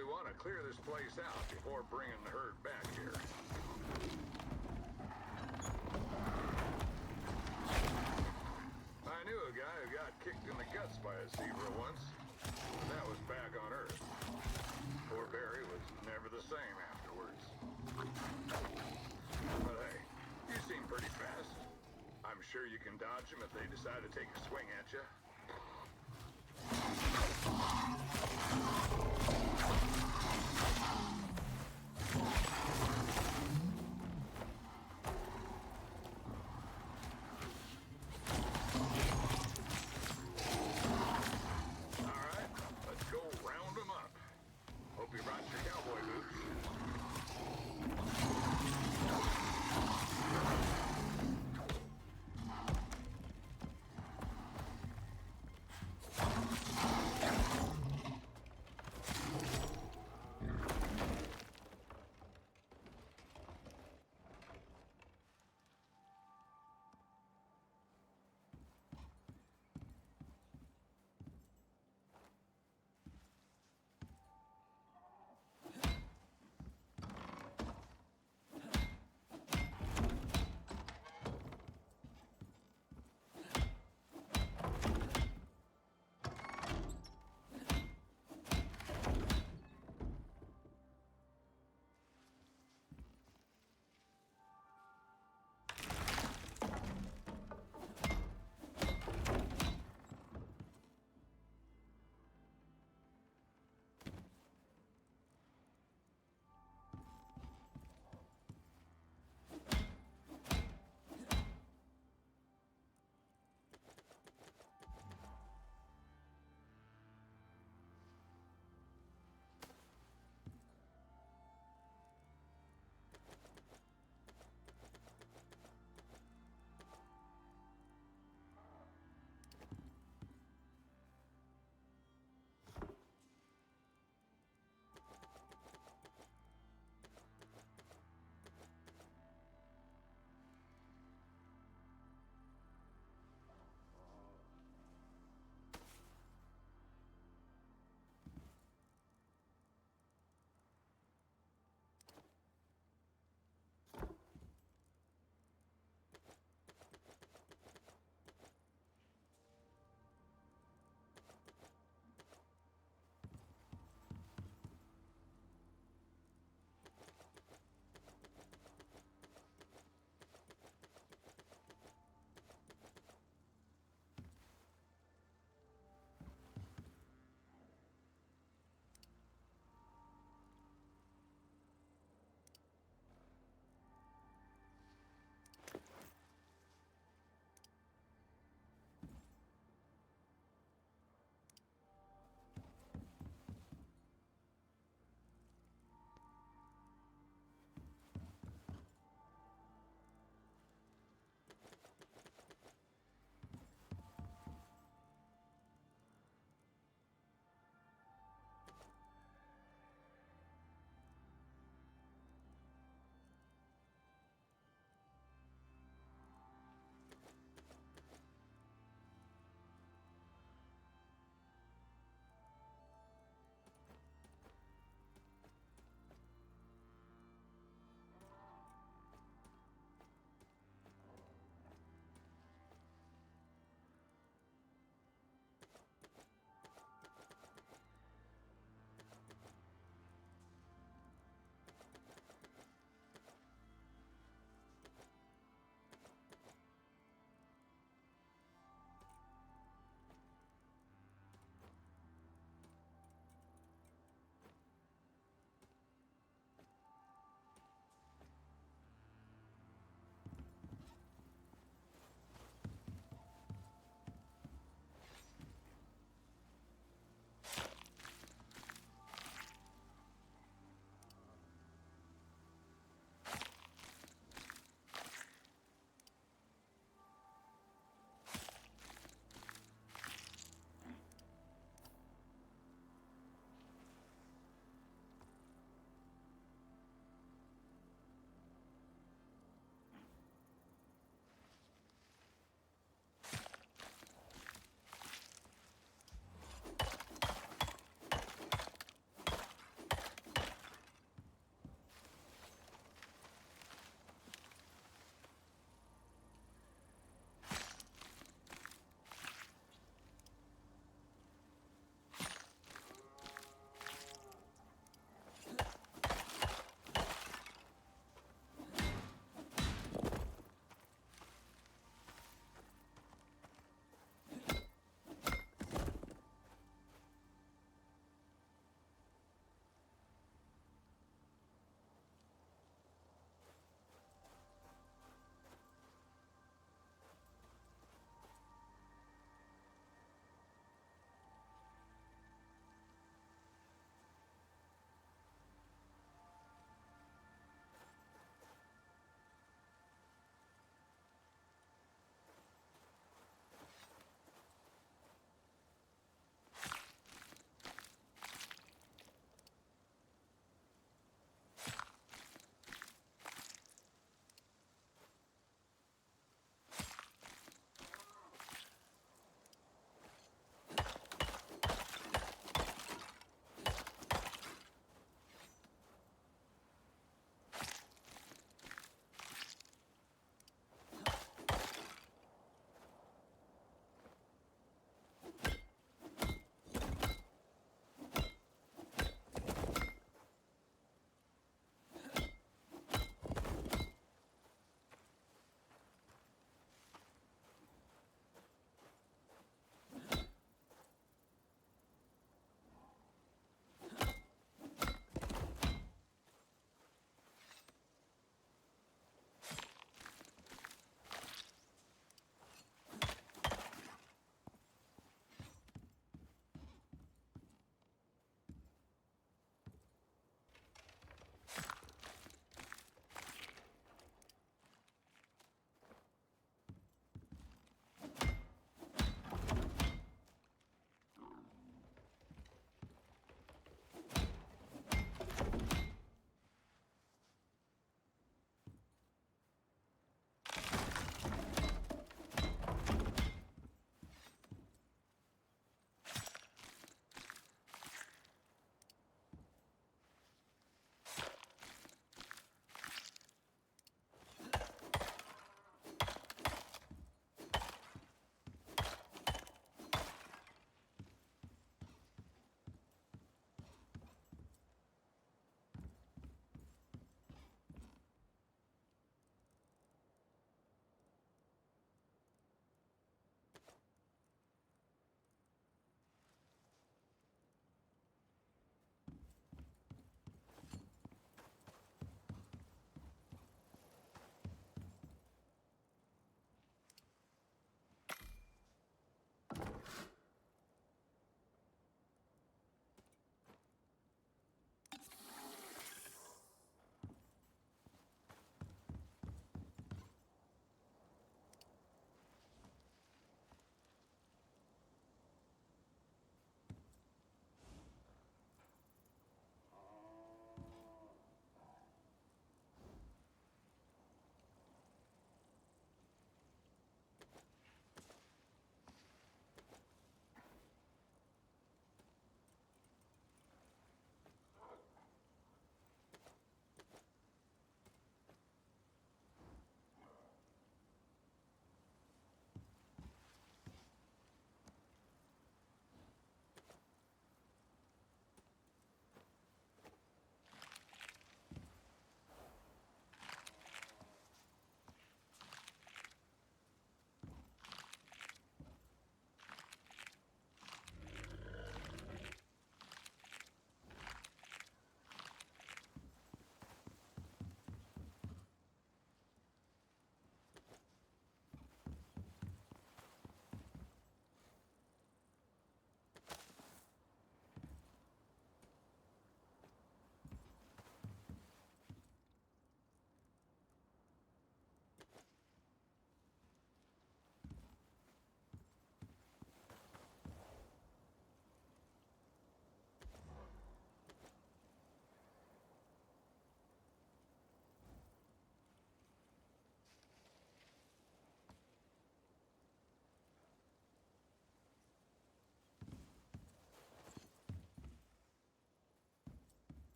probably want to clear this place out before bringing the herd back here. I knew a guy who got kicked in the guts by a zebra once. That was back on Earth. Poor Barry was never the same afterwards. But hey, you seem pretty fast. I'm sure you can dodge them if they decide to take a swing at you. Go round them up. Hope you brought your cowboy boots.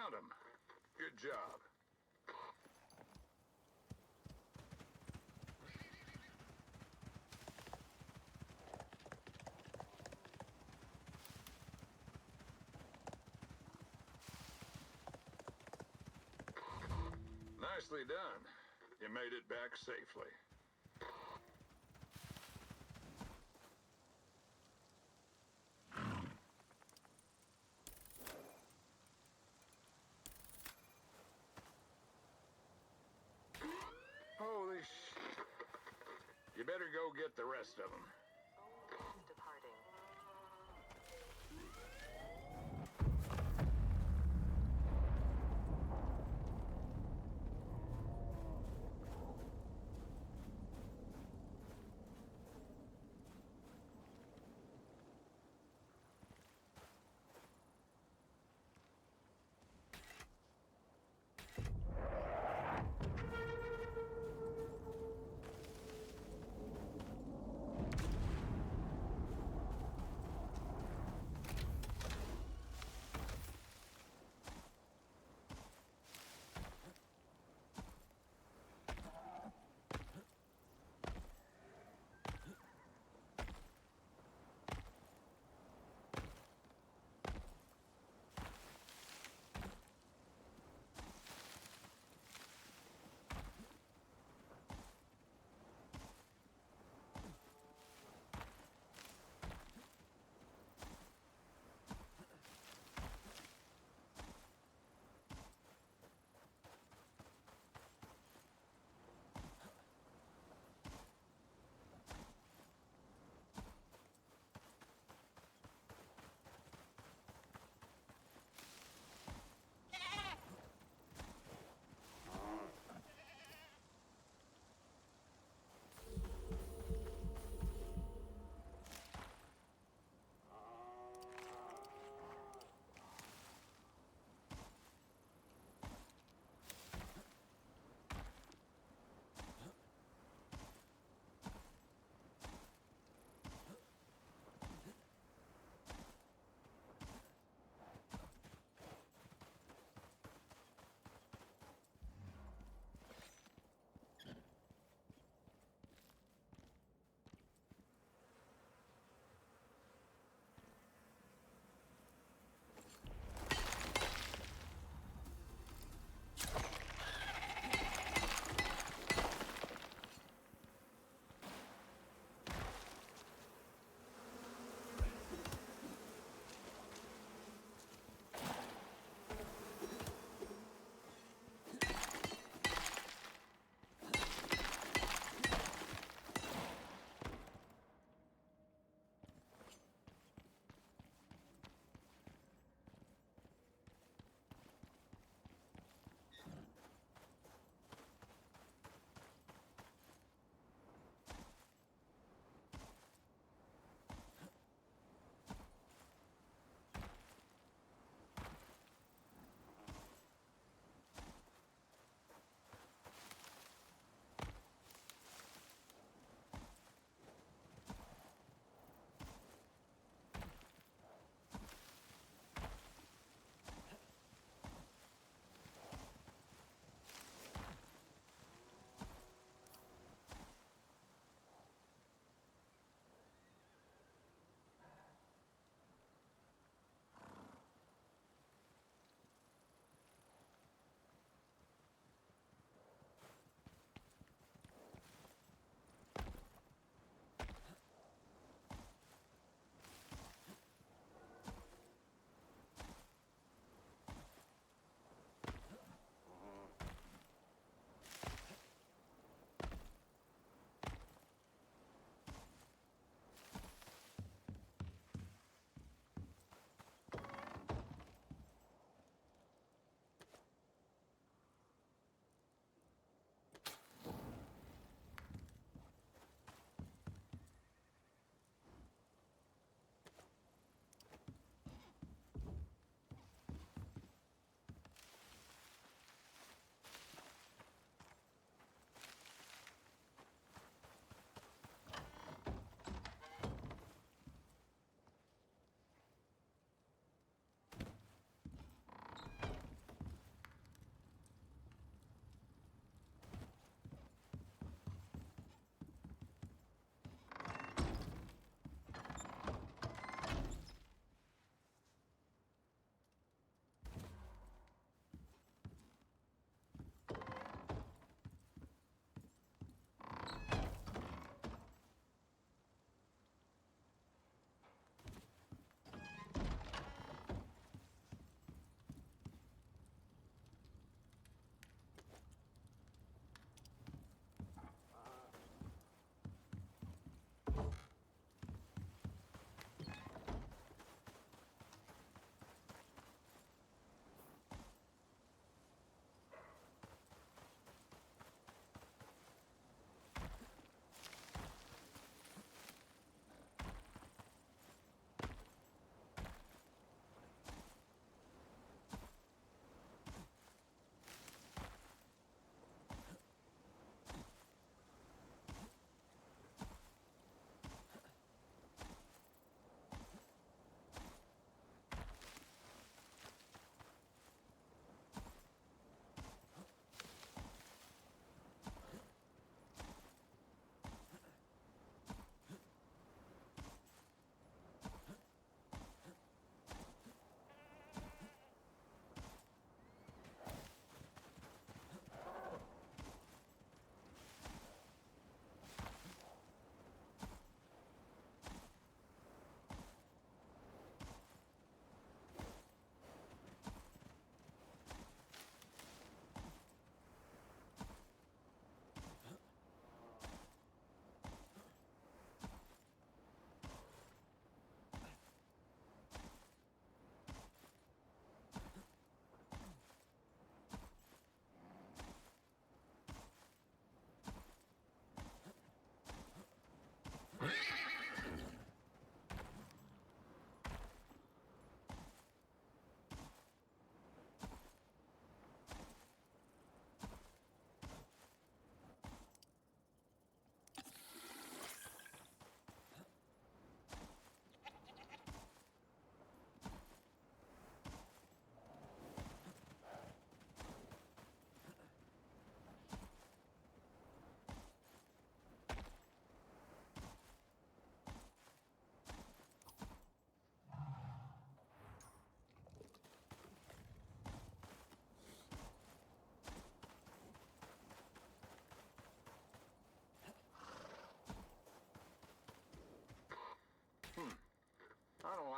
found him. Good job. Nicely done. You made it back safely. Holy shit. You better go get the rest of them. Departing.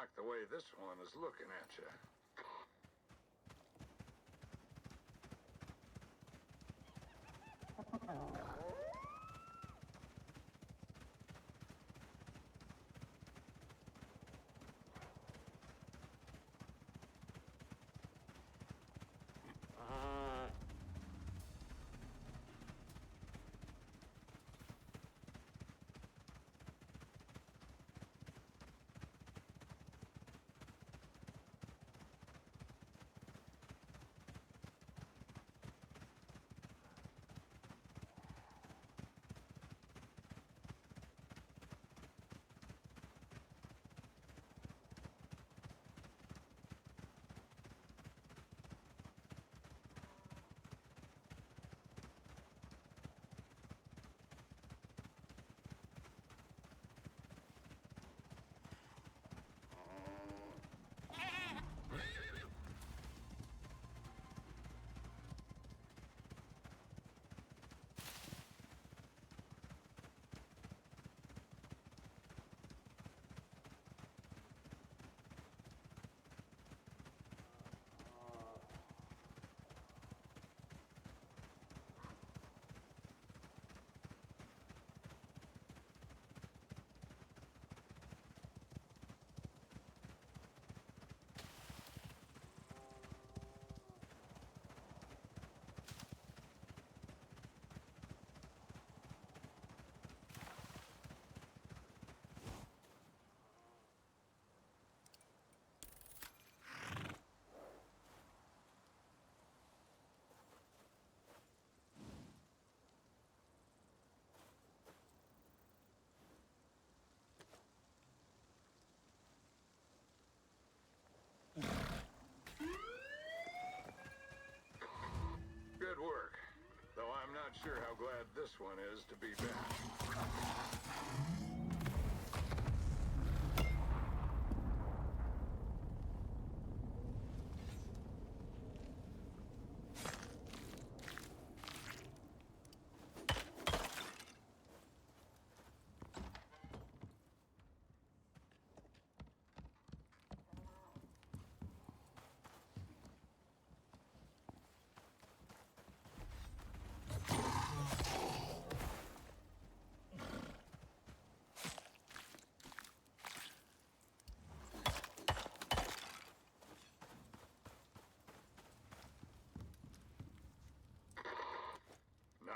like the way this one is looking at you. Good work. Though I'm not sure how glad this one is to be back.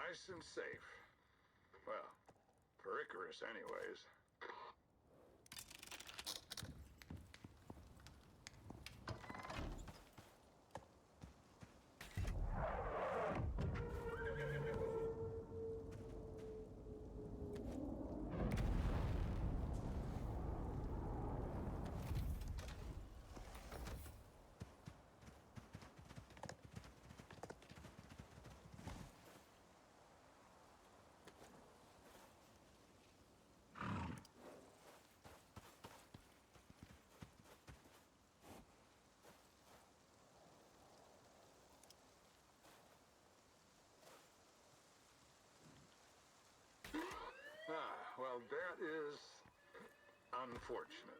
Nice and safe. Well, for Icarus anyways. Well, that is unfortunate.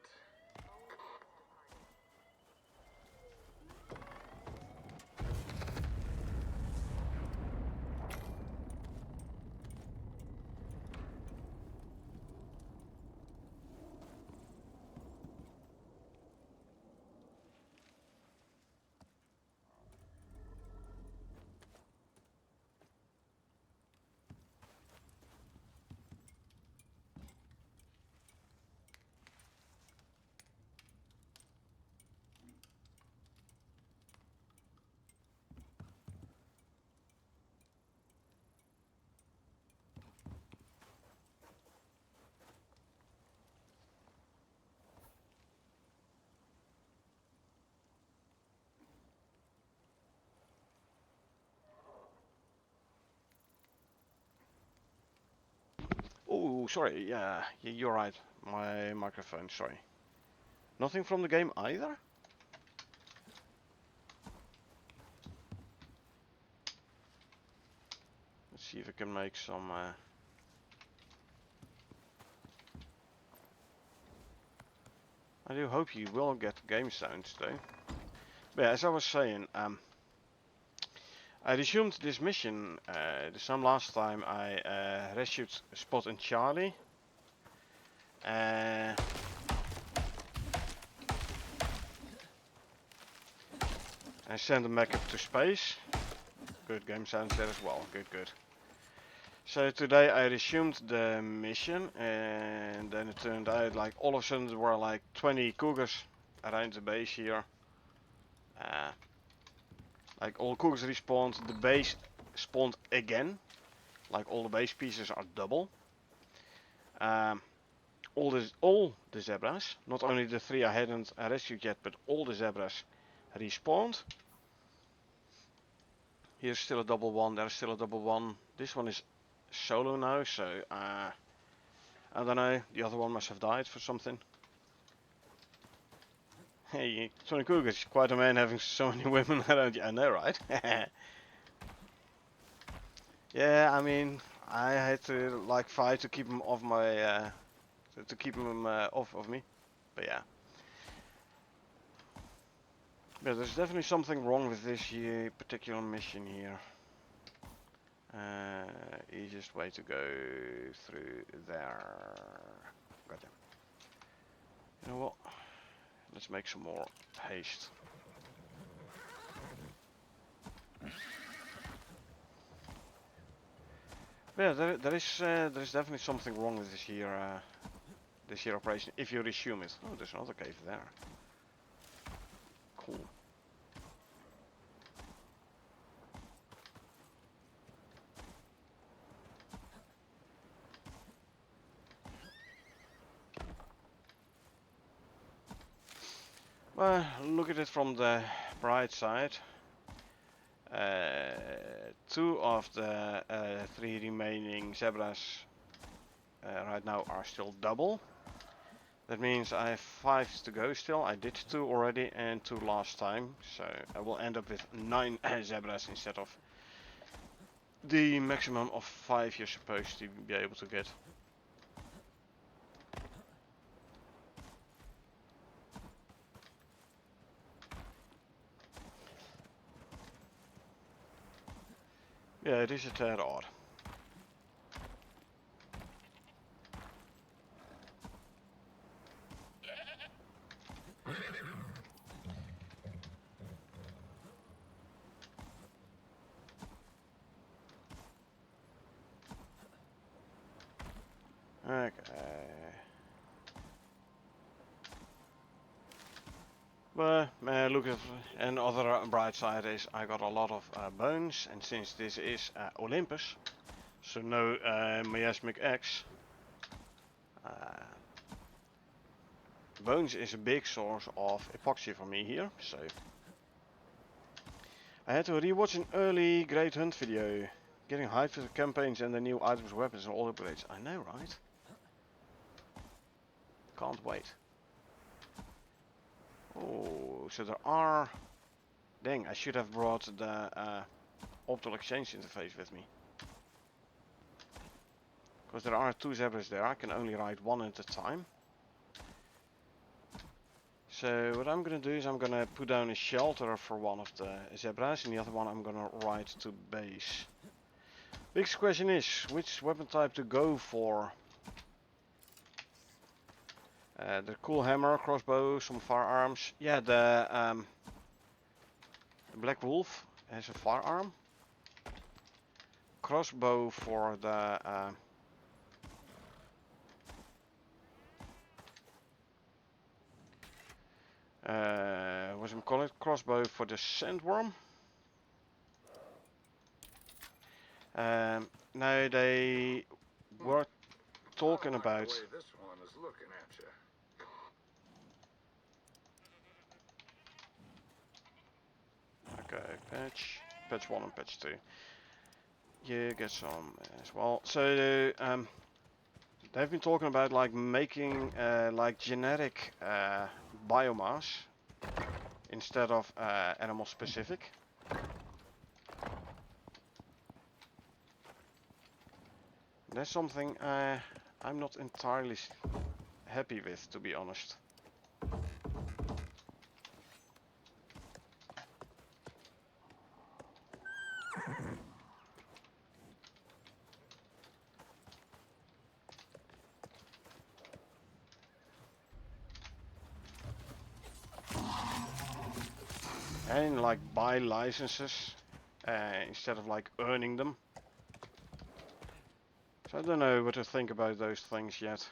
Oh, sorry. Yeah, you're right. My microphone. Sorry. Nothing from the game either. Let's see if I can make some. I do hope you will get game sounds though. But yeah, as I was saying, I resumed this mission the same last time I rescued Spot and Charlie. And sent them back up to space. Good game sounds there as well. Good, good. So today I resumed the mission, and then it turned out like all of a sudden there were like 20 cougars around the base here. Like all cougars respawned, the base spawned again. Like all the base pieces are double. All the zebras, not only the 3 I hadn't rescued yet, but all the zebras respawned. Here's still a double one, there's still a double one. This one is solo now, so I don't know, the other one must have died for something. Hey, Tony Cougars, quite a man having so many women around you, I know, right? Yeah, I mean, I had to like fight to keep him off my, to keep him off of me, but yeah. But there's definitely something wrong with this particular mission here. Easiest way to go through there. Gotcha. You know what? Let's make some more haste. Yeah, there is definitely something wrong with this here operation. If you resume it. Oh, there's another cave there. Cool. Well, look at it from the bright side. 2 of the 3 remaining zebras right now are still double. That means I have 5 to go still. I did 2 already and 2 last time. So I will end up with 9 zebras instead of the maximum of 5 you're supposed to be able to get. Yeah, it is a tad odd. Okay. But look at another bright side is I got a lot of bones, and since this is Olympus, so no miasmic X, bones is a big source of epoxy for me here. So I had to rewatch an early Great Hunt video, getting hyped for the campaigns and the new items, weapons, and all upgrades. I know, right? Can't wait. Oh, so there are... Dang, I should have brought the optical exchange interface with me. Because there are 2 zebras there, I can only ride 1 at a time. So what I'm gonna do is I'm gonna put down a shelter for one of the zebras, and the other one I'm gonna ride to base. Big question is, which weapon type to go for? The cool hammer, crossbow, some firearms. Yeah, the Black Wolf has a firearm. Crossbow for the what's it called? Crossbow for the sandworm. Now they were talking about. The way this one is looking at you. Okay, patch 1 and patch 2. You get some as well. So they've been talking about like making like generic biomass instead of animal specific. That's something I'm not entirely happy with, to be honest. and like buy licenses instead of like earning them. So I don't know what to think about those things yet.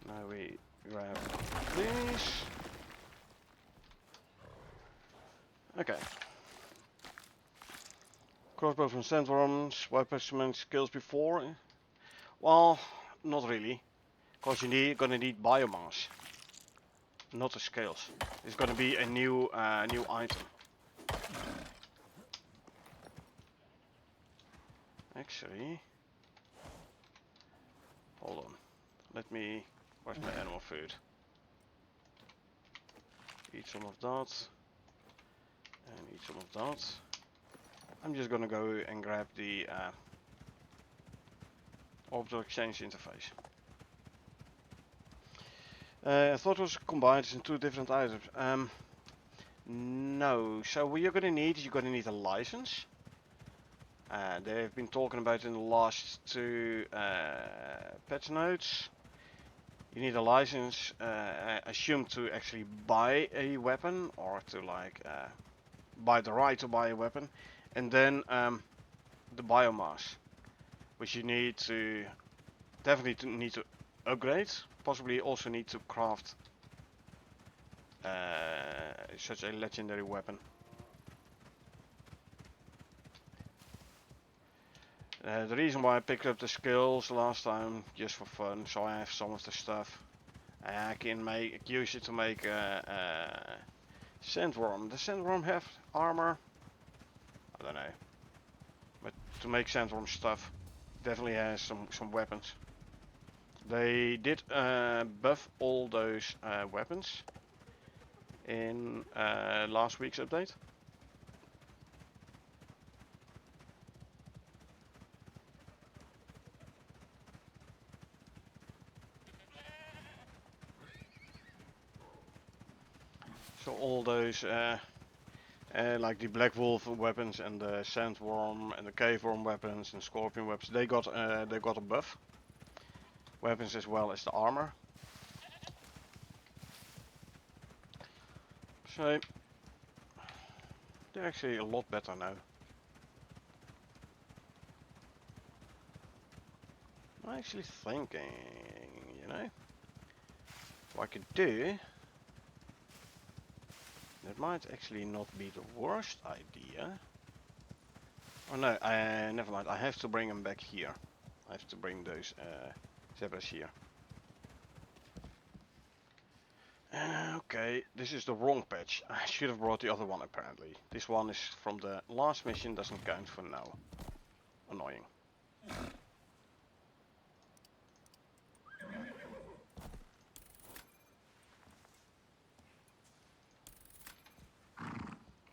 Now we grab these. Okay. Crossbow from sandworms, weapon skills before. Well, not really, because gonna need biomass, not the scales. It's gonna be a new item. Actually, hold on. Let me. Where's my animal food? Eat some of that, and eat some of that. I'm just gonna go and grab the orbital exchange interface. I thought it was combined in two different items. No. So what you're gonna need a license. They've been talking about in the last two patch notes. You need a license, I assume, to actually buy a weapon or to like buy the right to buy a weapon, and then the biomass, which you need to definitely need to upgrade. Possibly also need to craft such a legendary weapon. The reason why I picked up the skills last time, just for fun, so I have some of the stuff. I can use it to make sandworm. Does sandworm have armor? I don't know. But to make sandworm stuff, definitely has some weapons. They did buff all those weapons in last week's update. So all those like the black wolf weapons and the sandworm and the cave worm weapons and scorpion weapons, they got a buff. Weapons as well as the armor. So they're actually a lot better now. I'm actually thinking, you know, what I could do. That might actually not be the worst idea. Oh no, never mind. I have to bring them back here. I have to bring those zebras here. Okay, this is the wrong patch. I should have brought the other one apparently. This one is from the last mission, doesn't count for now. Annoying.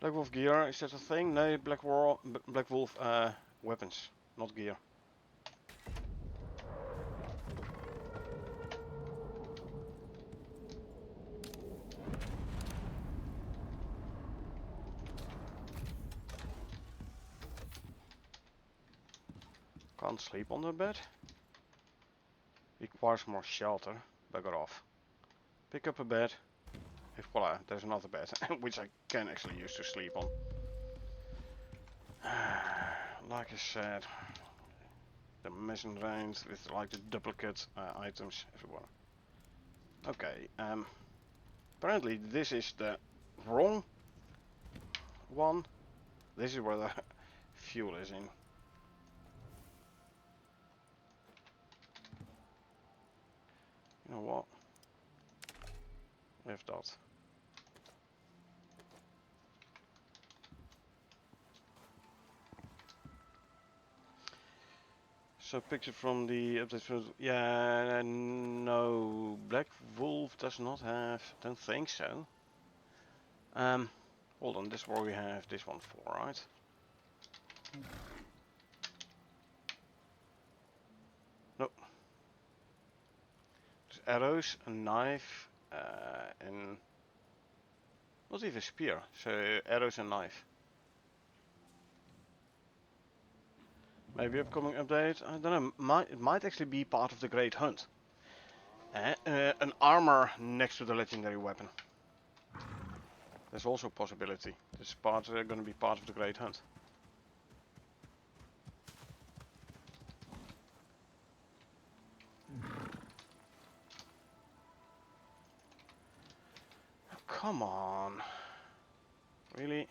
Black Wolf gear, is that a thing? No, Black Wolf weapons, not gear. Can't sleep on the bed. Requires more shelter. Bugger off. Pick up a bed. Voila, there's another bed, which I can actually use to sleep on. Like I said, the missing range with like the duplicate items everywhere. Okay, apparently this is the wrong one. This is where the fuel is in. You know what? With that. So picture from the update. Yeah, no, Black Wolf does not have. Don't think so. Hold on. This is where we have this one for, right? Nope. There's arrows, a knife, and not even a spear. So arrows and knife. Maybe upcoming update. I don't know. It might actually be part of the Great Hunt. An armor next to the legendary weapon. There's also a possibility. This is going to be part of the Great Hunt. Come on. Really?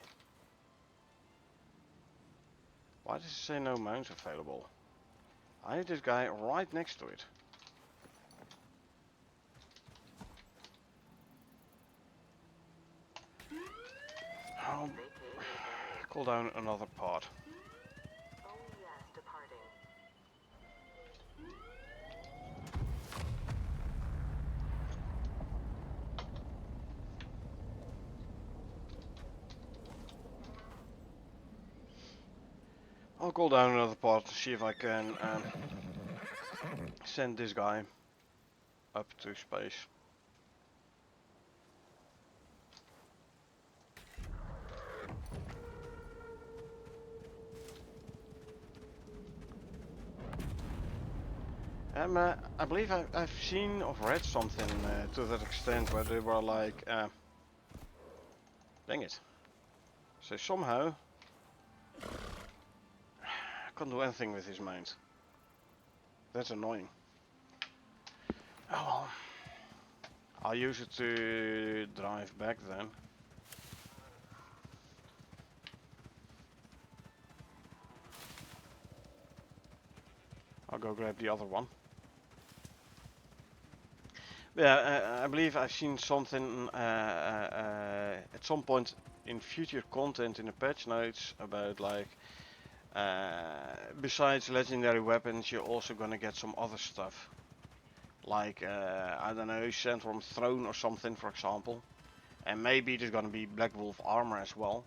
Why does it say no mounts available? I need this guy right next to it. I'll call down another part. Oh yes, departing. I'll call down another part to see if I can send this guy up to space. I believe I've seen or read something to that extent where they were like, dang it. So somehow I can't do anything with his mount. That's annoying. Oh well. I'll use it to drive back then. I'll go grab the other one. Yeah, I believe I've seen something at some point in future content in the patch notes about like besides legendary weapons you're also gonna get some other stuff. Like I don't know, Sandworm Throne or something for example. And maybe there's gonna be Black Wolf armor as well.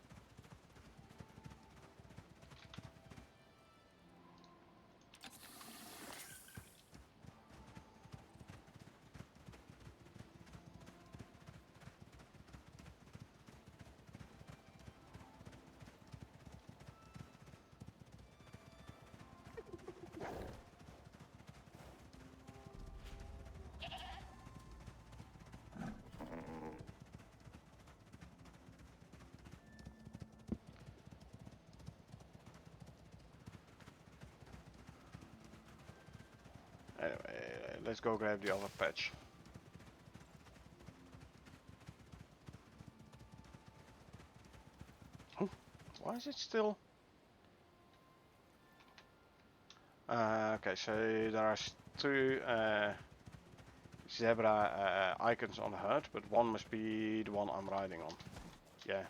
Anyway, let's go grab the other patch. Oh, why is it still? Okay, so there are two zebra icons on the HUD, but one must be the one I'm riding on. Yeah,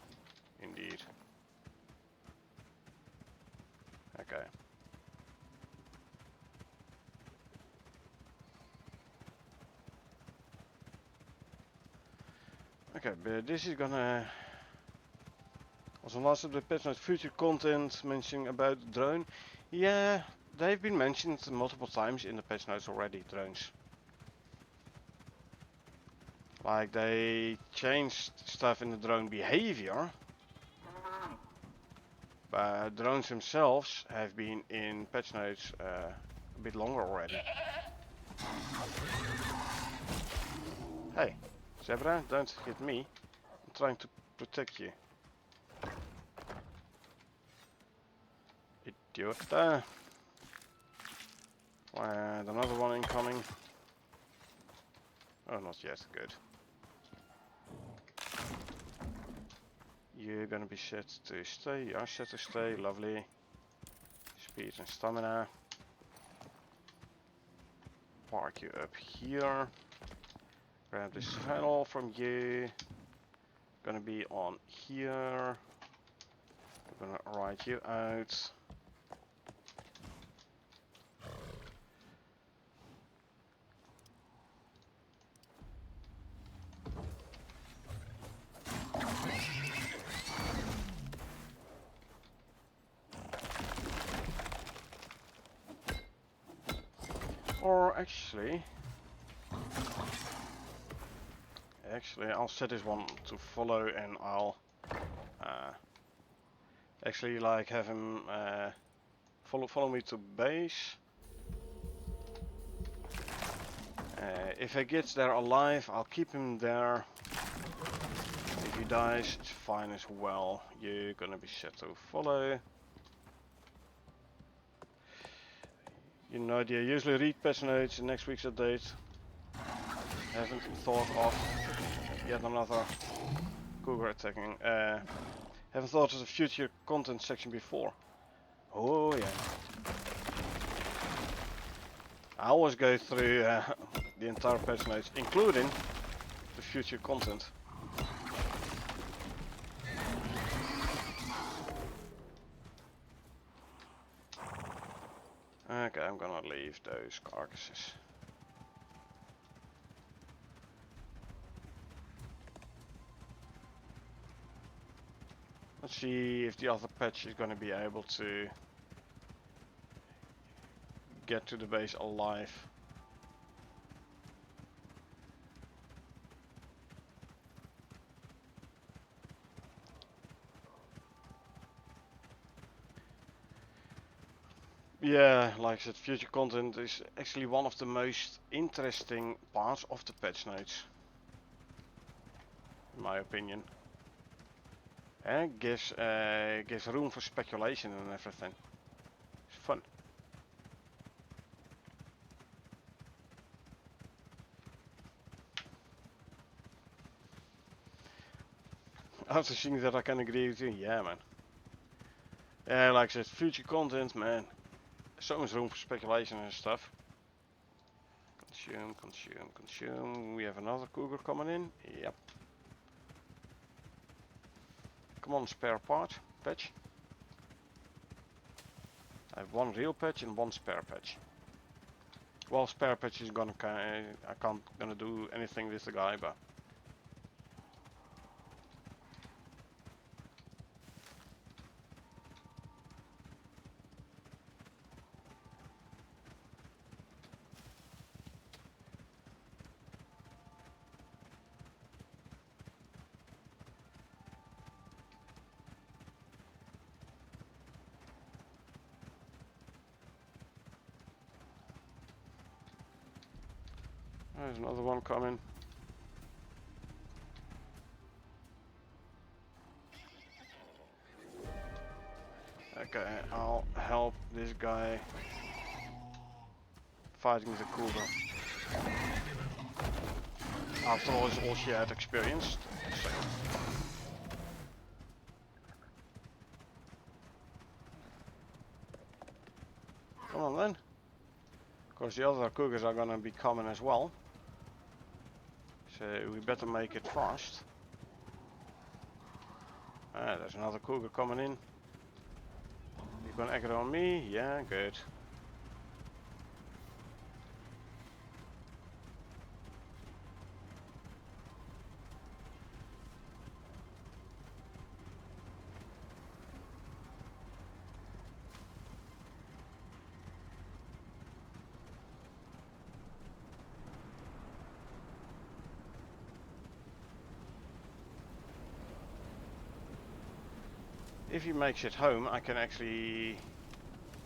indeed. Okay. Okay, but this is gonna... Was on last of the patch note future content mentioning about the drone. Yeah, they've been mentioned multiple times in the patch notes already, drones. Like they changed stuff in the drone behavior. But drones themselves have been in patch notes a bit longer already. Hey, Zebra, don't hit me. I'm trying to protect you. Idiota. And another one incoming. Oh, not yet. Good. You're gonna be set to stay. You are set to stay. Lovely. Speed and stamina. Park you up here. Grab this funnel from you. Gonna be on here. I'm gonna ride you out. Or actually, I'll set this one to follow, and I'll actually like have him follow me to base. If he gets there alive, I'll keep him there. If he dies, it's fine as well. You're gonna be set to follow. You know, I usually read patch notes in next week's update. Haven't thought of yet another cougar attacking. Haven't thought of the future content section before. Oh yeah. I always go through the entire patch notes, including the future content. Okay, I'm gonna leave those carcasses. Let's see if the other patch is gonna be able to get to the base alive. Yeah, like I said, future content is actually one of the most interesting parts of the patch notes, in my opinion. And gives room for speculation and everything. It's fun. After seeing that, I can agree with you. Yeah, man. Yeah, like I said, future content, man. So much room for speculation and stuff. Consume, consume, consume. We have another cougar coming in. Yep. Come on, spare part patch. I have one real patch and one spare patch. Well, spare patch is gonna I can't gonna do anything with the guy, but there's another one coming. Okay, I'll help this guy fighting the cougar. After all, it's all she had experienced. So. Come on then. Of course, the other cougars are gonna be coming as well. So we better make it fast. There's another cougar coming in. You gonna aggro on me? Yeah, good. If he makes it home, I can actually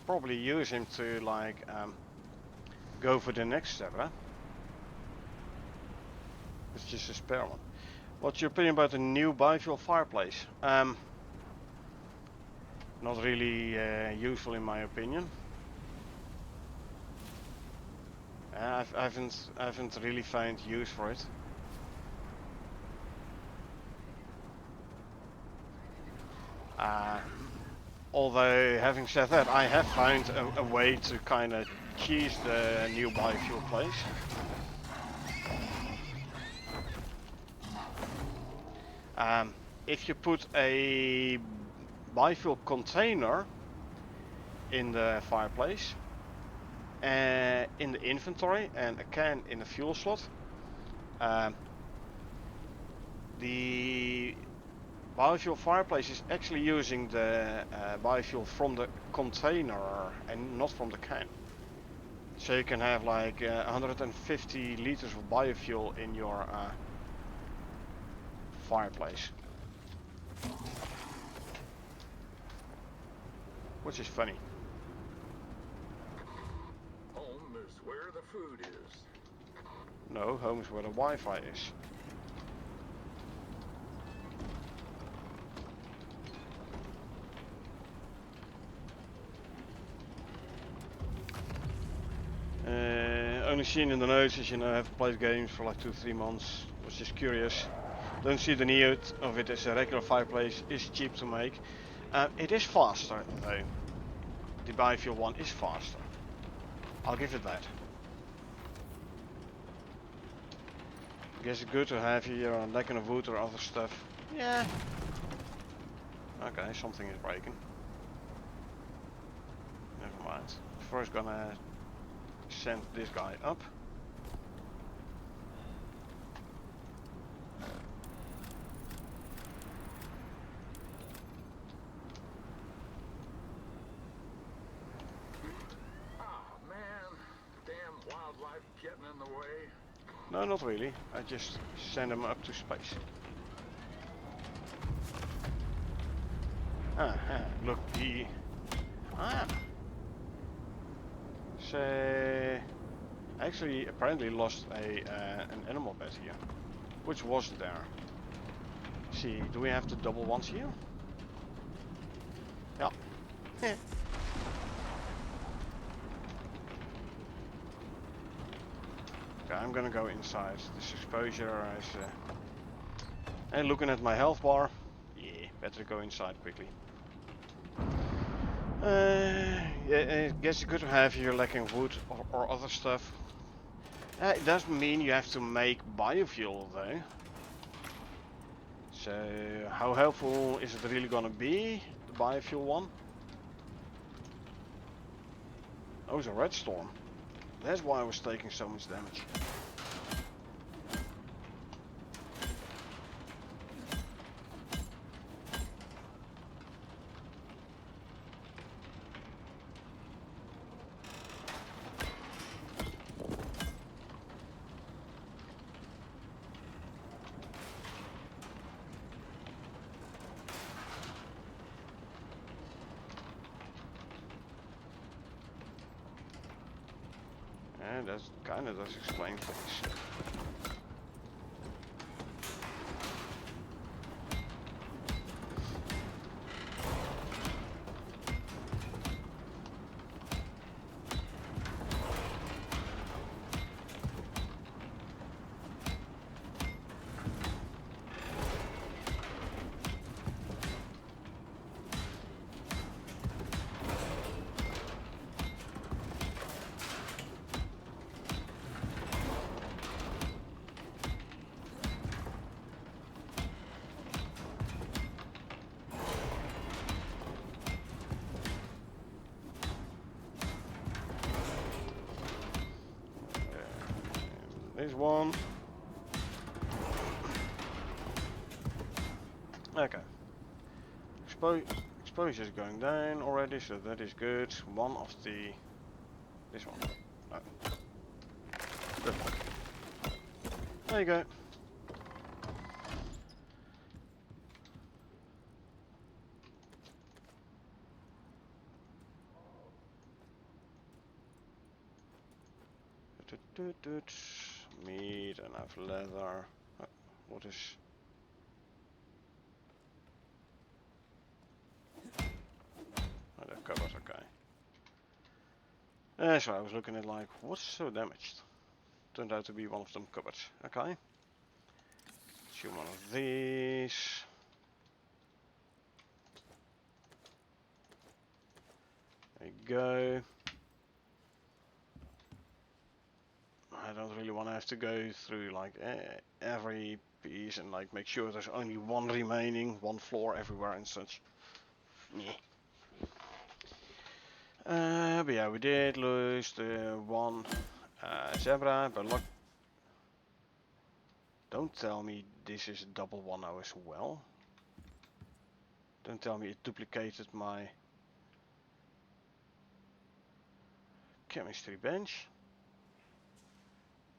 probably use him to like go for the next zebra. It's just a spare one. What's your opinion about the new biofuel fireplace? Not really useful in my opinion. I haven't really found use for it. Although, having said that, I have found a way to kind of cheese the new biofuel place. If you put a biofuel container in the fireplace, in the inventory, and a can in the fuel slot, the biofuel fireplace is actually using the biofuel from the container and not from the can. So you can have like 150 liters of biofuel in your fireplace. Which is funny. is where the food is. No, home is where the Wi-Fi is. Only seen in the notes, as you know, I have played games for like 2-3 months. Was just curious. Don't see the need of it as a regular fireplace. Is cheap to make. It is faster though. The biofuel one is faster. I'll give it that. Guess it's good to have here a lacking of wood or other stuff. Yeah. Okay, something is breaking. Never mind. First gonna send this guy up. Oh man, damn wildlife getting in the way. No, not really. I just send him up to space. Look, he... So... Actually, apparently lost an animal bed here. Which was there. See, do we have the double ones here? Yeah. Okay, I'm gonna go inside. This exposure is... and looking at my health bar. Yeah, better go inside quickly. Yeah, I guess it's good to have here lacking wood or other stuff. It doesn't mean you have to make biofuel though. So how helpful is it really gonna be, the biofuel one? Oh, it's a red storm. That's why I was taking so much damage. And that kind of does explain things. There's one. Okay. Exposure is going down already, so that is good. One of the... This one. No. Good. There you go. Meat, enough leather. What is... Oh, the cupboard, okay. So I was looking at like, what's so damaged? Turned out to be one of them cupboards. Okay. Shoot one of these. There you go. I don't really want to have to go through like every piece and like make sure there's only one remaining, one floor everywhere and such. But yeah, we did lose the one zebra, but look. Don't tell me this is a double 1-0 as well. Don't tell me it duplicated my chemistry bench.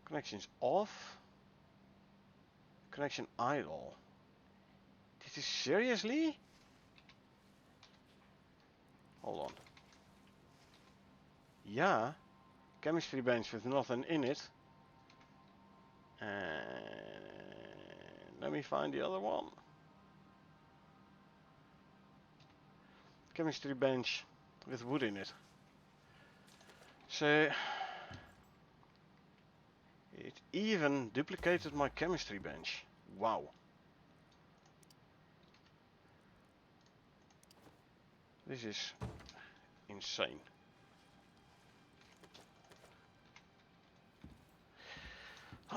Connections off. Connection idle. This is seriously? Hold on. Yeah. chemistry bench with nothing in it. And let me find the other one. Chemistry bench with wood in it. So it even duplicated my chemistry bench. Wow. This is insane.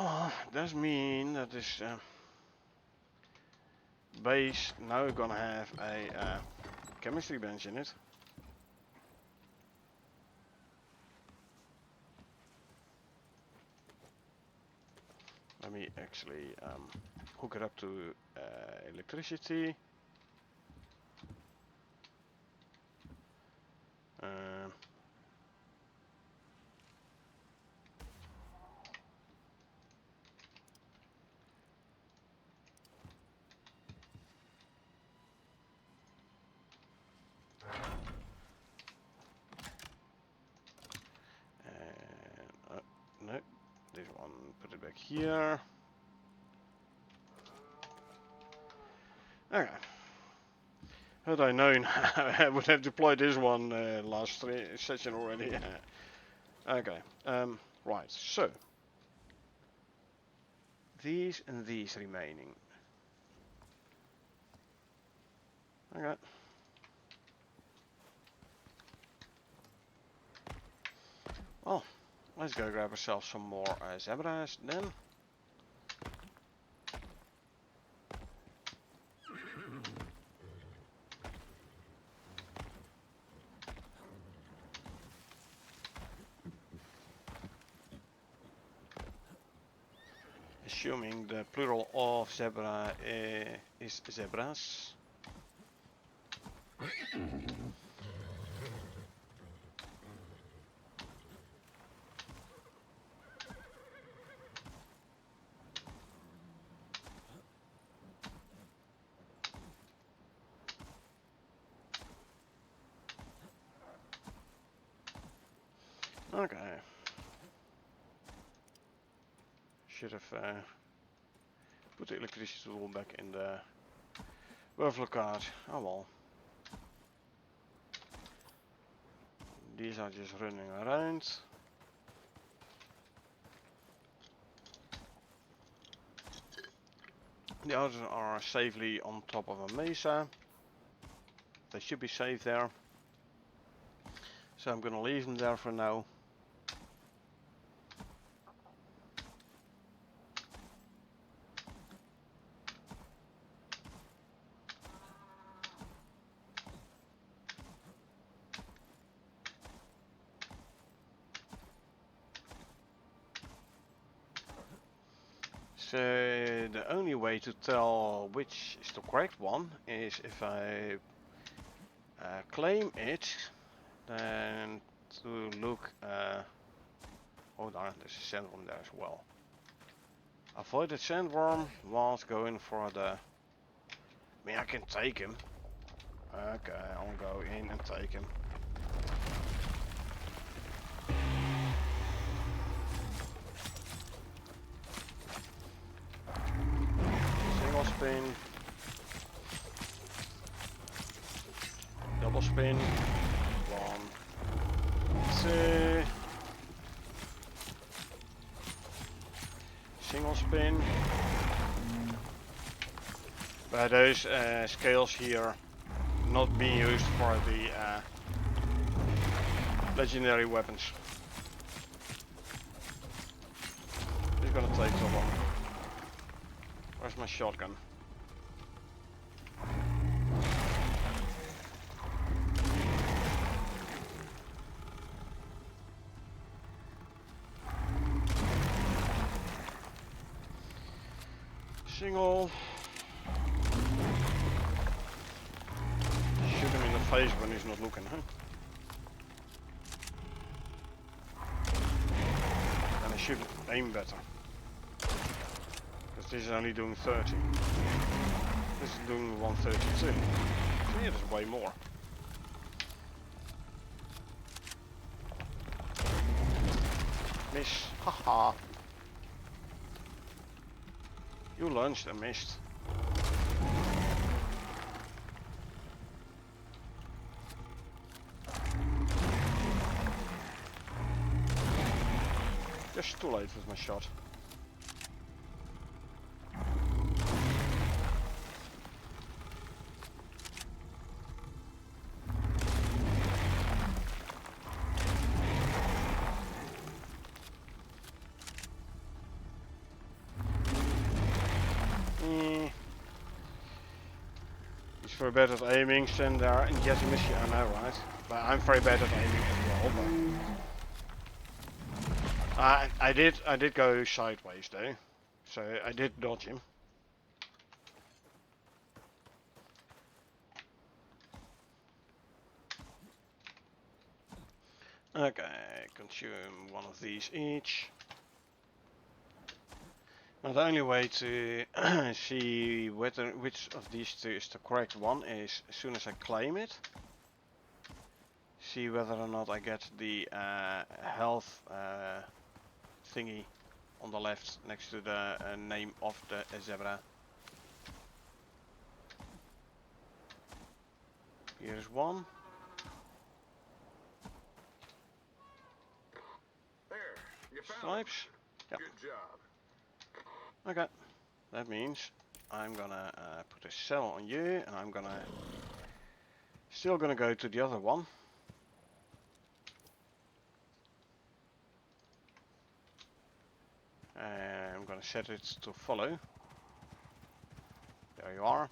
Oh, does mean that this base now gonna have a chemistry bench in it. Let me actually hook it up to electricity. No, this one, put it back here. Okay. Had I known, I would have deployed this one last session already. Okay, right, so these and these remaining. Okay. Well, let's go grab ourselves some more zebras then. Assuming the plural of zebra is zebras. Okay. Should have put the electricity tool back in the workflow card. Oh well. These are just running around. The others are safely on top of a mesa. They should be safe there. So I'm gonna leave them there for now. So the only way to tell which is the correct one is if I claim it, then to look. Oh darn, there's a sandworm there as well. Avoided sandworm whilst going for the. I mean, I can take him. Okay, I'll go in and take him. Single spin. Double spin. 1, 2. Single spin. But those scales here not being used for the legendary weapons. It's gonna take so long. Where's my shotgun? Single. Shoot him in the face when he's not looking, huh? And I should aim better. Because this is only doing 30. This is doing 132. So yeah, there's way more. miss. Haha. You lunged and missed. Just too late with my shot. He's very bad at aiming, stand there and yes, miss you. I know, right? But I'm very bad at aiming as well. But I did go sideways though, so I did dodge him. Okay, consume one of these each. Now the only way to see whether which of these two is the correct one is as soon as I claim it. See whether or not I get the health thingy on the left next to the name of the zebra. Here's one. There, you found Stripes. him. Yep. Good job. Okay. That means I'm gonna put a cell on you, and I'm gonna still gonna go to the other one. And I'm gonna set it to follow. There you are.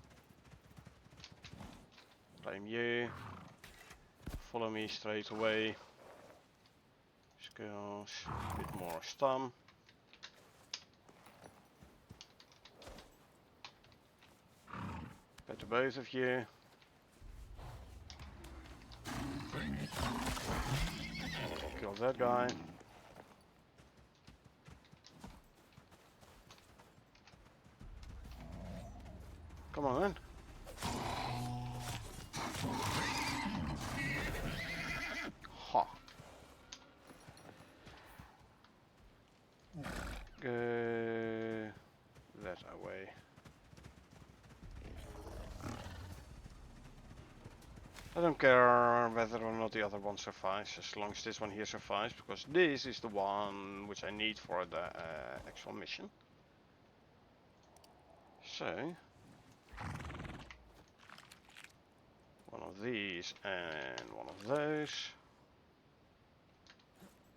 Claim you. Follow me straight away. Skills, a bit more stun. Better both of you. Kill that guy. Come on then. Ha. Go that away. I don't care whether or not the other one survives, as long as this one here survives, because this is the one which I need for the actual mission. So, one of these and one of those.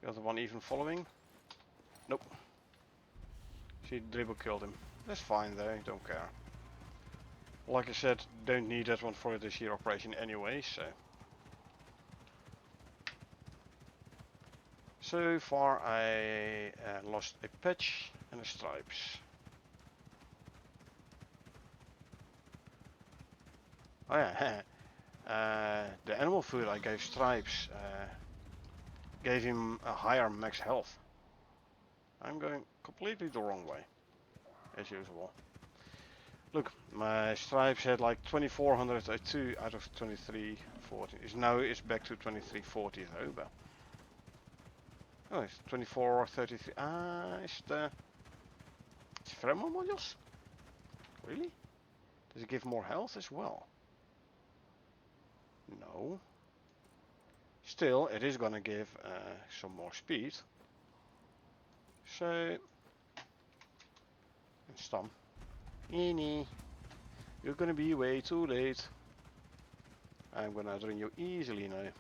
The other one even following? Nope. See, dribble killed him. That's fine though, don't care. Like I said, don't need that one for this here operation anyway, so. So far I lost a patch and a stripes. Oh yeah, the animal food I gave stripes gave him a higher max health. I'm going completely the wrong way, as usual. Look, my stripes had like 2402 out of 2340. It's back to 2340 though, but oh, it's 2433. It's pheromone modules? Really? Does it give more health as well? No. Still, it is gonna give some more speed. So, and stun. Eenie, you're gonna be way too late. I'm gonna outrun you easily now.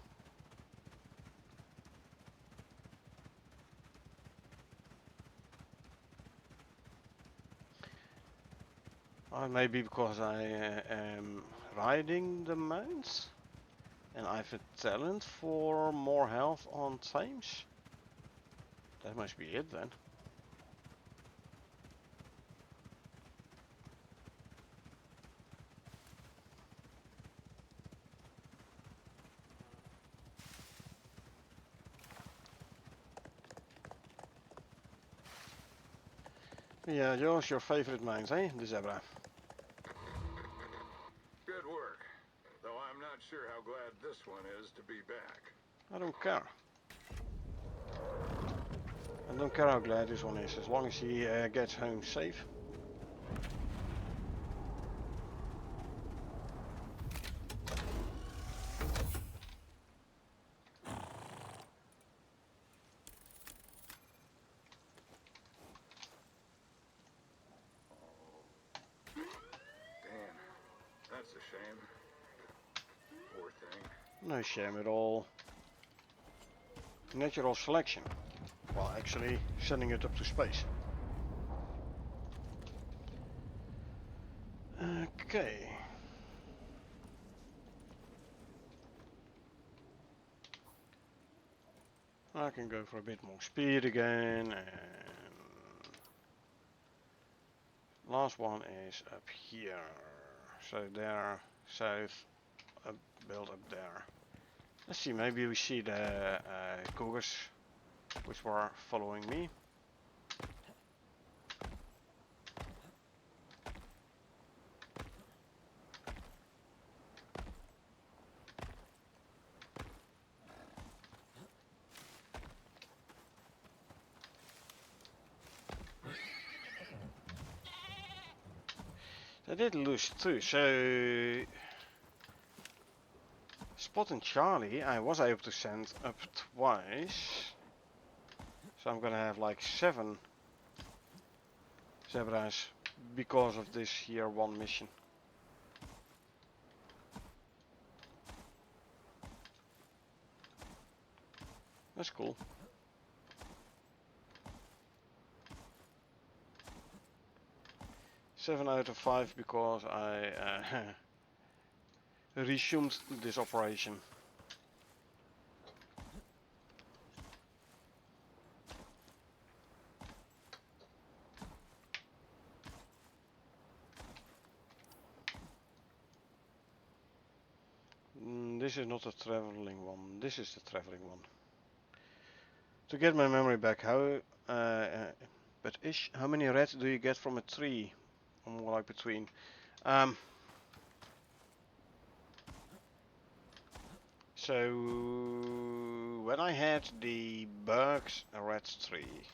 Maybe because I am riding the mounts and I have a talent for more health on times. That must be it then. Yeah, yours your favorite mines, eh? The zebra. Good work. Though I'm not sure how glad this one is to be back. I don't care. I don't care how glad this one is, as long as he gets home safe. Damn, that's a shame. Poor thing. No shame at all. Natural selection. Well, actually, sending it up to space. Okay. I can go for a bit more speed again, and last one is up here. So there, south, up, build up there. Let's see, maybe we see the cougars which were following me. I did lose two, so Spot and Charlie I was able to send up twice. So I'm gonna have like 7 zebras because of this here one mission. That's cool. Seven out of 5 because I resumed this operation. This is not a traveling one. This is the traveling one. To get my memory back, but ish, how many reds do you get from a tree? Or more like between. So when I had the Berg's red tree,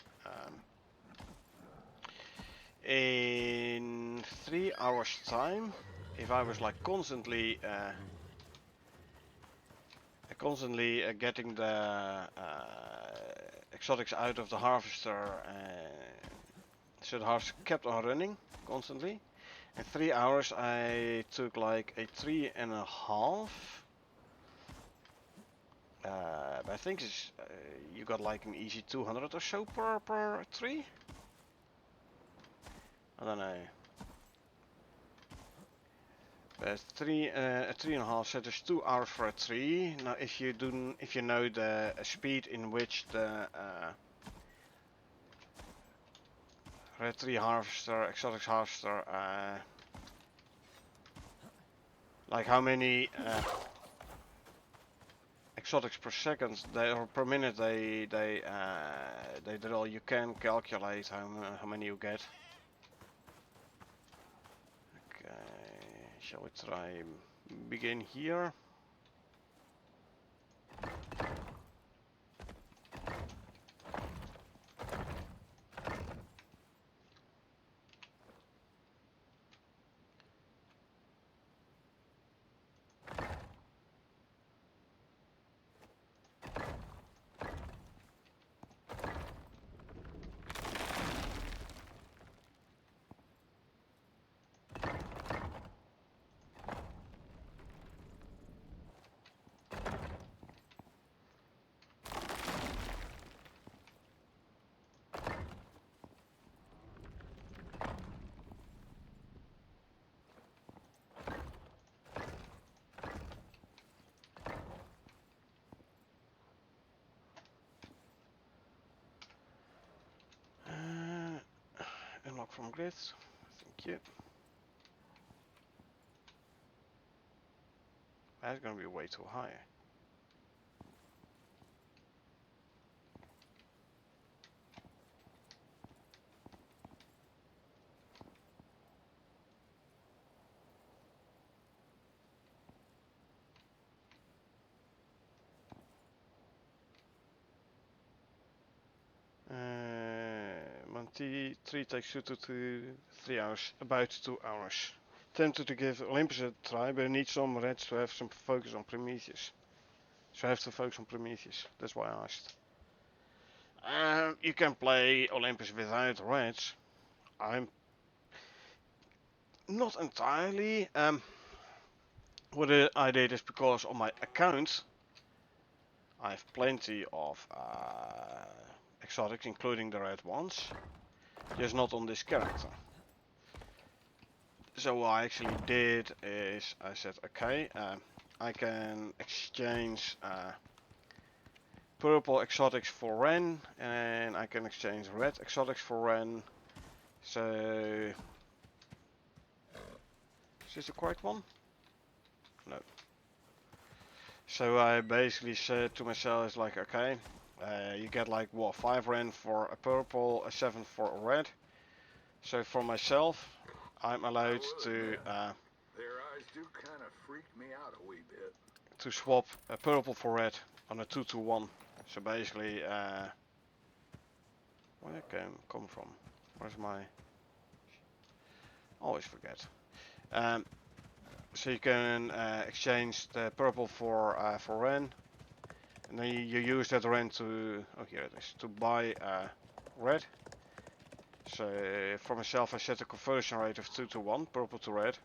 in 3 hours time, if I was like constantly getting the exotics out of the harvester, so the harvester kept on running constantly. In 3 hours I took like a 3.5. I think it's, you got like an easy 200 or so per tree. I don't know. But 3.5 set is 2 hours for a tree. Now, if you know the speed in which the red tree harvester, exotics harvester, like how many exotics per second or per minute they drill, you can calculate how many you get. Shall we try begin here? Unlock from grids. Thank you. That's gonna be way too high. 23 takes 2 to 3 hours, about 2 hours. Tempted to give Olympus a try, but I need some reds to have some focus on Prometheus. So I have to focus on Prometheus, that's why I asked. You can play Olympus without reds. I'm not entirely. What I did is because on my account I have plenty of exotics, including the red ones, just not on this character. So what I actually did is I said, okay, I can exchange purple exotics for Ren, and I can exchange red exotics for Ren. So, is this the correct one? No. So I basically said to myself, it's like, okay, you get like what, 5 Ren for a purple, a 7 for a red. So for myself, I'm allowed to Their eyes do kind of freak me out a wee bit. to swap a purple for red on a 2-to-1. So basically, where did it come from? Where's my? Always forget. So you can exchange the purple for Ren, and then you use that Ren to, oh here it is, to buy red. So for myself I set a conversion rate of 2-to-1, purple to red,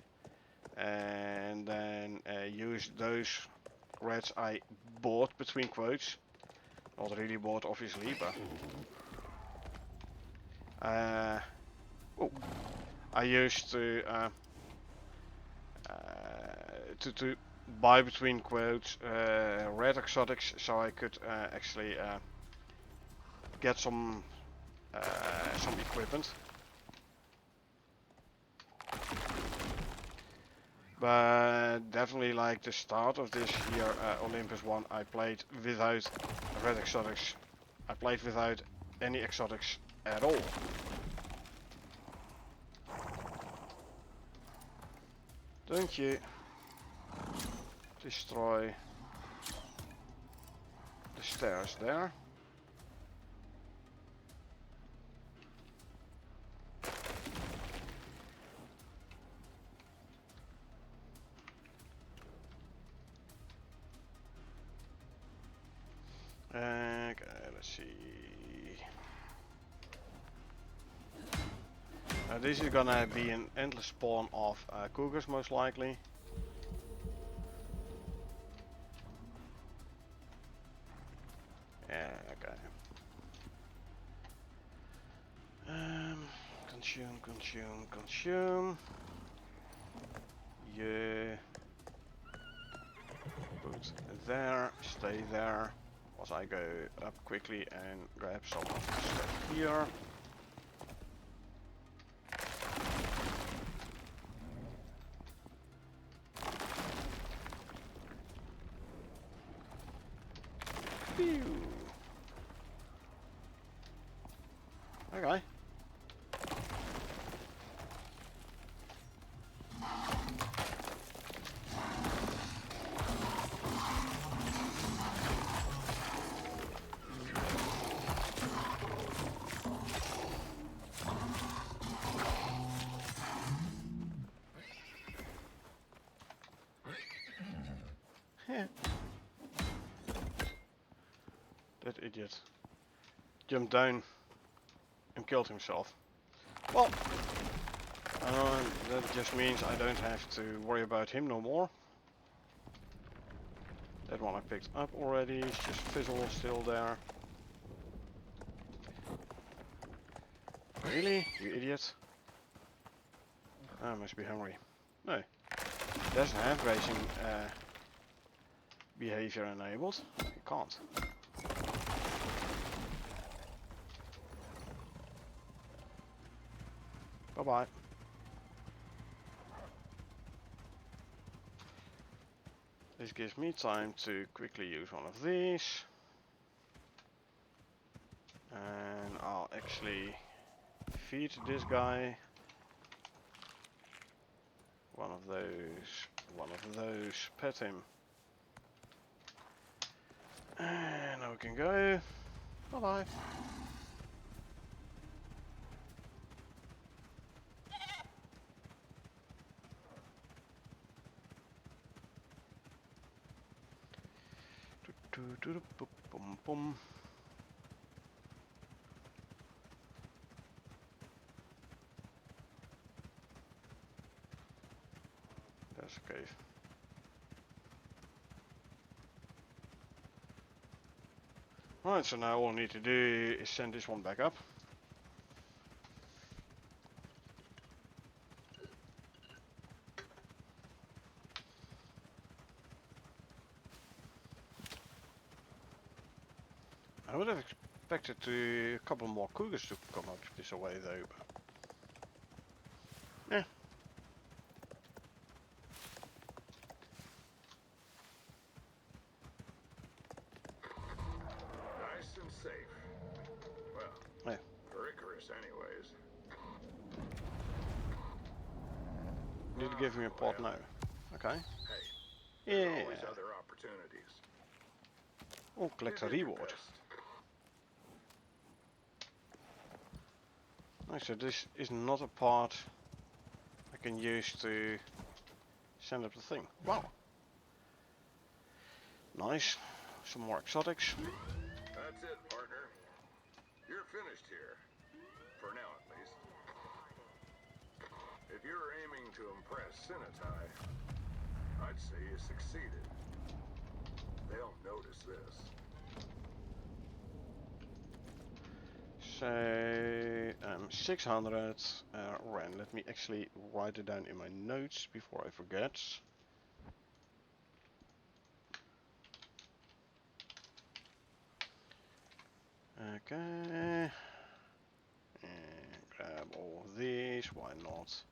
and then use those reds I bought, between quotes, not really bought obviously, but I used to buy, between quotes, red exotics, so I could actually get some equipment. But definitely, like the start of this year, Olympus 1, I played without red exotics. I played without any exotics at all. Don't you destroy the stairs there? Okay, let's see. This is gonna be an endless spawn of cougars, most likely. Yeah, okay. Consume. Yeah. Put there, stay there. As I go up quickly and grab some of the stuff here. Pew. Okay. That idiot jumped down and killed himself. Well, that just means I don't have to worry about him no more. That one I picked up already, it's just Fizzle still there. Really? You idiot. I must be hungry. No. It doesn't have racing behavior enabled. You can't. Bye bye. This gives me time to quickly use one of these. And I'll actually feed this guy. One of those, pet him. And now we can go. Bye bye. Boom. There's a cave. Right, so now all I need to do is send this one back up. I would have expected a couple more cougars to come up this way though. Yeah. Nice and safe. Well, Yeah. for Icarus anyways. Need to give me a pot Well, now. Okay. hey, there's Yeah. always other opportunities. Oh, collect a You did your reward. best. Nice, so this is not a part I can use to send up the thing. Wow. Nice. Some more exotics. That's it, partner. You're finished here. For now, at least. If you're aiming to impress Sinatai, I'd say you succeeded. They'll notice this. So, 600 Ren. Let me actually write it down in my notes before I forget. Okay. And grab all of these, why not?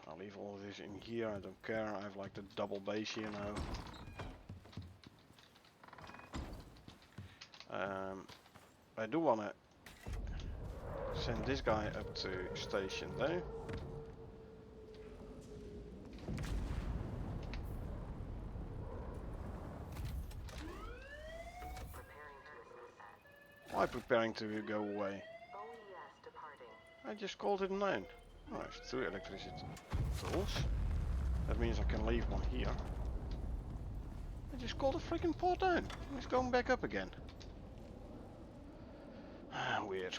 I'll leave all of this in here, I don't care, I have like the double base here now. I do want to send this guy up to station though. Why preparing to go away? OES departing. I just called it 9. Oh, it's 2 electricity tools. That means I can leave one here. I just called the freaking port down. It's going back up again. Weird.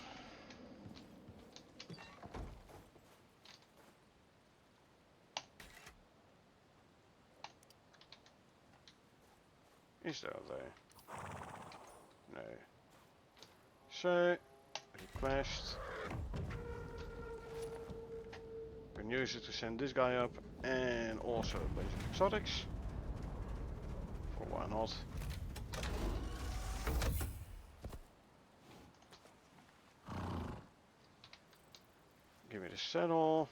Is there though? No. So, request. We can use it to send this guy up and also basic exotics. For why not? Give me the saddle.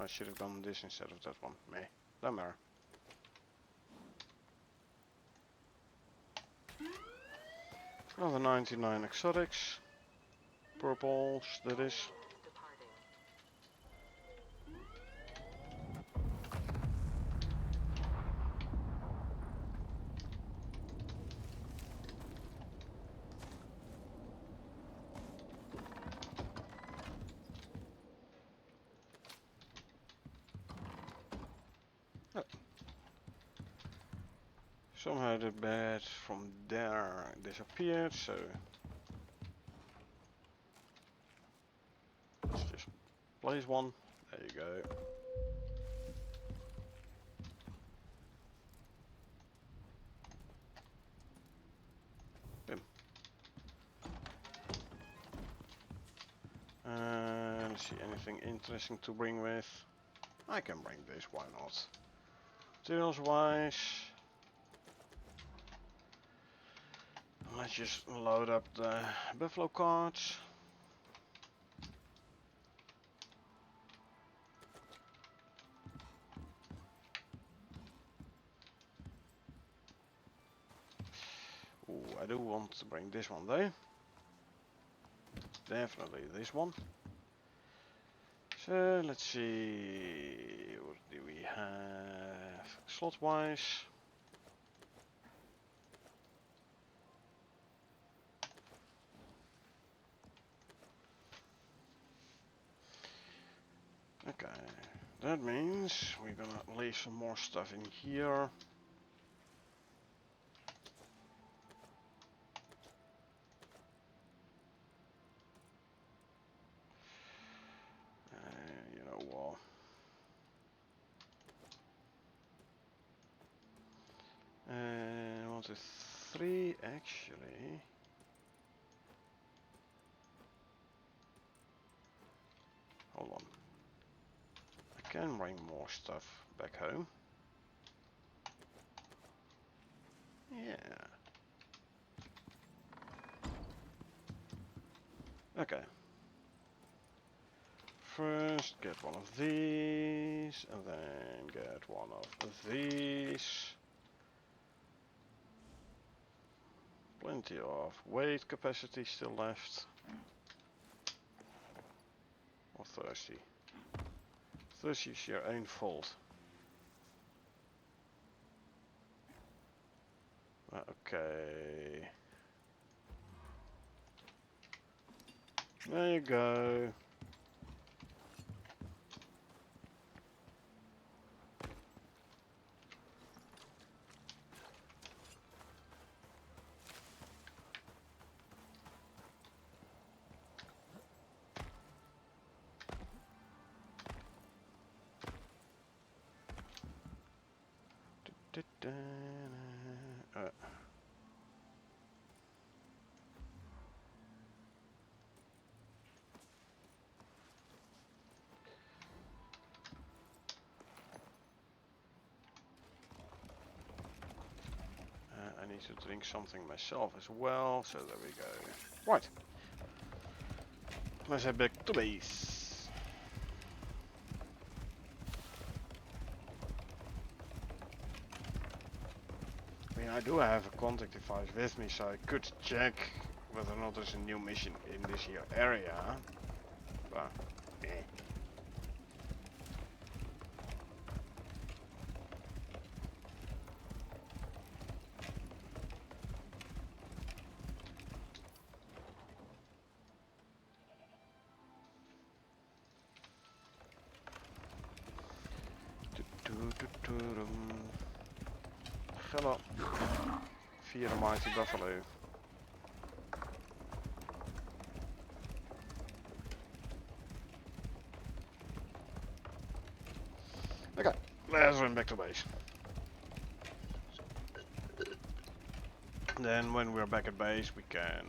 I should have done this instead of that one. Meh. Doesn't matter. Another 99 exotics. Purples, that is. Departing. Oh. Somehow the bed from there disappeared, so let's just place one. There you go. Boom. Let's see, anything interesting to bring with? I can bring this, why not? Materials wise, let's just load up the buffalo carts. Ooh, I do want to bring this one though. Definitely this one. So let's see, what do we have slot wise? Okay, That means we're gonna leave some more stuff in here. You know what? 1, 2, 3 actually. Hold on. I can bring more stuff back home. Yeah. Okay. First get one of these, and then get one of these. Plenty of weight capacity still left. Or thirsty. Thirsty is your own fault. Okay. There you go. I need to drink something myself as well, so there we go. Right. Let's head back to base. I mean, I do have a contact device with me, so I could check whether or not there's a new mission in this here area. But, eh. Hello. Via a mighty buffalo. Okay, let's run back to base. Then when we're back at base we can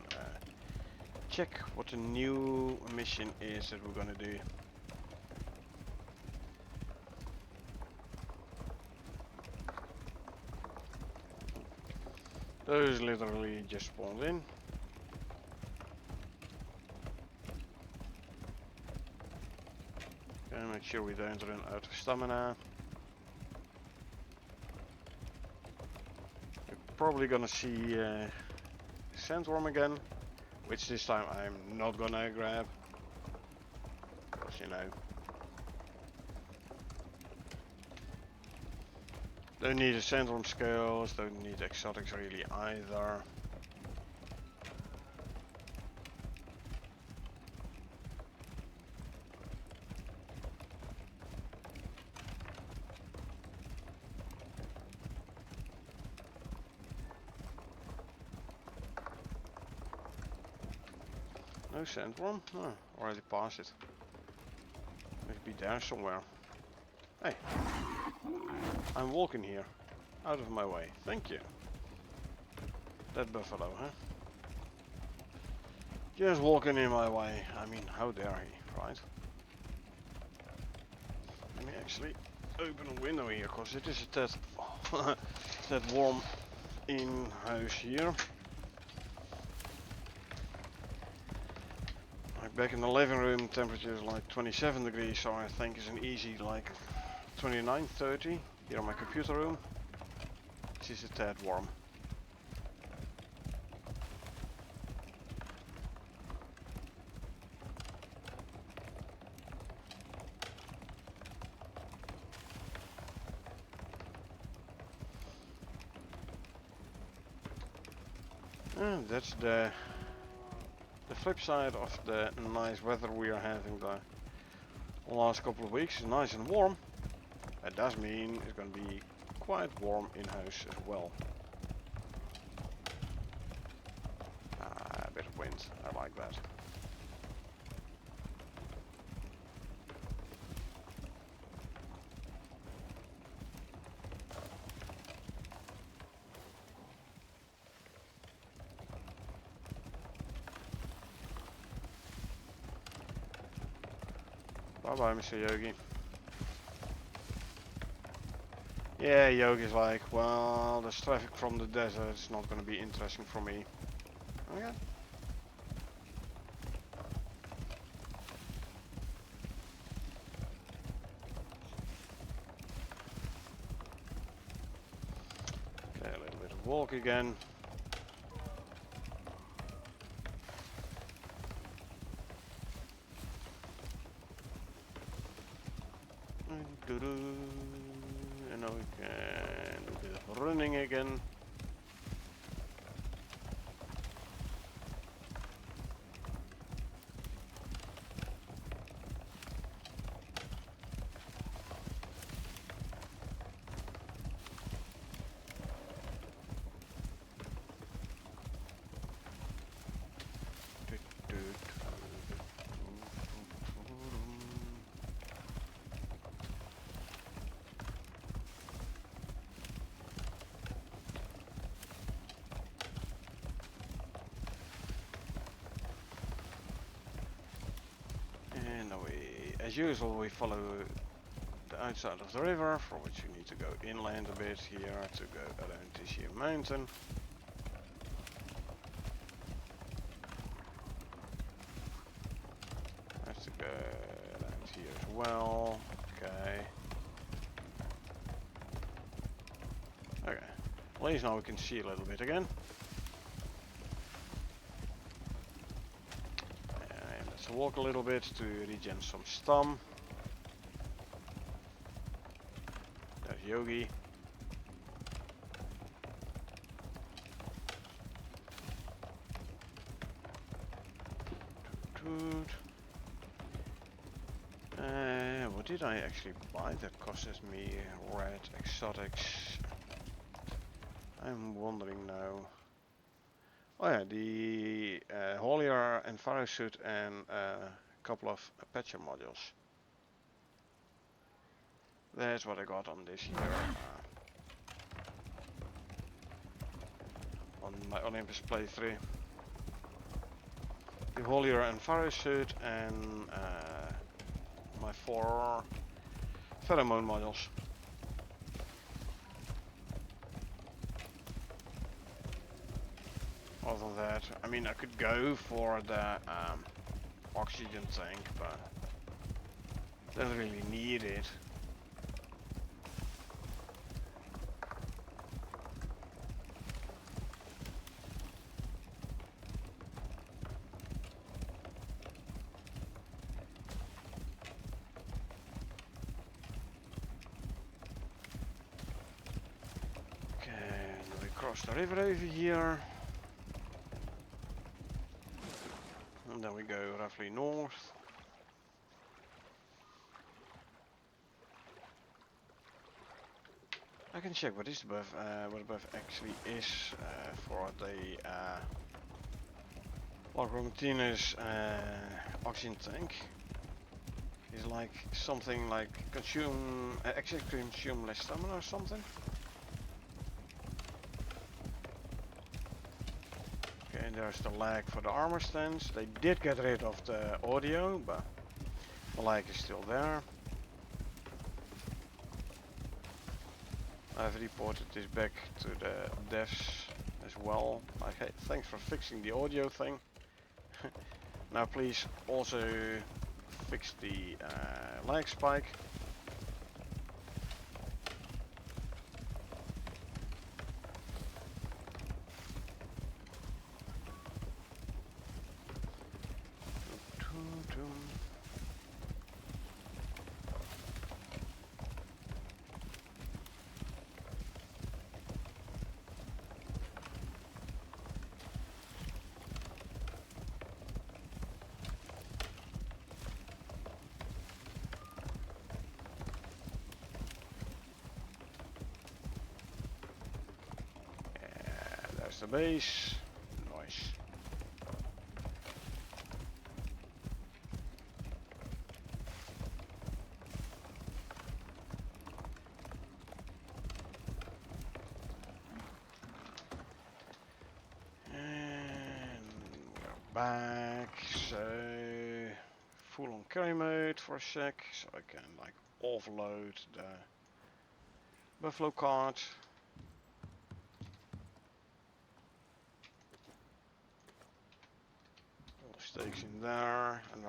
check what the new mission is that we're gonna do. Those literally just spawned in. And make sure we don't run out of stamina. We're probably gonna see sandworm again, which this time I'm not gonna grab. Because you know. Don't need a sandworm scales, don't need exotics really either. No sandworm? Oh, already passed it. Must be there somewhere. Hey, I'm walking here. Out of my way. Thank you. That buffalo, huh? Just walking in my way. I mean, how dare he, right? Let me actually open a window here, because it is a tad, tad warm in house here. Like back in the living room, temperature is like 27 degrees, so I think it's an easy like 29, 30 here in my computer room. This is a tad warm. And that's the flip side of the nice weather we are having. The The last couple of weeks is nice and warm. That does mean it's going to be quite warm in house as well. A bit of wind, I like that. Bye bye, Mr. Yogi. Yeah, Yogi's like, well, there's traffic from the desert, it's not going to be interesting for me. Okay. Okay, a little bit of walk again. And now we can do a bit of running again. And now as usual, we follow the outside of the river, for which you need to go inland a bit here to go around this here mountain. Have to go around here as well. Okay. Okay. At least now we can see a little bit again. Let's walk a little bit to regen some stam. There's Yogi. What did I actually buy that costed me red exotics? I'm wondering now. Oh yeah, the Holier and Pharaoh suit and a couple of Apache modules. That's what I got on this here. On my Olympus playthrough. The Holier and Pharaoh suit and my 4 pheromone modules. Other than that, I mean, I could go for the oxygen tank, but don't really need it. Okay, now we cross the river over here. And then we go roughly north. I can check what is the buff, what the buff actually is for the Martinez oxygen tank. Is like something like consume, actually consume less stamina or something. Okay, there's the lag for the armor stands. They did get rid of the audio, but the lag is still there. I've reported this back to the devs as well. Like, hey, thanks for fixing the audio thing. Now please also fix the lag spike. There's the base. Nice. And we're back. So full on carry mode for a sec, so I can like offload the buffalo cart. All the steaks in there, and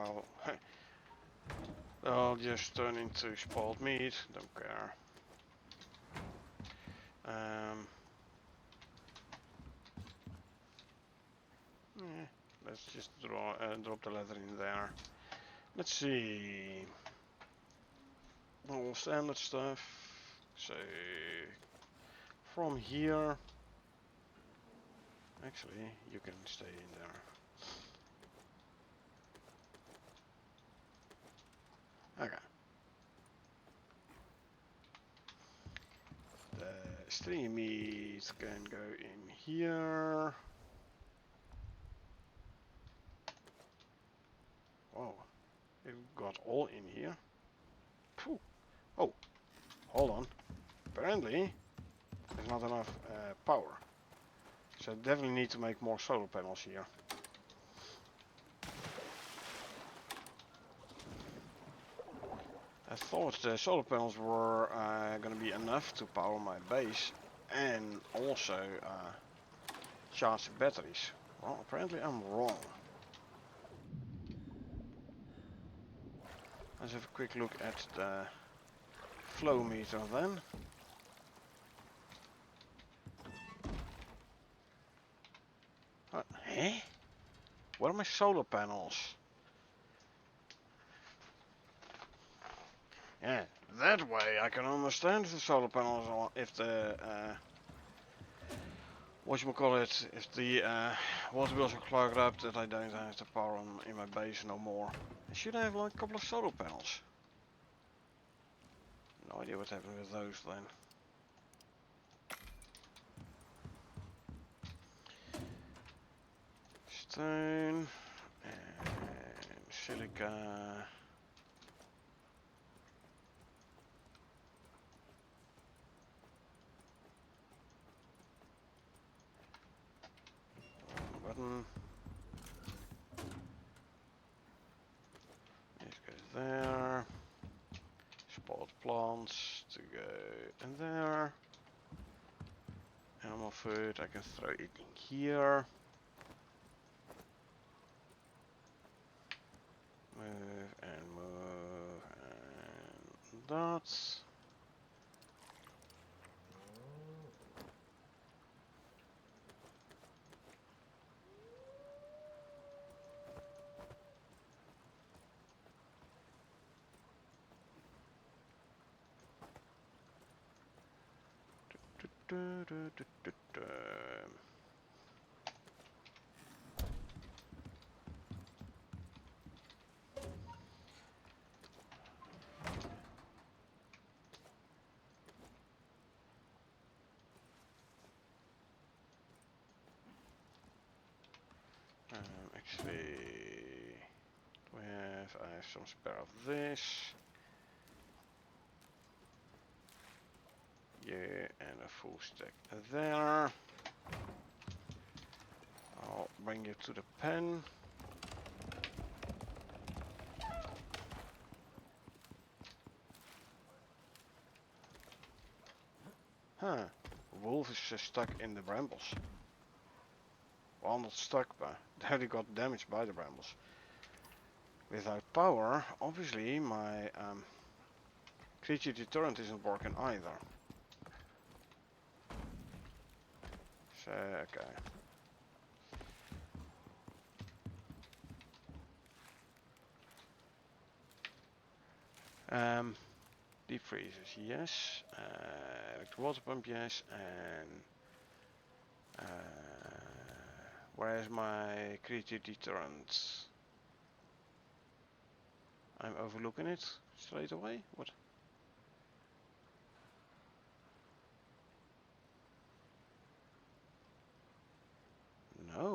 I'll just turn into spoiled meat. Don't care. Yeah, let's just drop the leather in there. Let's see. All standard stuff. So from here, actually, you can stay in there. Okay. The stream meat can go in here. Oh, it got all in here. Phew. Oh, hold on. Apparently, there's not enough power. So I definitely need to make more solar panels here. I thought the solar panels were going to be enough to power my base and also charge the batteries. Well, apparently I'm wrong. Let's have a quick look at the flow meter then. Eh? Where are my solar panels? Yeah, that way I can understand if the solar panels are, if the whatchamacallit, if the water bills are clogged up, that I don't have the power on in my base no more. I should have like a couple of solar panels. No idea what happened with those then. Stone and silica. Button. This goes there. Spot plants to go in there. Animal food, I can throw it in here. Move and that. Actually, I have some spare of this. Yeah, and a full stack there. I'll bring you to the pen. Huh, wolf is stuck in the brambles. Well, not stuck, but he got damaged by the brambles. Without power, obviously my creature deterrent isn't working either. So, okay. Deep freezers, yes. Electric water pump, yes. And where is my creature deterrent? I'm overlooking it straight away. What?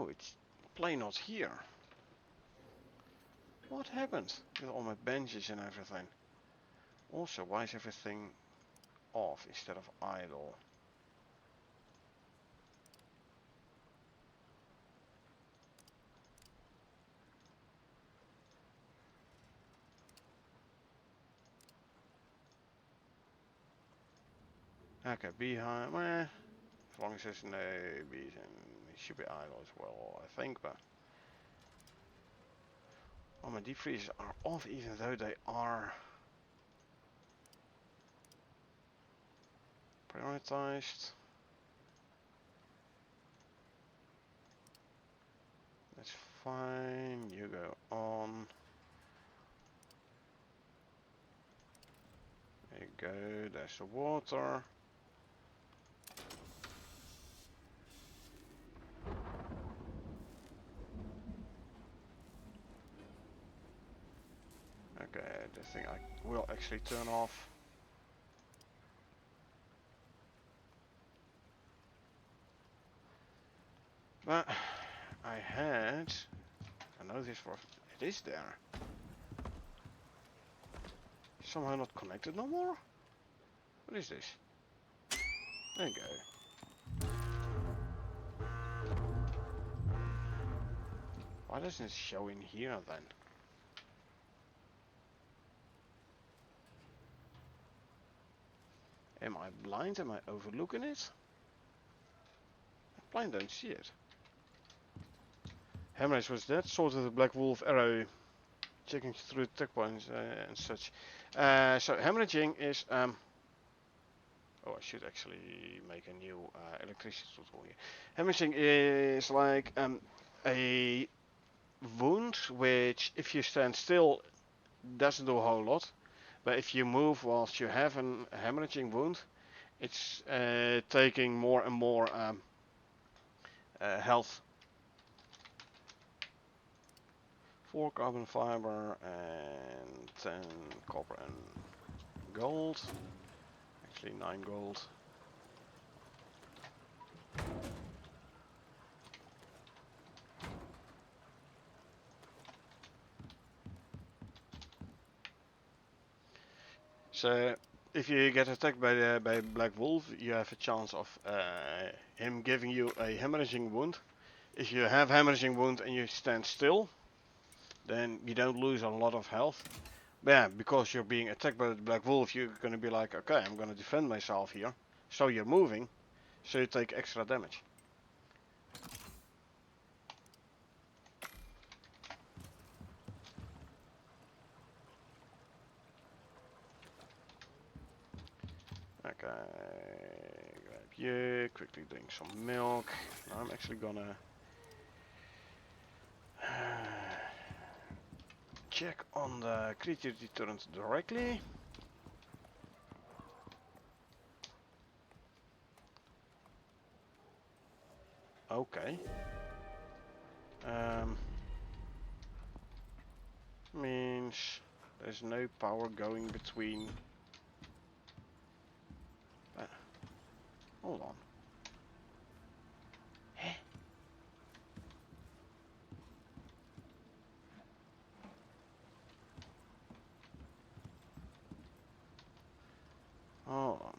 Oh, it's plain not here. What happened with all my benches and everything? Also, why is everything off instead of idle? Okay, beehive. As long as there's no bees, and it should be idle as well, I think. But oh, my deep freezers are off, even though they are prioritized. That's fine. You go on. There you go. There's the water. Okay, the thing I will actually turn off. But I had a notice for it is there. Somehow not connected no more? What is this? There you go. Why doesn't it show in here then? Am I blind? Am I overlooking it? I'm blind, don't see it. Hemorrhage was that, sorted the black wolf arrow, checking through tech points and such. So hemorrhaging is oh, I should actually make a new electricity tutorial here. Hemorrhaging is like a wound which, if you stand still, doesn't do a whole lot, but if you move whilst you have a hemorrhaging wound, it's taking more and more health. 4 carbon fiber and 10 copper and gold. Actually 9 gold. So if you get attacked by Black Wolf, you have a chance of him giving you a hemorrhaging wound. If you have hemorrhaging wound and you stand still, then you don't lose a lot of health. But yeah, because you're being attacked by the Black Wolf, you're gonna be like, okay, I'm gonna defend myself here. So you're moving, so you take extra damage. Okay, grab you, quickly drink some milk. Now I'm actually gonna check on the creature deterrent directly. Okay. Means there's no power going between. Hold on. Hold on.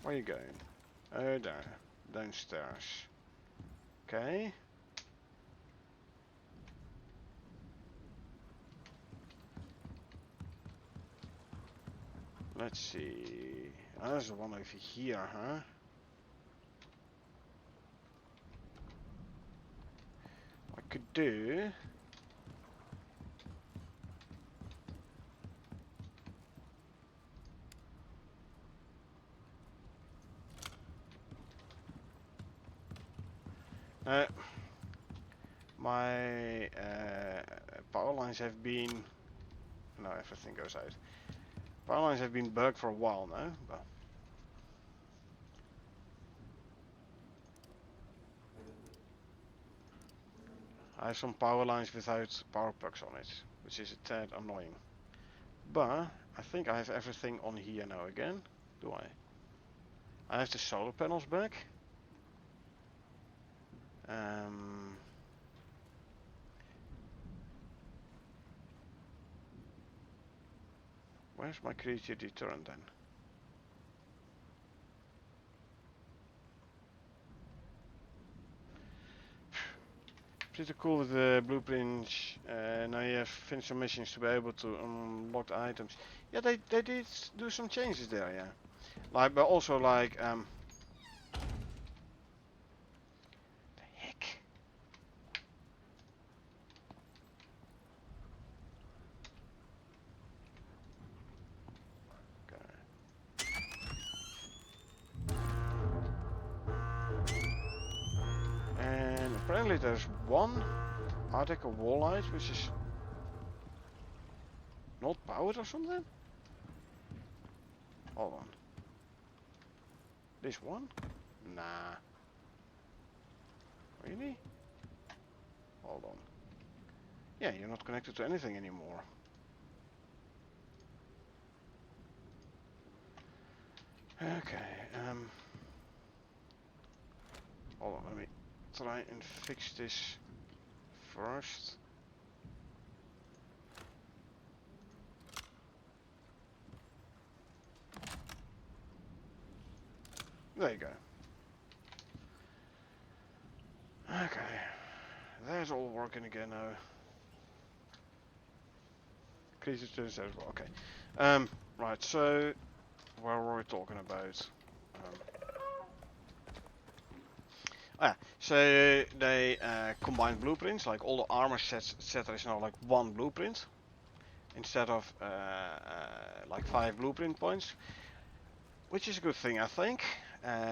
Where are you going? Oh, there. Downstairs. Okay. Let's see. Oh, there's one over here, huh? I could do. My power lines have been. No, everything goes out. Power lines have been bugged for a while now, but. I have some power lines without power plugs on it, which is a tad annoying. But I think I have everything on here now again. Do I? I have the solar panels back. Um, where's my creature deterrent then? Pretty cool with the blueprints. Now you have finished some missions to be able to unlock the items. Yeah, they did do some changes there, yeah. Like, but also like, the heck? And apparently there's one Arctic wall light which is not powered or something? Hold on. This one? Nah. Really? Hold on. Yeah, you're not connected to anything anymore. Okay, hold on, let me try and fix this first. There you go. Okay, that's all working again now. Creatures to the as well. Okay. Right. So, where were we talking about? So they combined blueprints, like all the armor sets, etc. is now like one blueprint instead of like 5 blueprint points, which is a good thing, I think,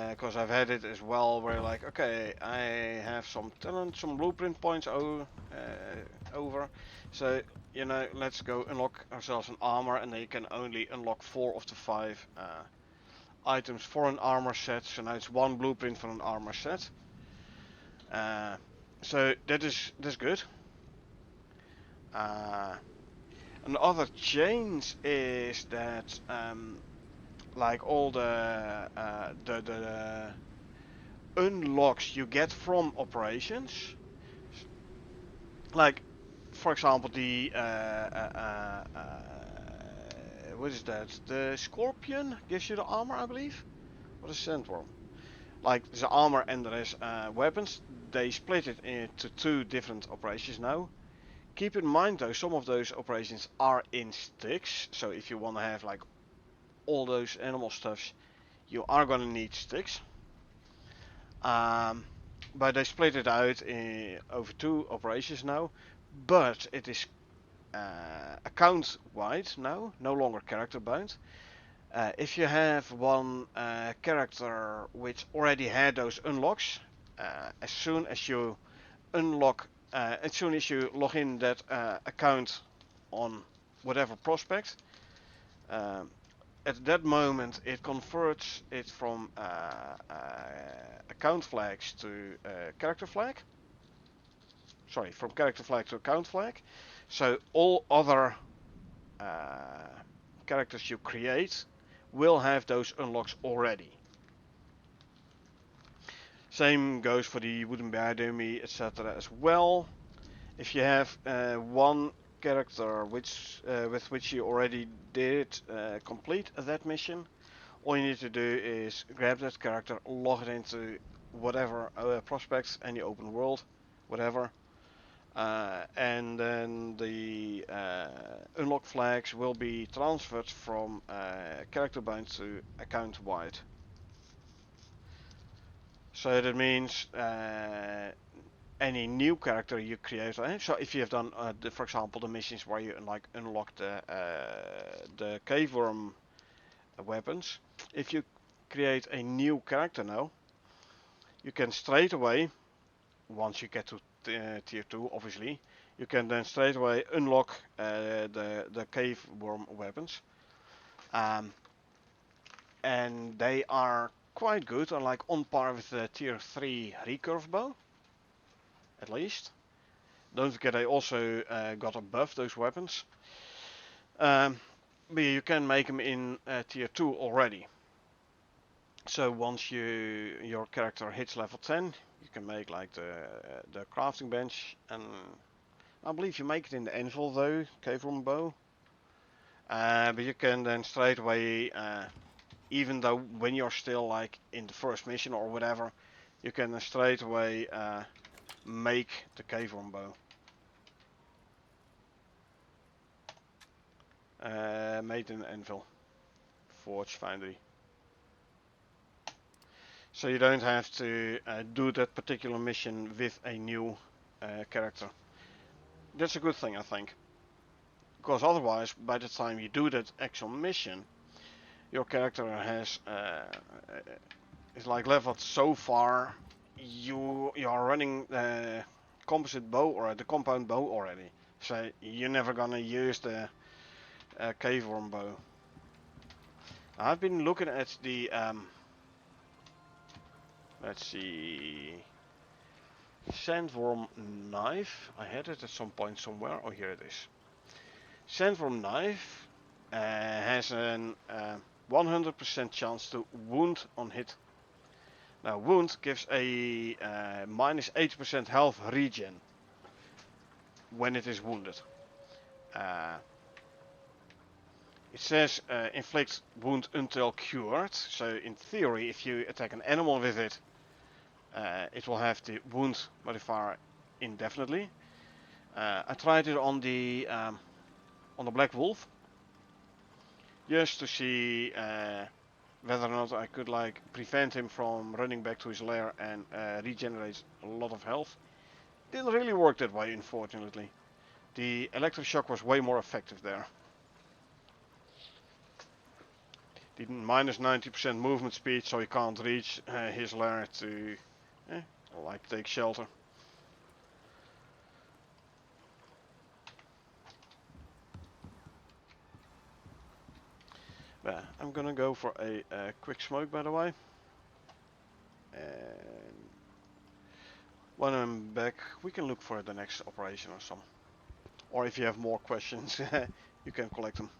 because I've had it as well where like, okay, I have some talent, some blueprint points over, so you know, let's go unlock ourselves an armor, and then you can only unlock 4 of the 5 items for an armor set. So now it's 1 blueprint for an armor set. So that's good. Another change is that like all the unlocks you get from operations, like for example the what is that? The scorpion gives you the armor, I believe. What is sandworm? Like there's armor and there is weapons. They split it into 2 different operations now. Keep in mind though, some of those operations are in sticks, so if you want to have like all those animal stuffs, you are gonna need sticks. But they split it out over 2 operations now, but it is account wide now, no longer character bound. If you have one character which already had those unlocks, as soon as you log in that account on whatever prospect, at that moment it converts it from account flags to character flag. Sorry, from character flag to account flag. So all other characters you create will have those unlocks already. Same goes for the wooden bear dummy, etc. as well. If you have one character with which you already did complete that mission, all you need to do is grab that character, log it into whatever prospects, any open world, whatever, and then the unlock flags will be transferred from character bound to account wide. So that means any new character you create. So if you have done, for example, the missions where you unlock the cave worm weapons, if you create a new character now, you can straight away, once you get to tier 2, obviously, you can then straight away unlock the cave worm weapons, and they are quite good, or like on par with the tier 3 recurve bow, at least. Don't forget I also got a buff those weapons. But you can make them in tier 2 already. So once your character hits level 10, you can make like the crafting bench, and I believe you make it in the anvil though, cave room bow. But you can then straight away, even though when you're still like in the first mission or whatever, you can straight away make the cave room bow. Made in anvil, forge foundry. So you don't have to do that particular mission with a new character. That's a good thing, I think. Because otherwise, by the time you do that actual mission, your character has is like leveled so far. You are running the composite bow or the compound bow already. So you're never gonna use the cave worm bow. I've been looking at the let's see, sandworm knife. I had it at some point somewhere. Oh, here it is. Sandworm knife has an 100% chance to wound on hit. Now, wound gives a minus 80% health regen when it is wounded. It says inflict wound until cured. So in theory, if you attack an animal with it, it will have the wound modifier indefinitely. I tried it on the black wolf, just to see whether or not I could like prevent him from running back to his lair and regenerate a lot of health. Didn't really work that way, unfortunately. The electric shock was way more effective there. The minus 90% movement speed, so he can't reach his lair to like take shelter. But I'm gonna go for a quick smoke, by the way. And when I'm back, we can look for the next operation or some. Or if you have more questions, you can collect them.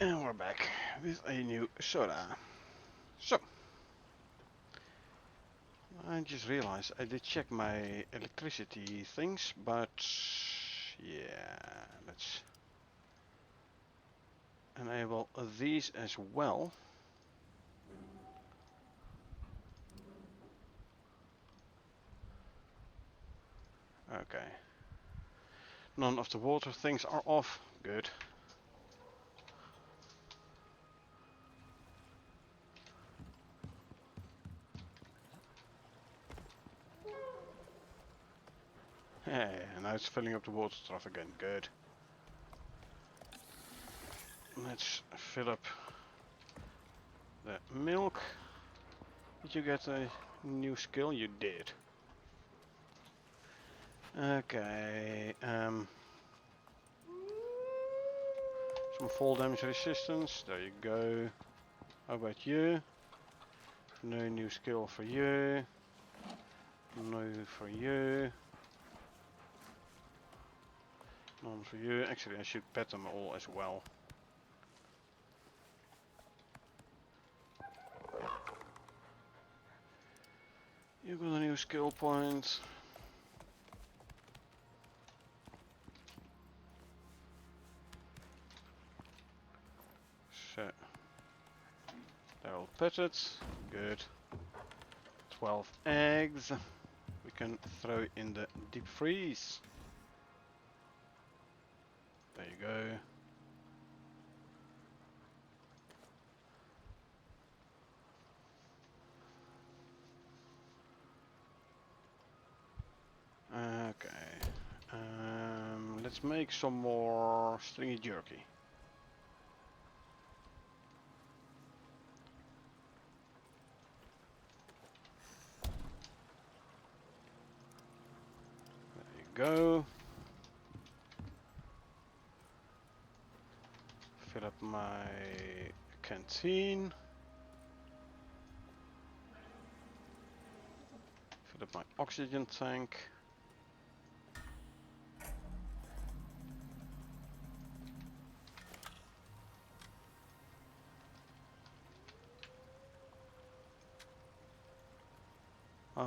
And we're back with a new soda. So, I just realized I did check my electricity things, but yeah, let's enable these as well. Okay. None of the water things are off. Good. Hey, now it's filling up the water trough again. Good. Let's fill up the milk. Did you get a new skill? You did. Okay. Some fall damage resistance. There you go. How about you? No new skill for you. No for you. None for you. Actually, I should pet them all as well. You got a new skill point. So, they're all petted. Good. 12 eggs. We can throw in the deep freeze. There you go. Okay. Let's make some more stringy jerky. There you go. Fill up my canteen. Fill up my oxygen tank.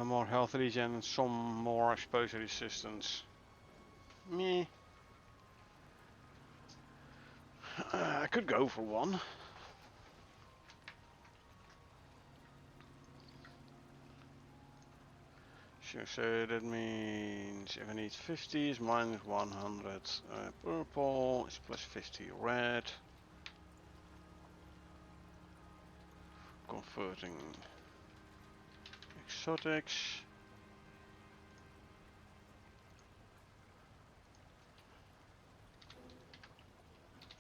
More health regen and some more exposure resistance. Meh. I could go for one. Sure, so that means if I need 50 is minus 100 purple, is plus 50 red. Converting exotics.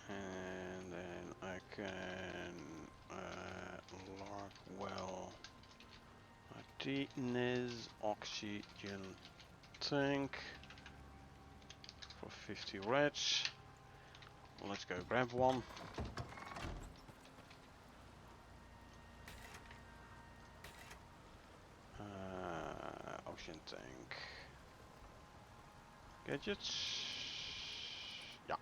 And then I can Larkwell Martinez oxygen tank for 50 reds. Let's go grab one. Oxygen tank. Gadgets. Yeah.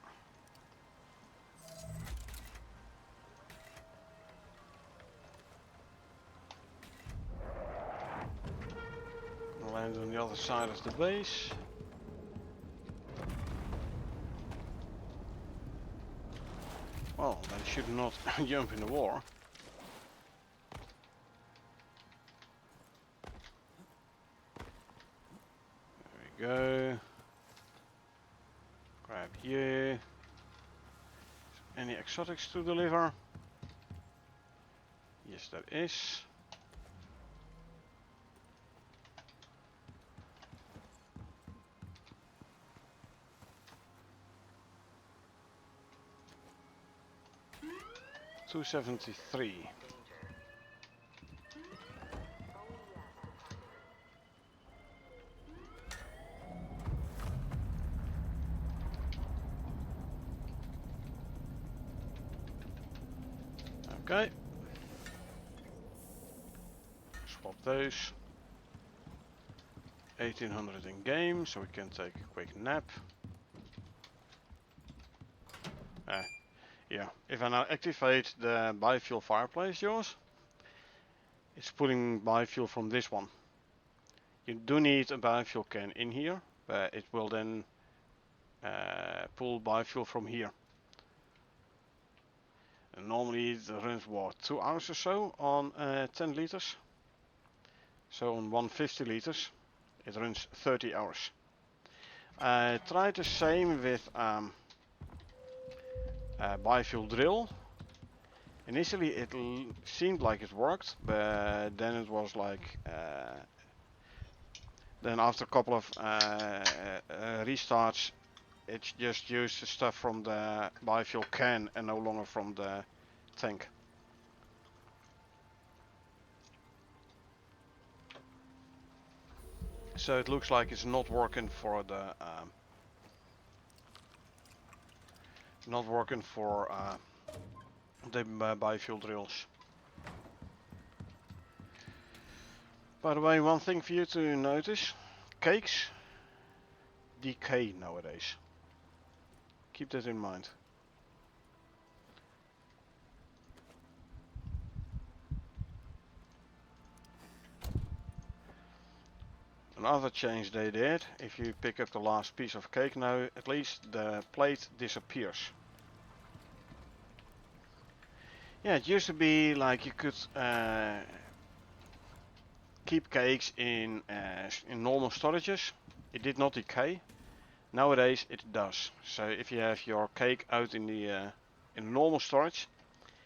Land on the other side of the base. Well, they should not jump in the war. There we go. Grab you. Any exotics to deliver? Yes, there is. $273. Okay. Swap those. 1800 in game, so we can take a quick nap. here. If I now activate the biofuel fireplace, yours, it's pulling biofuel from this one. You do need a biofuel can in here, but it will then pull biofuel from here. And normally it runs what, 2 hours or so on 10 liters. So on 150 liters it runs 30 hours. I tried the same with biofuel drill. Initially it seemed like it worked, but then it was like then after a couple of restarts it just used the stuff from the biofuel can and no longer from the tank. So it looks like it's not working for the biofuel drills. By the way, one thing for you to notice: cakes decay nowadays. Keep that in mind. Another change they did: if you pick up the last piece of cake now, at least the plate disappears. Yeah, it used to be like you could keep cakes in normal storages. It did not decay. Nowadays it does. So if you have your cake out in the in normal storage,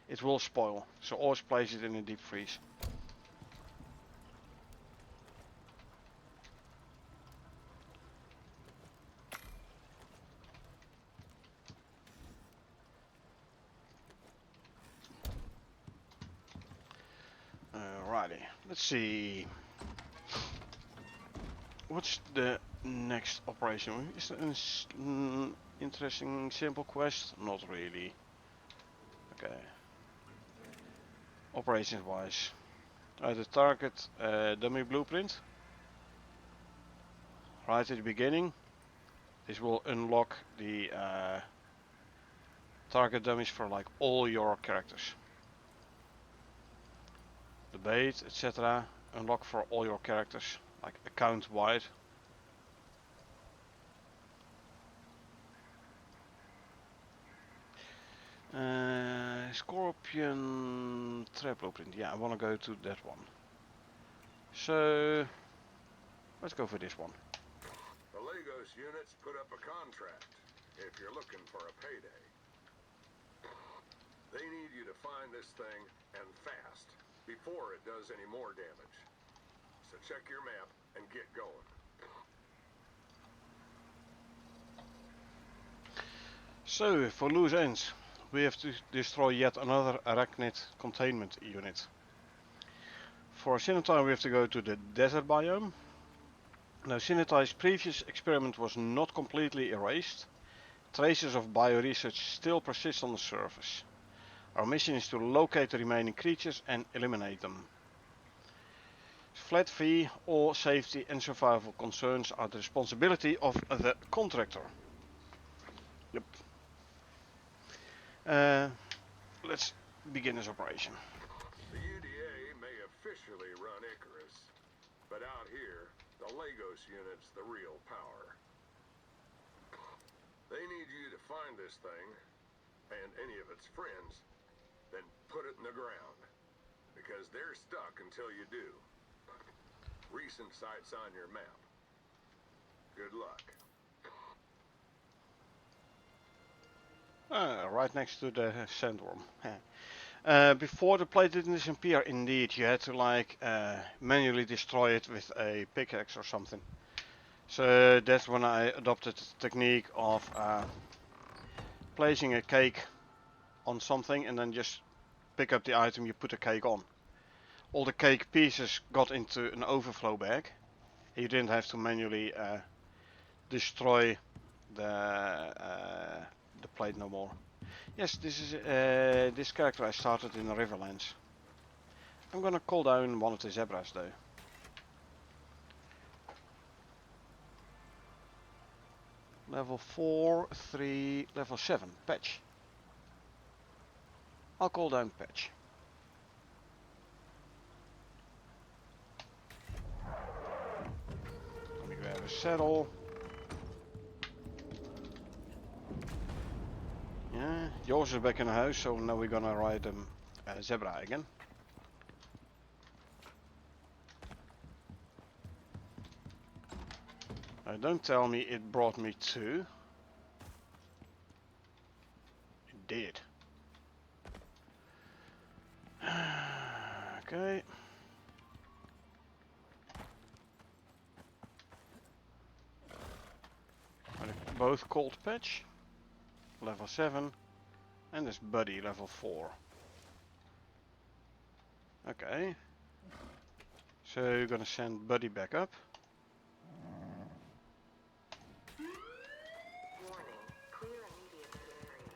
it will spoil. So always place it in a deep freeze. Alrighty, let's see. What's the next operation? Is it an interesting simple quest? Not really. Okay. Operations wise. The target dummy blueprint. Right at the beginning. This will unlock the target dummies for like all your characters. The bait, etc. Unlock for all your characters, like account wide. Scorpion trap blueprint. Yeah, I want to go to that one. So let's go for this one. The Lagos units put up a contract if you're looking for a payday. They need you to find this thing, and fast, before it does any more damage. So check your map and get going. So for loose ends, we have to destroy yet another arachnid containment unit. For Sinatine we have to go to the desert biome. Now Sinatine's previous experiment was not completely erased. Traces of bioresearch still persist on the surface. Our mission is to locate the remaining creatures and eliminate them. Flat fee, all safety and survival concerns are the responsibility of the contractor. Yep. Let's begin this operation. The UDA may officially run Icarus, but out here, the Lagos unit's the real power. They need you to find this thing, and any of its friends, then put it in the ground, because they're stuck until you do. Recent sites on your map. Good luck. Right next to the sandworm. Before the plate didn't disappear, indeed, you had to like manually destroy it with a pickaxe or something. So that's when I adopted the technique of placing a cake on something and then just pick up the item you put the cake on. All the cake pieces got into an overflow bag. You didn't have to manually destroy the plate no more. Yes, this is this character I started in the Riverlands. I'm gonna call down one of the zebras though. Level 4, 3, level 7, patch. I'll call down patch. Let me grab a saddle. Yeah, yours is back in the house, so now we're gonna ride Zebra again. Don't tell me it brought me to. It did. Okay. Both cold patch, level 7, and this buddy level 4. Okay. So you're gonna send buddy back up. Warning. Clear immediate area.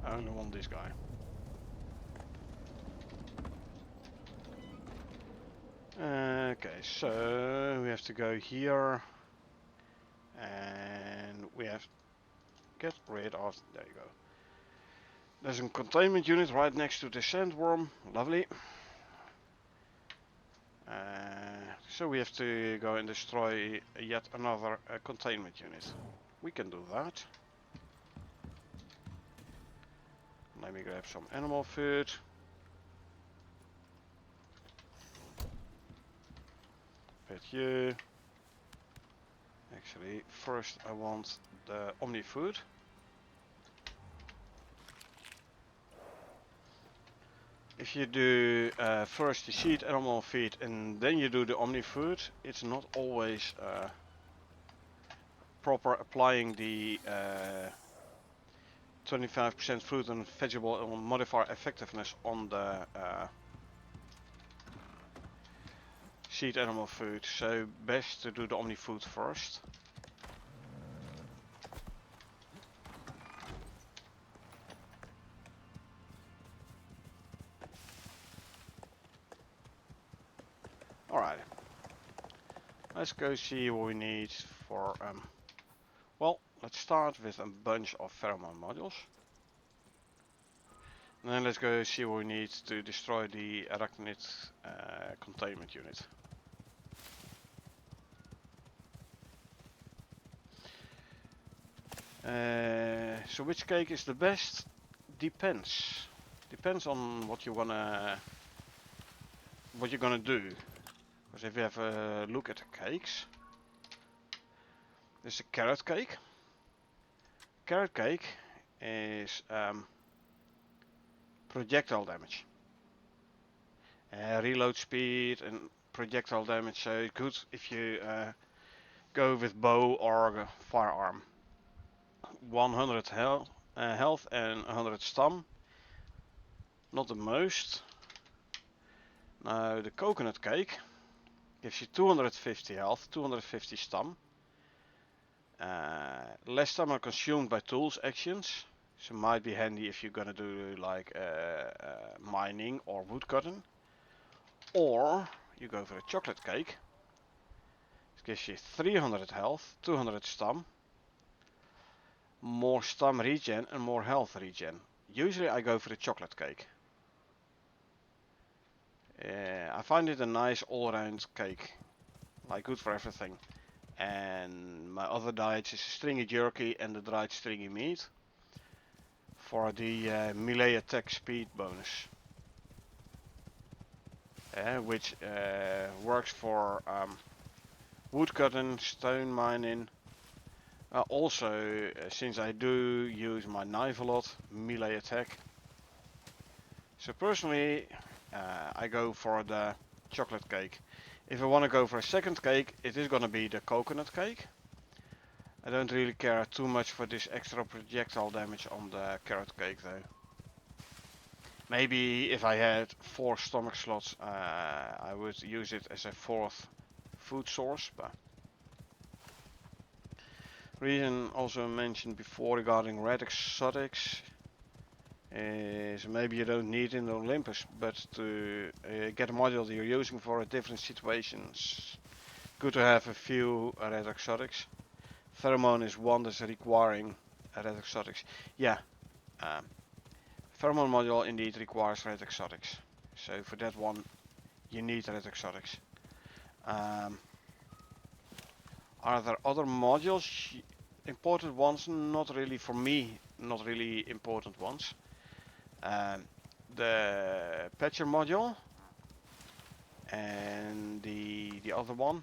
I only want this guy. Okay, so we have to go here, and we have to get rid of. There you go. There's a containment unit right next to the sandworm. Lovely. So we have to go and destroy yet another containment unit. We can do that. Let me grab some animal food. Pet you. Actually, first I want the Omni food. If you do first the seed animal feed and then you do the Omni food, it's not always proper applying the 25% fruit and vegetable modifier effectiveness on the seed animal food. So best to do the Omni food first. Alright, let's go see what we need for, well, let's start with a bunch of pheromone modules. And then let's go see what we need to destroy the arachnid containment unit. So which cake is the best? Depends. Depends on what you're gonna do. Because if you have a look at the cakes, there's a carrot cake. Carrot cake is projectile damage, reload speed and projectile damage. So it's good if you go with bow or firearm. 100 health and 100 stun. Not the most. Now the coconut cake gives you 250 health, 250 stun. Less stamina consumed by tools actions, so might be handy if you're gonna do like mining or wood cutting. Or you go for a chocolate cake. It gives you 300 health, 200 stun, more stun regen and more health regen. Usually I go for the chocolate cake. I find it a nice all-round cake, like good for everything. And my other diet is stringy jerky and the dried stringy meat for the melee attack speed bonus, which works for wood cutting, stone mining. Also, since I do use my knife a lot, melee attack. So personally, I go for the chocolate cake. If I want to go for a second cake, it is gonna be the coconut cake. I don't really care too much for this extra projectile damage on the carrot cake though. Maybe if I had 4 stomach slots, I would use it as a 4th food source. But reason also mentioned before regarding red exotics is maybe you don't need it in Olympus, but to get a module that you're using for different situations, good to have a few red exotics. Pheromone is one that's requiring red exotics. Yeah, um, pheromone module indeed requires red exotics. So for that one, you need red exotics. Are there other modules? Important ones? Not really for me. Not really important ones. The patcher module and the other one,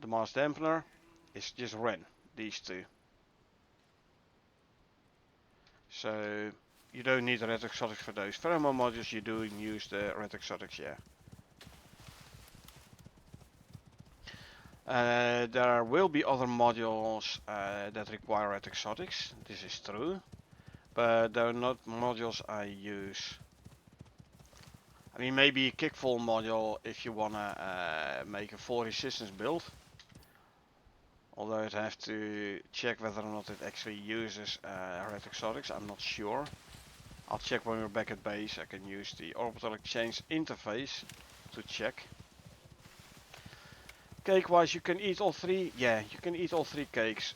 the mass dampener, is just ren. These two. So you don't need the red exotics for those. Pheromone modules you do use the red exotics, yeah. There will be other modules that require red exotics. This is true, but they're not modules I use. I mean, maybe a kickfall module if you wanna make a full resistance build. Although I'd have to check whether or not it actually uses red exotics. I'm not sure. I'll check when we're back at base. I can use the orbital exchange interface to check. Cake wise, you can eat all three. Yeah, you can eat all three cakes.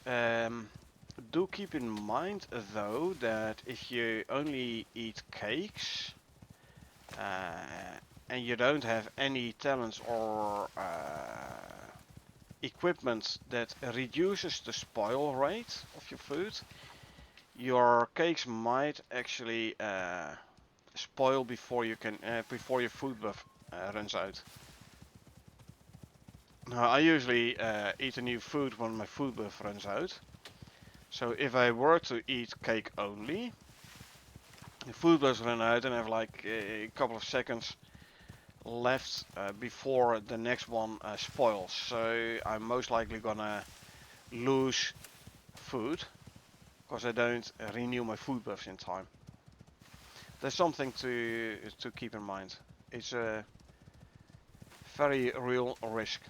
Do keep in mind though that if you only eat cakes and you don't have any talents or equipment that reduces the spoil rate of your food, your cakes might actually spoil before you can before your food buff runs out. Now I usually eat a new food when my food buff runs out. So if I were to eat cake only, the food buffs run out and I have like a couple of seconds left before the next one spoils. So I'm most likely gonna lose food because I don't renew my food buffs in time. There's something to keep in mind. It's a very real risk.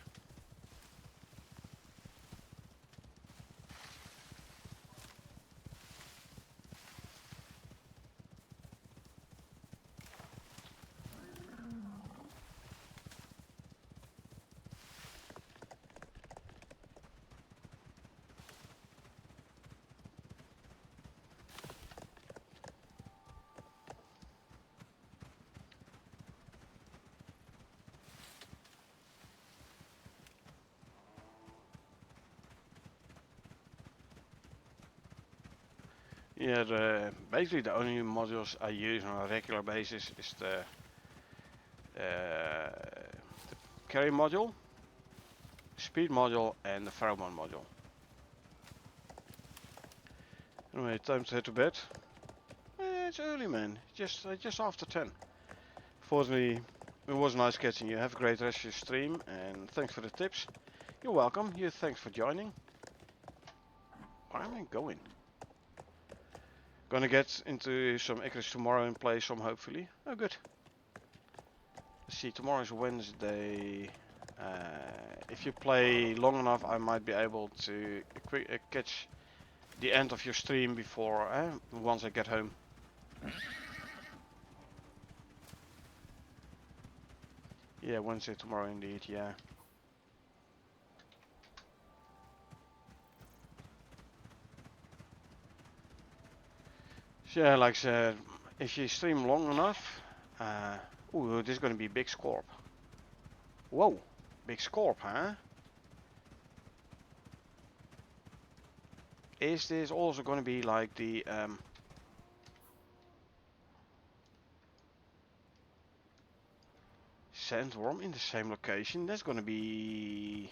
Yeah, basically the only modules I use on a regular basis is the carry module, speed module, and the pheromone module. Anyway, time to head to bed. It's early, man. Just after 10. Fortunately, it was nice catching you. Have a great rest of your stream, and thanks for the tips. You're welcome. Thanks for joining. Where am I going? Gonna get into some Icarus tomorrow and play some, hopefully. Oh, good. Let's see, tomorrow is Wednesday. If you play long enough, I might be able to catch the end of your stream before once I get home. Yeah, Wednesday tomorrow indeed, yeah. So yeah, like I said, if you stream long enough, ooh, this is gonna be big scorp. Whoa, big scorp, huh? Is this also gonna be like the sandworm in the same location? That's gonna be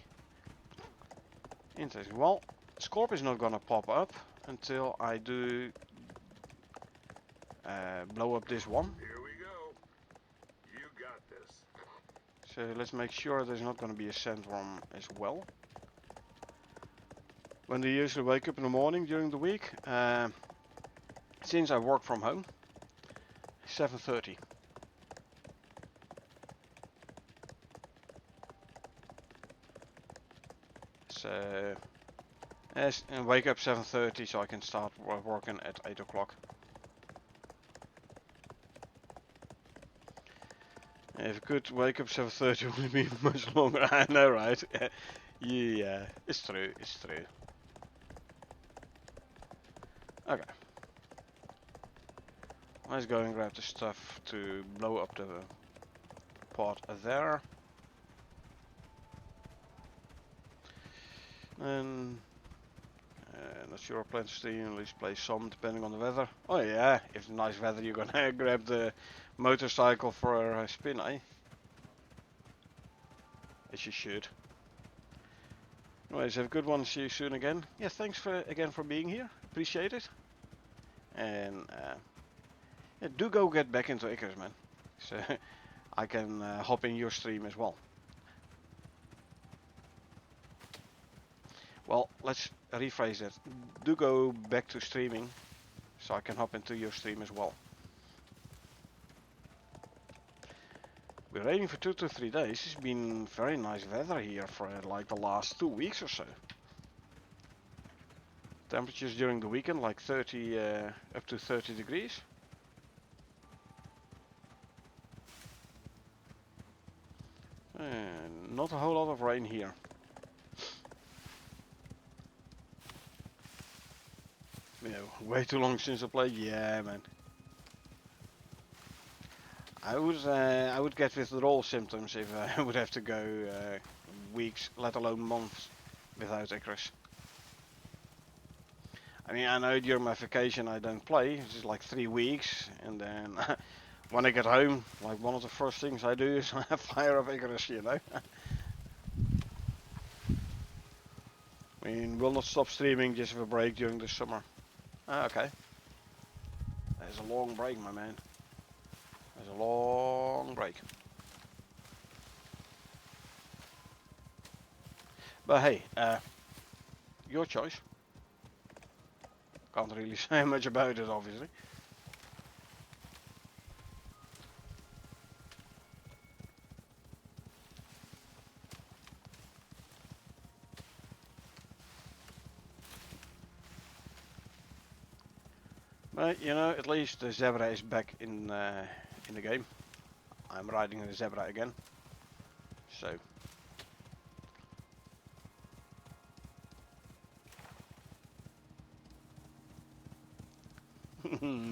interesting. Well, scorp is not gonna pop up until I do blow up this one. Here we go. You got this. So let's make sure there's not gonna be a sandworm as well. When do you usually wake up in the morning during the week? Since I work from home, 7:30. So, and wake up 7:30 so I can start working at 8 o'clock. If I could wake up 7:30, it would be much longer. I know, right? Yeah, it's true. It's true. Okay. Let's go and grab the stuff to blow up the pot there. And not sure, plan to stay at least play some depending on the weather. Oh yeah, if nice weather you're gonna grab the motorcycle for a spin, eh? As you should. Anyways, have a good one, see you soon again. Yeah, thanks again for being here, appreciate it. And yeah, do go get back into Icarus, man. So I can hop in your stream as well. Well, let's rephrase that. Do go back to streaming so I can hop into your stream as well. We're aiming for 2 to 3 days. It's been very nice weather here for like the last 2 weeks or so. Temperatures during the weekend like 30 up to 30 degrees. And not a whole lot of rain here. You know, way too long since I played. Yeah, man. I would get withdrawal symptoms if I would have to go weeks, let alone months, without Icarus. I mean, I know during my vacation I don't play. It's just like 3 weeks, and then when I get home, like one of the first things I do is I fire up Icarus, you know. I mean, we'll not stop streaming, just have a break during the summer. Ah, okay. There's a long break, my man. There's a long break. But hey, your choice. Can't really say much about it, obviously. But you know, at least the zebra is back in the game. I'm riding the zebra again. So.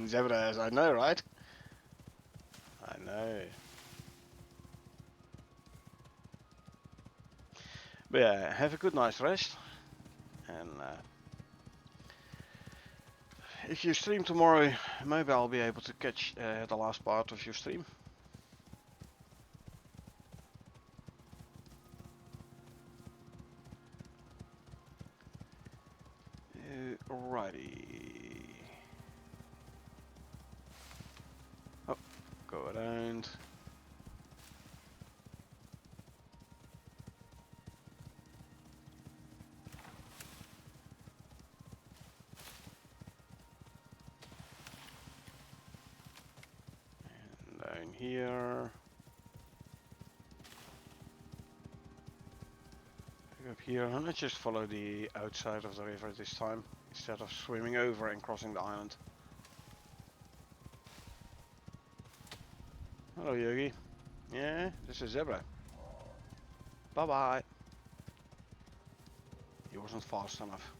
Zebras, I know, right? I know. But yeah, have a good night's rest. And if you stream tomorrow, maybe I'll be able to catch the last part of your stream. Alrighty. Oh, go around. And down here. Up here, and let's just follow the outside of the river this time, instead of swimming over and crossing the island. Hello Yogi. Yeah, this is Zebra. Bye bye. He wasn't fast enough.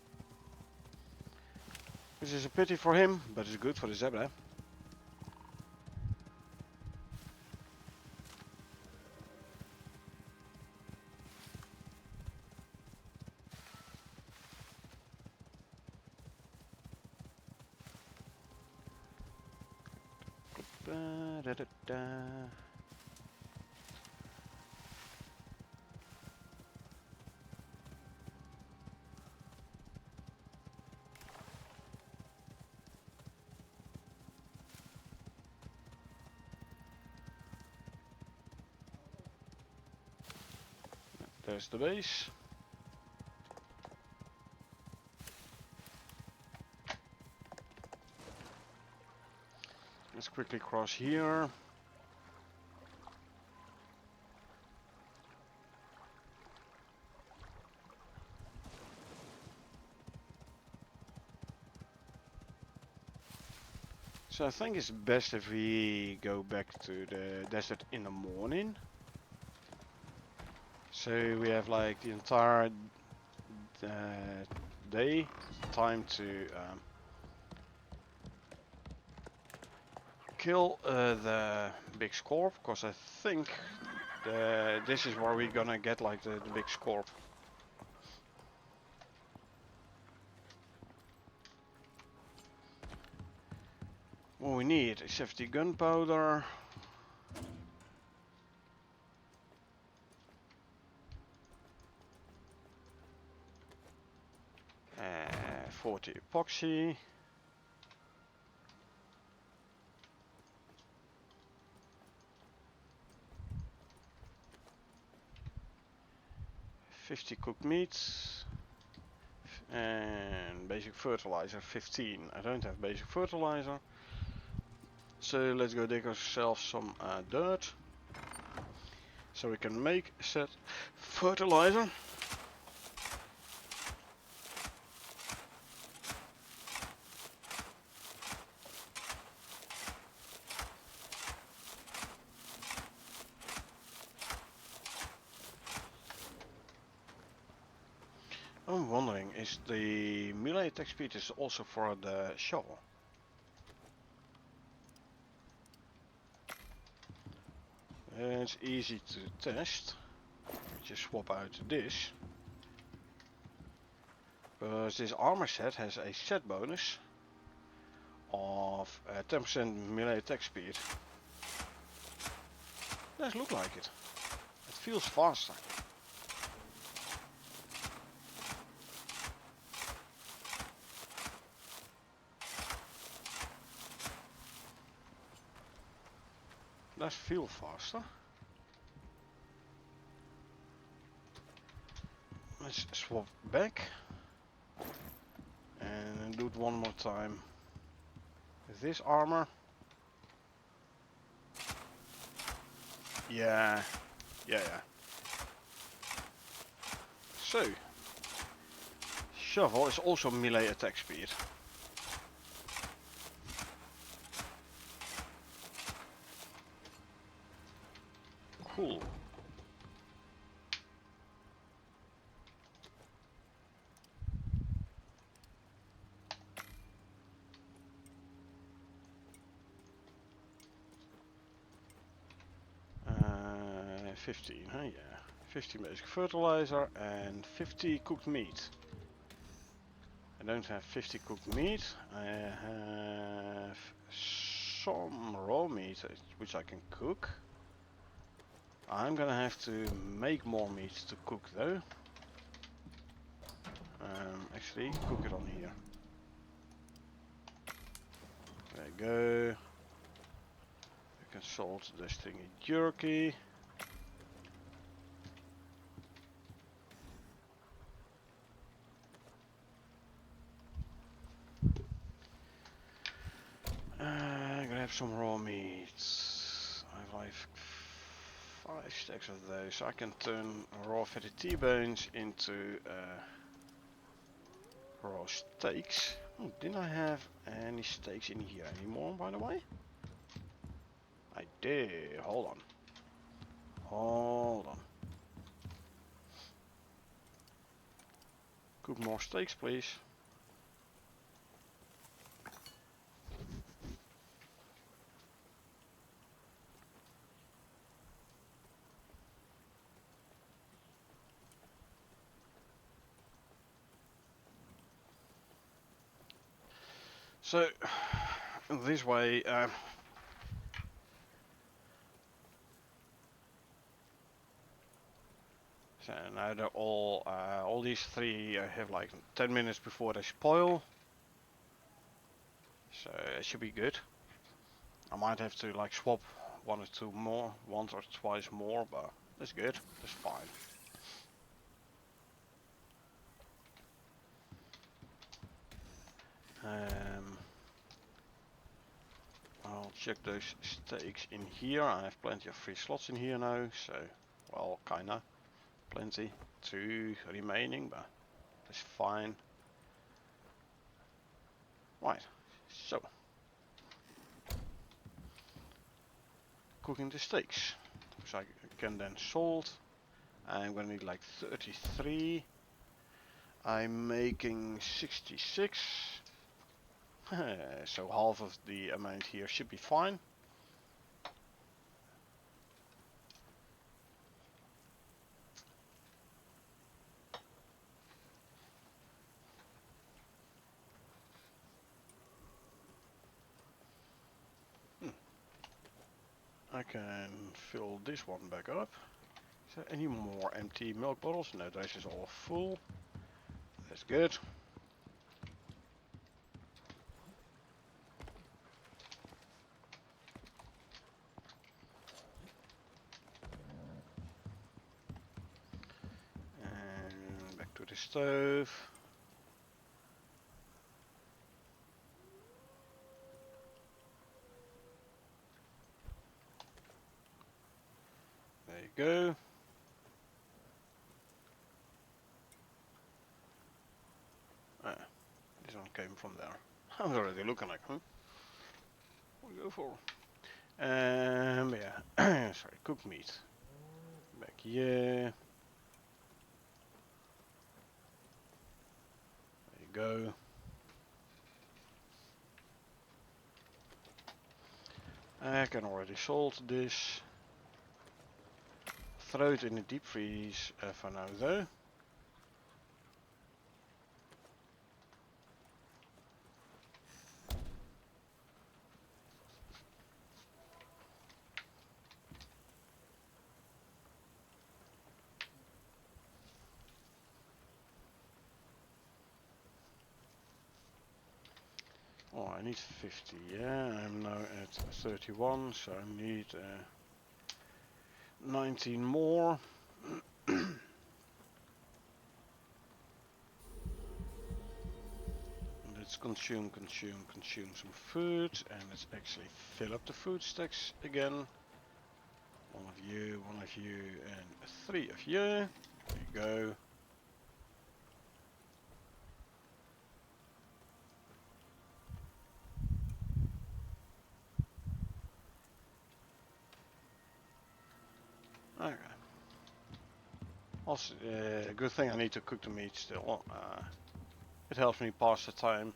Which is a pity for him, but it's good for the Zebra. Da, da, da. There's the base. Let's quickly cross here. So I think it's best if we go back to the desert in the morning. So we have like the entire day time to kill the big scorp, because I think this is where we're gonna get like the big scorp. What we need is 50 gunpowder. 40 epoxy. 50 cooked meats. And basic fertilizer 15. I don't have basic fertilizer. So let's go dig ourselves some dirt. So we can make said fertilizer. I'm wondering, is the melee attack speed is also for the shovel? It's easy to test. Just swap out this. Because this armor set has a set bonus of 10% melee attack speed. Does look like it. It feels faster. Does feel faster. Let's swap back and do it one more time with this armor. Yeah. So, shovel is also melee attack speed. Cool. Uh, 15, huh? Yeah. 50 basic fertilizer and 50 cooked meat. I don't have 50 cooked meat. I have some raw meat which I can cook. I'm gonna have to make more meat to cook though. Actually, cook it on here. There you go. You can salt this thingy jerky. Grab some raw meats. I have like 5 stacks of those. I can turn raw fatty T-bones into raw steaks. Oh, didn't I have any steaks in here anymore, by the way? I did. Hold on. Hold on. Cook more steaks, please. So, this way, so now they're all these three I have like 10 minutes before they spoil. So it should be good. I might have to like swap one or two more, once or twice more, but that's good, that's fine. I'll check those steaks in here. I have plenty of free slots in here now, so, well, kinda. Plenty. 2 remaining, but that's fine. Right, so. cooking the steaks. So I can then salt. I'm gonna need like 33. I'm making 66. So half of the amount here should be fine. I can fill this one back up. Is there any more empty milk bottles? No, this is all full. That's good. And back to the stove. There you go. Ah, this one came from there. I was already looking like, huh? What do we go for? Yeah. Sorry, cooked meat. Back here. There you go. I can already salt this. Throw it in the deep freeze for now though. Oh, I need 50, yeah, I'm now at 31, so I need 19 more. Let's consume some food, and let's actually fill up the food stacks again. One of you, and 3 of you. There you go. Okay. Also, good thing I need to cook the meat still. It helps me pass the time,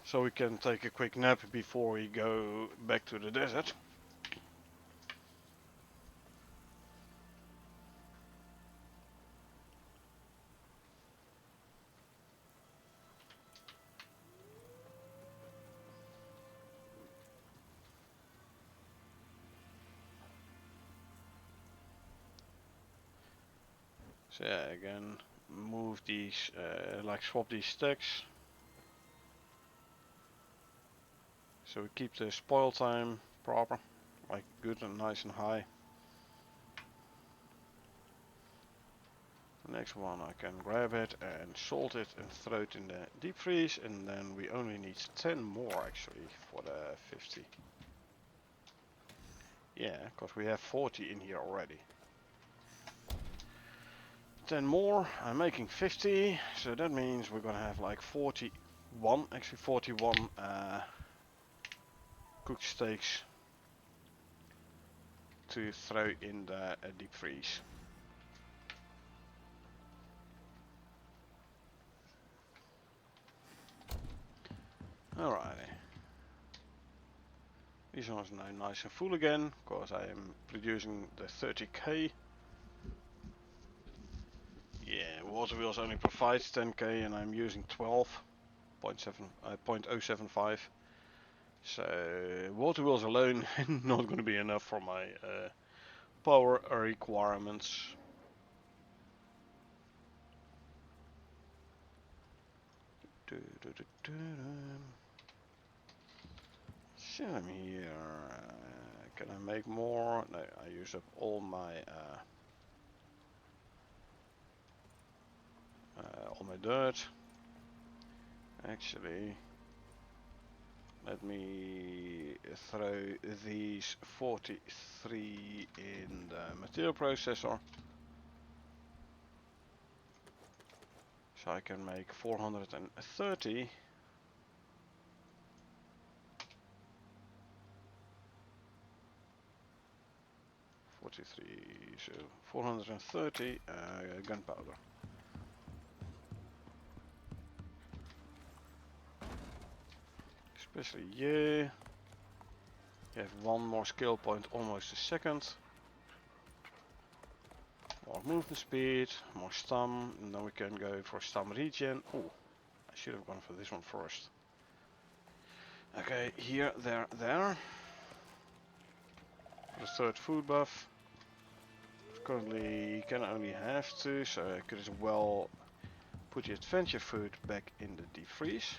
so we can take a quick nap before we go back to the desert. So yeah, again, move these, like swap these stacks. So we keep the spoil time proper, like good and nice and high. The next one I can grab it and salt it and throw it in the deep freeze, and then we only need 10 more actually for the 50. Yeah, because we have 40 in here already. 10 more, I'm making 50, so that means we're gonna have like 41 cooked steaks to throw in the deep freeze. Alrighty. This one's now nice and full again, because I am producing the 30k. Yeah, water wheels only provides 10k and I'm using 12.075. So water wheels alone not going to be enough for my power requirements. So I'm here. Can I make more? No, I use up all my dirt. Actually, let me throw these 43 in the material processor. So I can make 430. 43, so 430 gunpowder. Especially you. You have one more skill point almost a second. More movement speed, more stam, and then we can go for stam regen. Oh, I should have gone for this one first. Okay, here, there. The third food buff. Currently can only have two, so I could as well put the adventure food back in the deep freeze.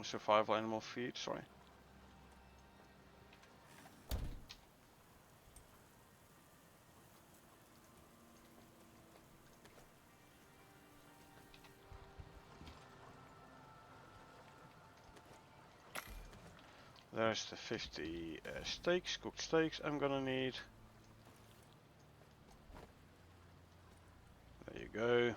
Survival animal feed, sorry. There's the 50 steaks, cooked steaks I'm gonna need. There you go.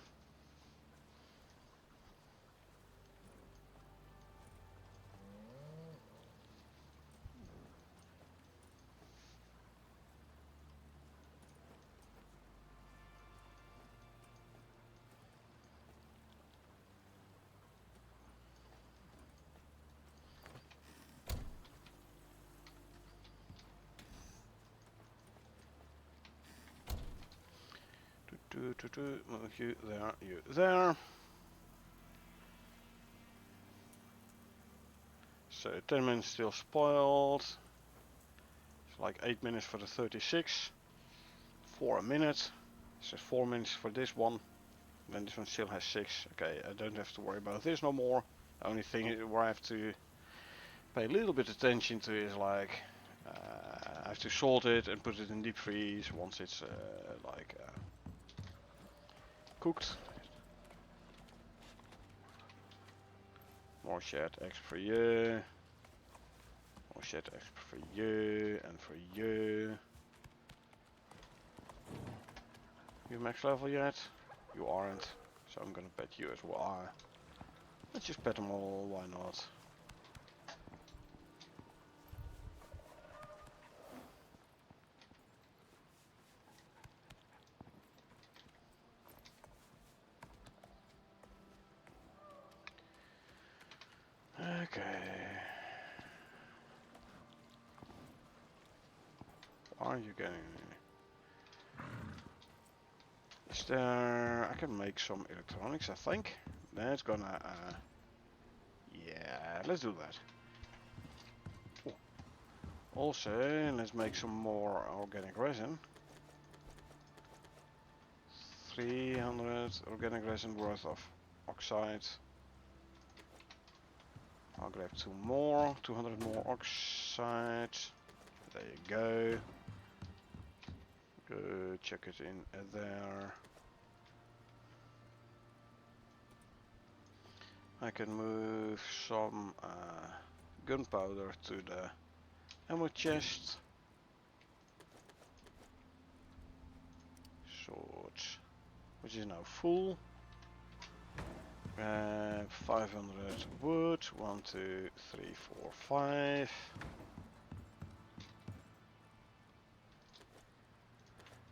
Move you there, you there. So 10 minutes still spoiled. It's like 8 minutes for the 36. 4 a minute. So 4 minutes for this one. Then this one still has 6. Okay, I don't have to worry about this no more. The only thing where I have to pay a little bit attention to is like I have to salt it and put it in deep freeze once it's cooked. More shared X for you. More shared X for you and for you. You max level yet? You aren't. So I'm gonna pet you as well. Let's just pet them all, why not? Okay. Are you getting? Is there? I can make some electronics, I think. That's gonna. Yeah, let's do that. Ooh. Also, let's make some more organic resin. 300 organic resin worth of oxide. I'll grab 200 more oxide. There you go. Go check it in there. I can move some gunpowder to the ammo chest. Swords, which is now full. 500 wood. 1, 2, 3, 4, 5.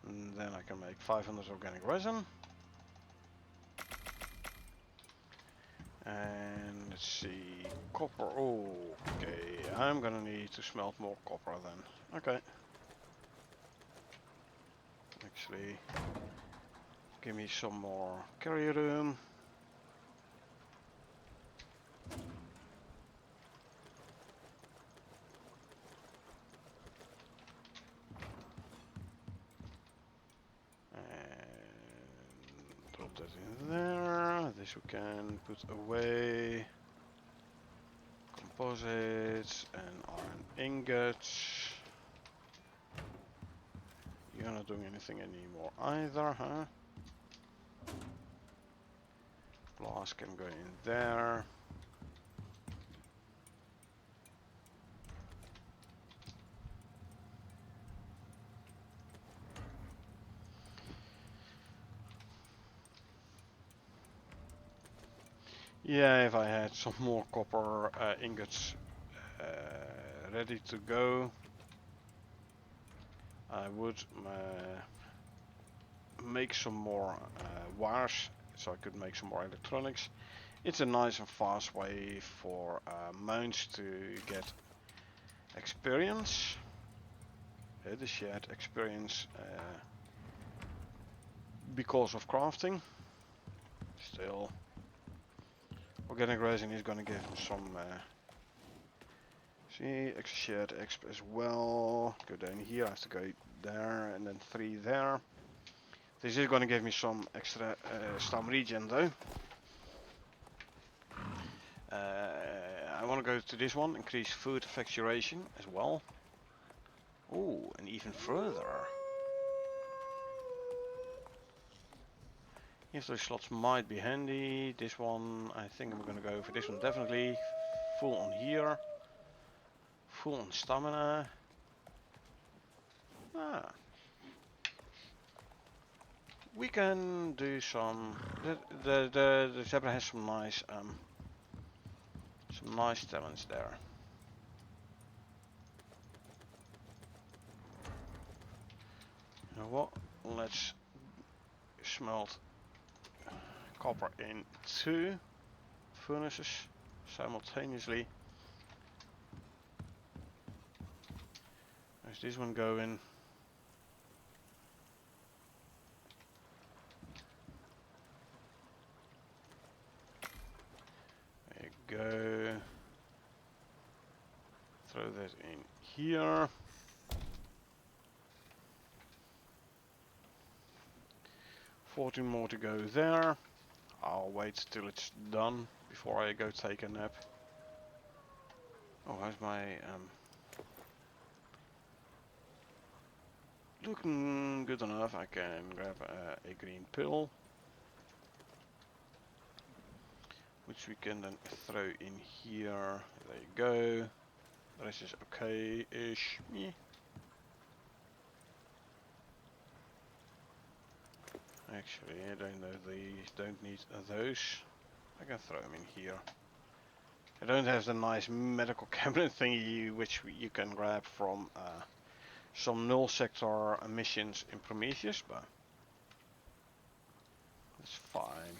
And then I can make 500 organic resin. And let's see, copper. Oh, okay, I'm gonna need to smelt more copper then. Okay. Actually, give me some more carrier room. Drop that in there. This we can put away. Composites and iron ingots. You're not doing anything anymore either, huh? Glass can go in there. Yeah, if I had some more copper ingots ready to go, I would make some more wires so I could make some more electronics. It's a nice and fast way for mounts to get experience. The shared experience because of crafting. Still, organic resin is gonna give him some see, shared exp as well. Go down here, I have to go there and then 3 there. This is gonna give me some extra stam regen though. I want to go to this one, increase food effectuation as well. Oh, and even further. If those slots might be handy. This one, I think I'm gonna go for this one definitely. Full on here. Full on stamina. Ah. We can do some. The zebra has some nice talents there. You know what? Let's smelt copper in 2 furnaces simultaneously. There's this one going. There you go. Throw that in here. $14 more to go there. I'll wait till it's done before I go take a nap. Oh, how's my looking good enough. I can grab a green pill, which we can then throw in here. There you go. The rest is okay-ish. Yeah. Actually, I don't know these. Don't need those. I can throw them in here. I don't have the nice medical cabinet thingy which you can grab from some null sector missions in Prometheus, but it's fine.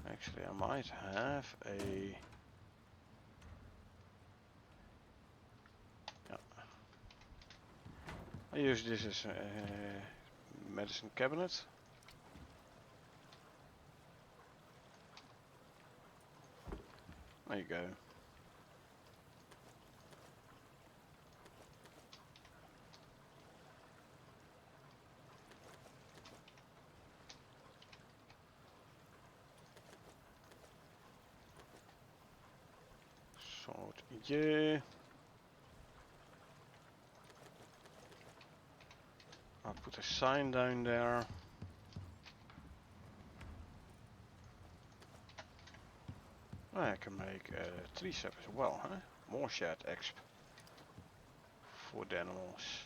Actually, I might have a. Yeah. I use this as a medicine cabinet. There you go. Sword, yeah. I'll put a sign down there. I can make a tree sap as well, huh? More shared exp for the animals.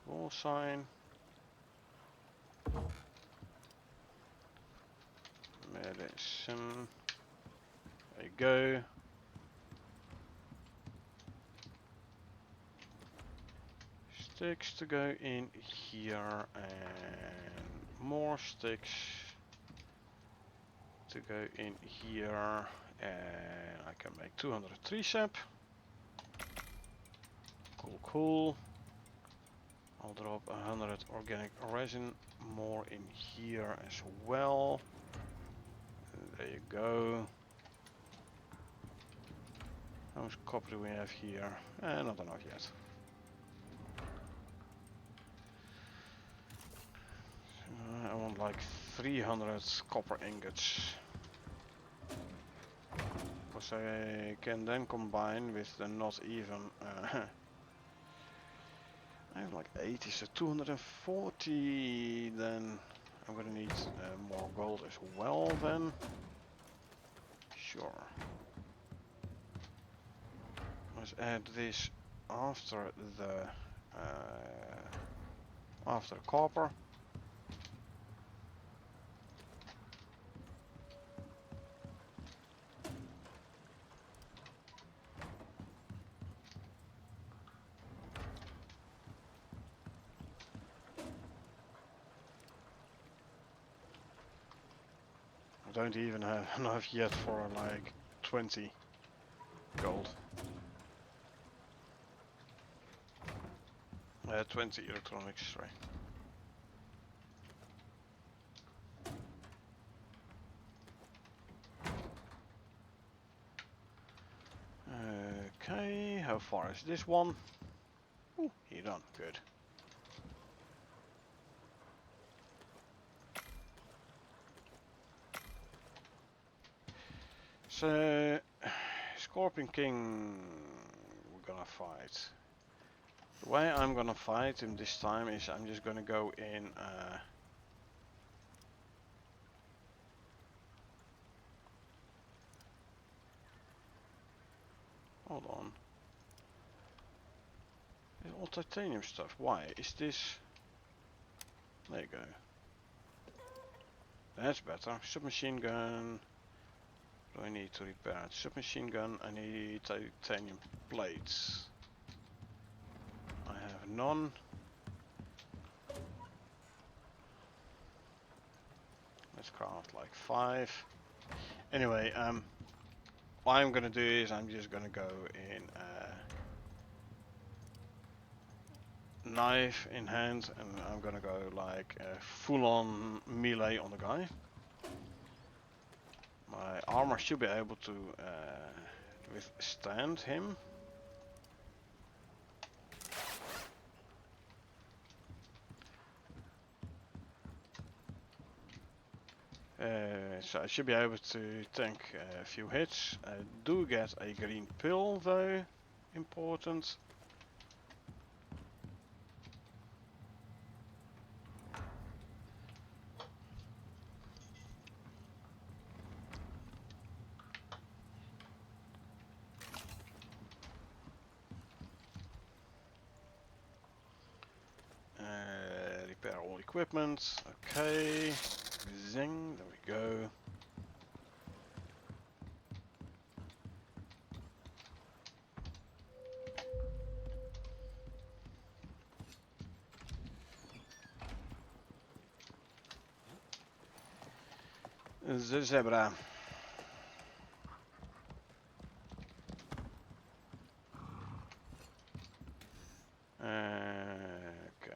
Wall sign. Medicine. There you go. Sticks to go in here and more sticks to go in here, and I can make 200 tree sap. Cool, cool. I'll drop 100 organic resin more in here as well. There you go. How much copper do we have here? Not enough yet. I want like 300 copper ingots. Because I can then combine with the not even. I have like 80, so 240. Then I'm gonna need more gold as well. Then sure. Let's add this after the copper. don't even have enough yet for like 20 gold. 20 electronics, sorry. Okay, how far is this one? Ooh, you're done, good. So, Scorpion King, we're gonna fight. The way I'm gonna fight him this time is I'm just gonna go in hold on. It's all titanium stuff. Why? Is this... There you go. That's better. Submachine gun. What do I need to repair it? Submachine gun. I need titanium plates. I have none. Let's craft like 5. Anyway, what I'm gonna do is I'm just gonna go in knife in hand, and I'm gonna go like full-on melee on the guy. My armor should be able to withstand him. So I should be able to tank a few hits. I do get a green pill though, important. Repair all equipment, okay. Zing, there we go. The zebra. Okay,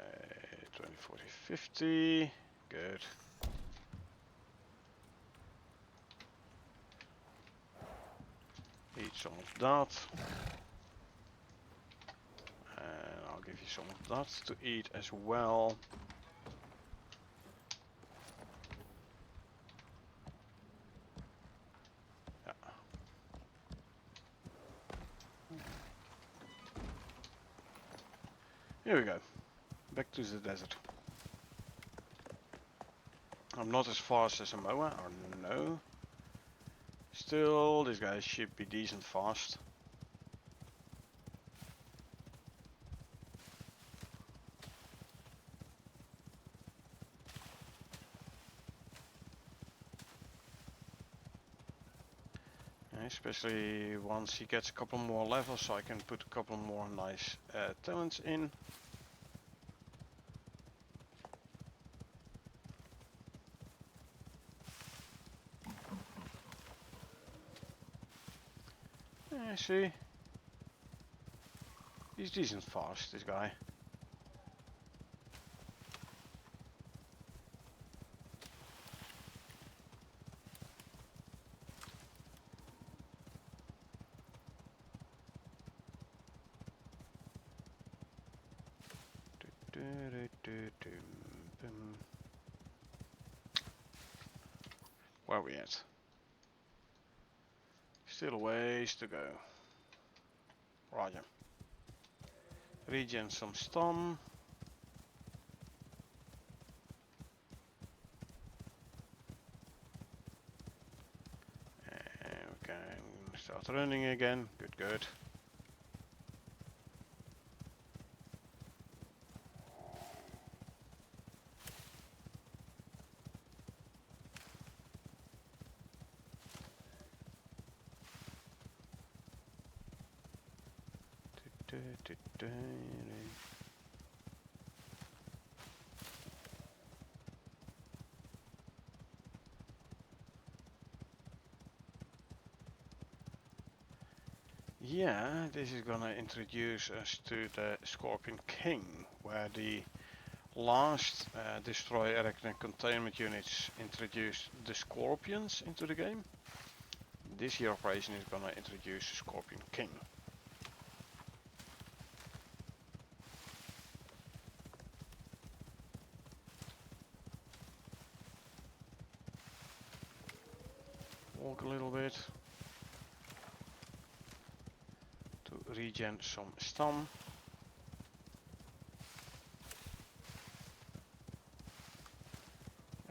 20, 40, 50. Good. Eat some of that. And I'll give you some of that to eat as well. Here we go. Back to the desert. I'm not as fast as a mower, or no. Still, this guy should be decent fast. Especially once he gets a couple more levels, so I can put a couple more nice talents in. See, he's decent fast, this guy. Where are we at? Still a ways to go. Roger. Regen some stun. Okay, I'm gonna start running again. Good, good. Yeah, this is gonna introduce us to the Scorpion King, where the last Destroy Arachnid Containment Units introduced the Scorpions into the game. This here operation is gonna introduce Scorpion King. Walk a little bit to regen some stun.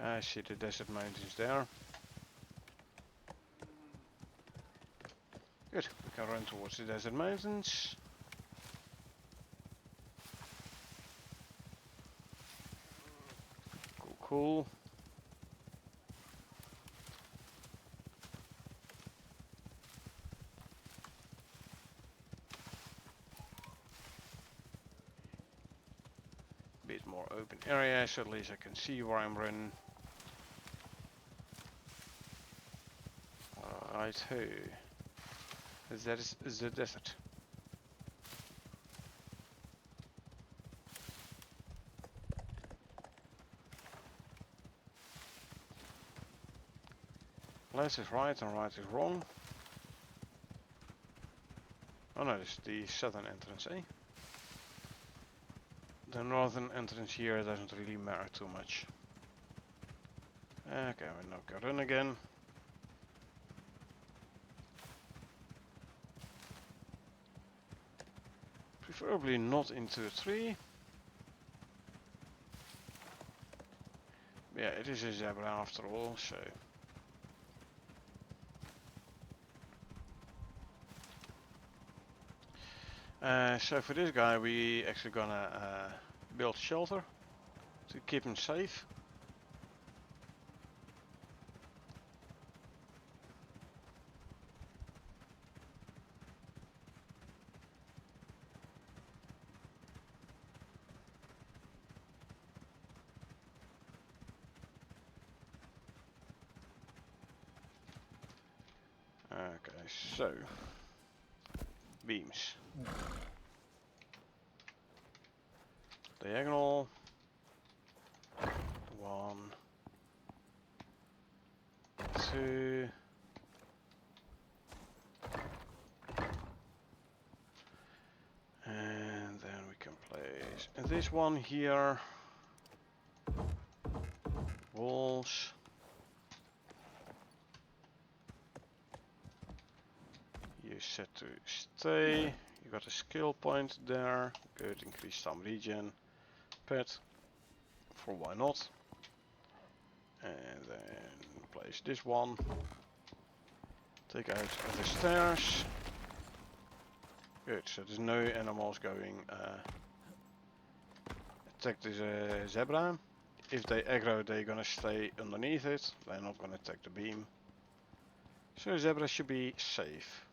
I see the desert mountains there. Good, we can run towards the desert mountains. Cool, cool. Bit more open area, so at least I can see where I'm running. Right, hey. That is the desert. Left is right and right is wrong. Oh no, this is the southern entrance, eh? The northern entrance here doesn't really matter too much. Okay, we're now got in again. Preferably not into a tree. Yeah, it is a zebra after all, so... so for this guy we actually gonna build shelter to keep him safe. Okay, so beams. Diagonal. 1, 2. And then we can place this one here. Walls. You set to stay. You got a skill point there. Good, increase some regen. Pet. For why not? And then place this one. Take out the stairs. Good, so there's no animals going attack this zebra. If they aggro, they're gonna stay underneath it. They're not gonna attack the beam. So zebra should be safe.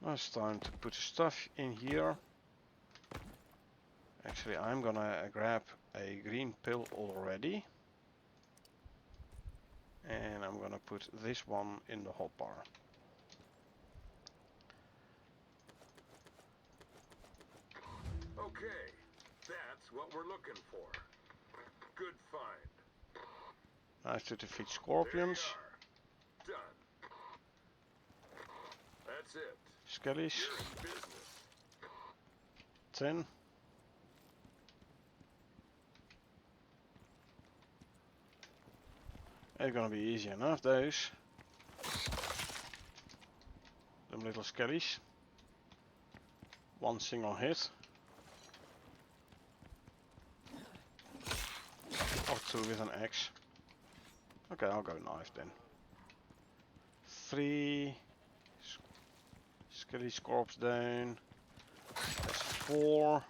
Now it's time to put the stuff in here. Actually, I'm gonna grab a green pill already. And I'm gonna put this one in the hotbar. Okay, that's what we're looking for. Good find. Nice to defeat scorpions. There you are. Done. That's it. Skellies. You're in business. 10. It's gonna be easy enough, those. Them little skellies. One single hit. Or 2 with an axe. Okay, I'll go knife then. 3. Skelly scorps down. That's 4.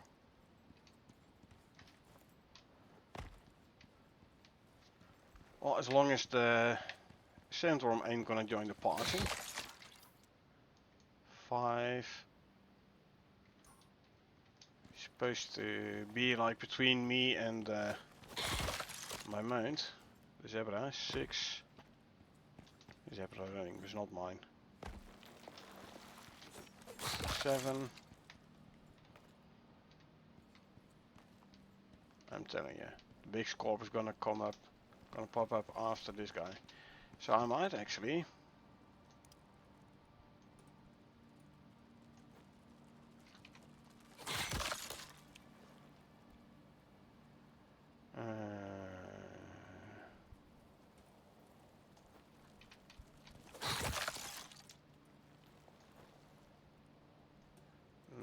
Well, as long as the Sandworm ain't gonna join the party. 5. Supposed to be like between me and my mount. The zebra. 6. Zebra running was not mine. 7. I'm telling you, the big scorp is gonna pop up after this guy. So I might actually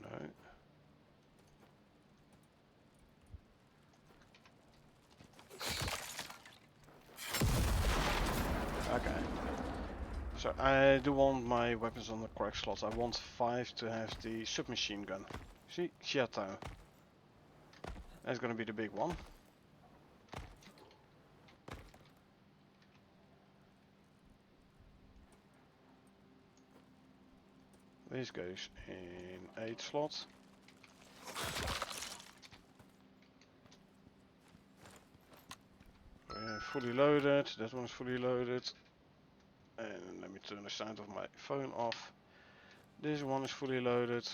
no. Okay. So I do want my weapons on the correct slots. I want 5 to have the submachine gun. See? Chateau. That's gonna be the big one. This goes in 8 slots. Fully loaded. That one's fully loaded. And let me turn the sound of my phone off. This one is fully loaded.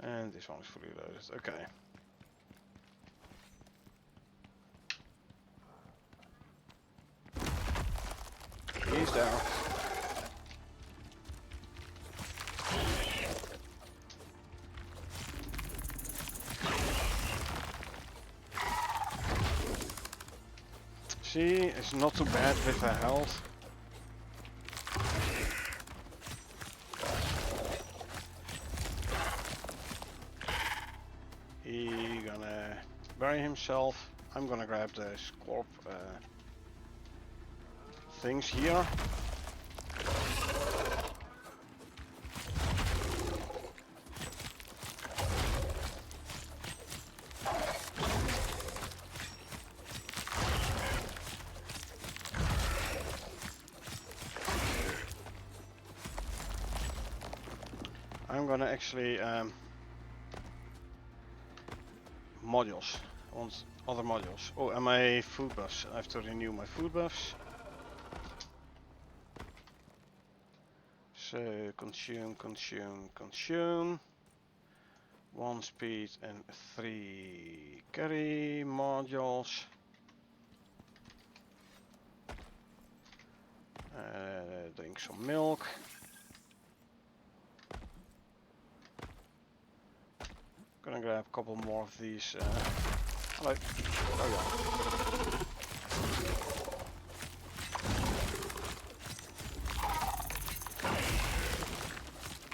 And this one is fully loaded. Okay. He's down. See, it's not too bad with her health. He gonna bury himself. I'm gonna grab the scorp things here. I'm gonna actually modules. I want other modules. Oh, and my food buffs. I have to renew my food buffs. So consume. 1 speed and 3 carry modules. Drink some milk. Gonna grab a couple more of these. Hello. Oh yeah.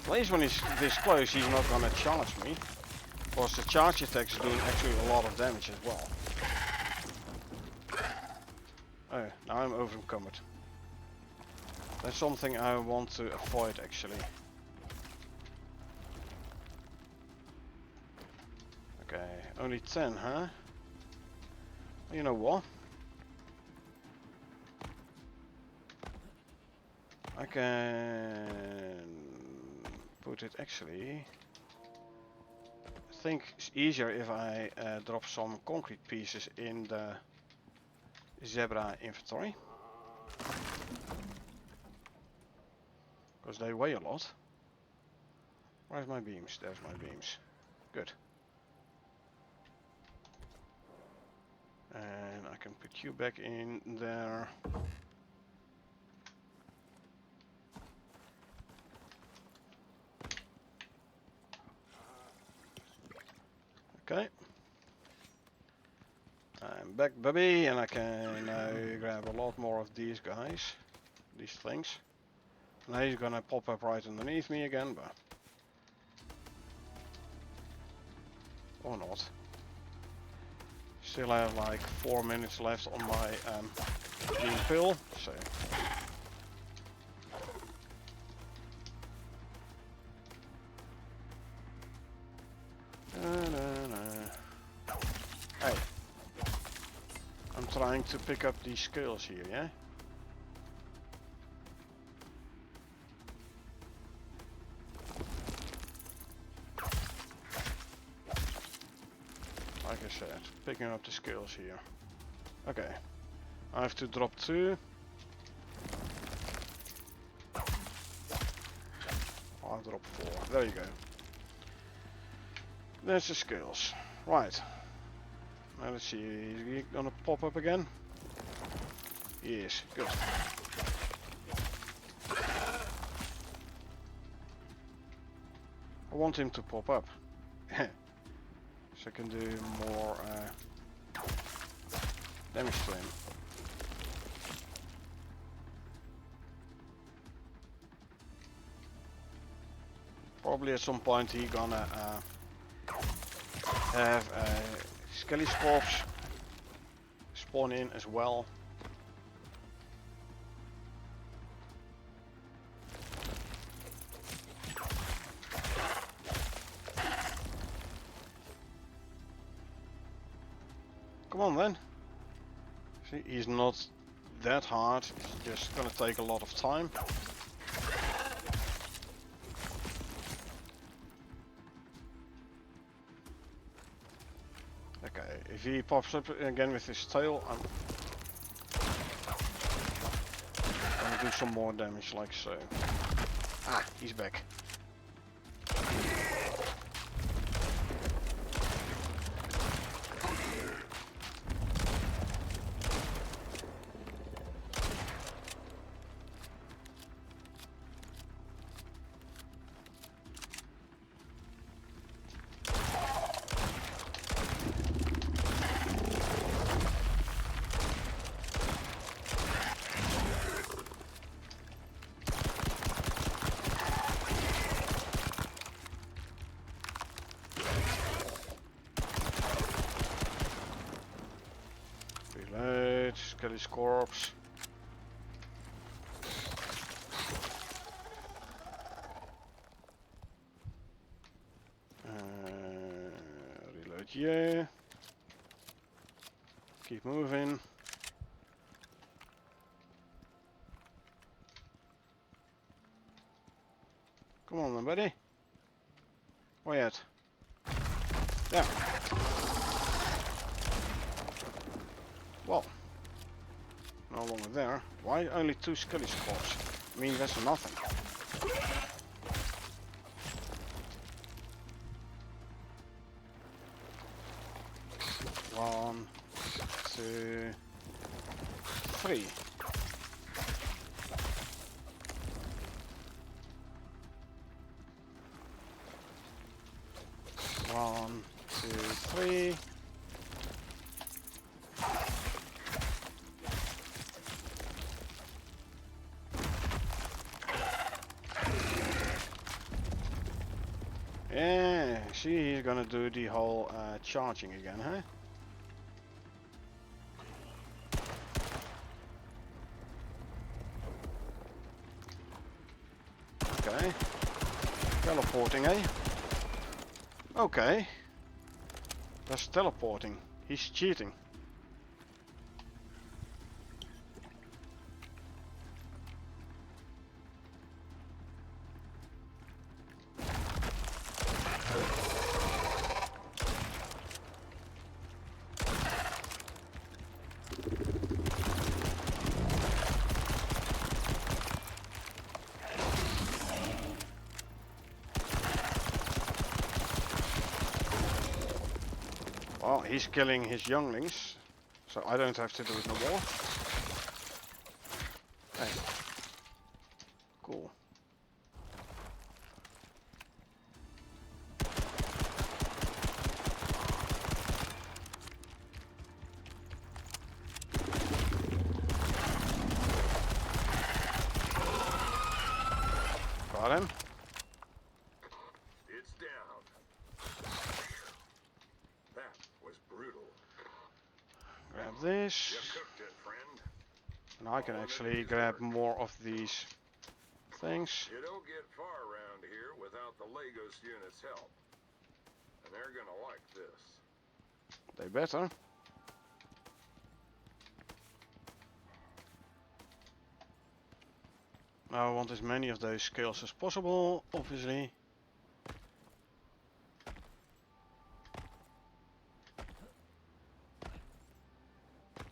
At least when he's this close, he's not gonna charge me. Because the charge attack is doing actually a lot of damage as well. Oh, now I'm over encumbered. That's something I want to avoid actually. Okay, only 10, huh? You know what? I can put it actually. I think it's easier if I drop some concrete pieces in the Zebra inventory. Because they weigh a lot. Where's my beams? There's my beams. Good. And I can put you back in there. Okay. I'm back, baby, and I can now grab a lot more of these guys. These things. Now he's gonna pop up right underneath me again, but... or not. Still have like 4 minutes left on my green pill, so... Hey. I'm trying to pick up these scales here, yeah? Like I said, picking up the scales here. Okay. I have to drop 2. I'll drop 4. There you go. There's the skills. Right. Now let's see. Is he gonna pop up again? He is. Good. I want him to pop up. So I can do more damage to him. Probably at some point he gonna have Skelly Scorps spawn in as well. Come on then. See, he's not that hard, it's just gonna take a lot of time. Okay, if he pops up again with his tail, I'm gonna do some more damage like so. Ah, he's back. Reload, Skelly's corpse. Reload you. Keep moving. Come on then, buddy. Where you at? There. Well, no longer there. Why only 2 Skelly Scorps? I mean, that's nothing. One, 2, 3. One, 2, 3. Yeah, see, he's gonna do the whole charging again, huh? Okay. Teleporting, eh? Okay. That's teleporting. He's cheating. Well, he's killing his younglings, so I don't have to do it no more. Hey. Cool. Got him. It's down. That was brutal. Grab this. You cooked it, friend. And I can actually grab more of these things. You don't get far around here without the Lagos unit's help. And they're gonna like this. They better. Now I want as many of those skills as possible, obviously.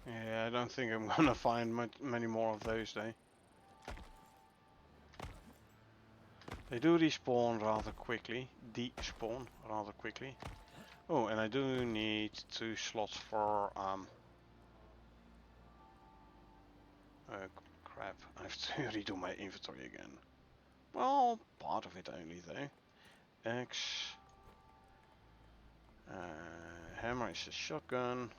Yeah, Yeah, I don't think I'm gonna find many more of those though. They do respawn rather quickly. Despawn rather quickly. Oh, and I do need 2 slots for crap, I have to redo my inventory again. Well, part of it only though. X. Hammer is a shotgun.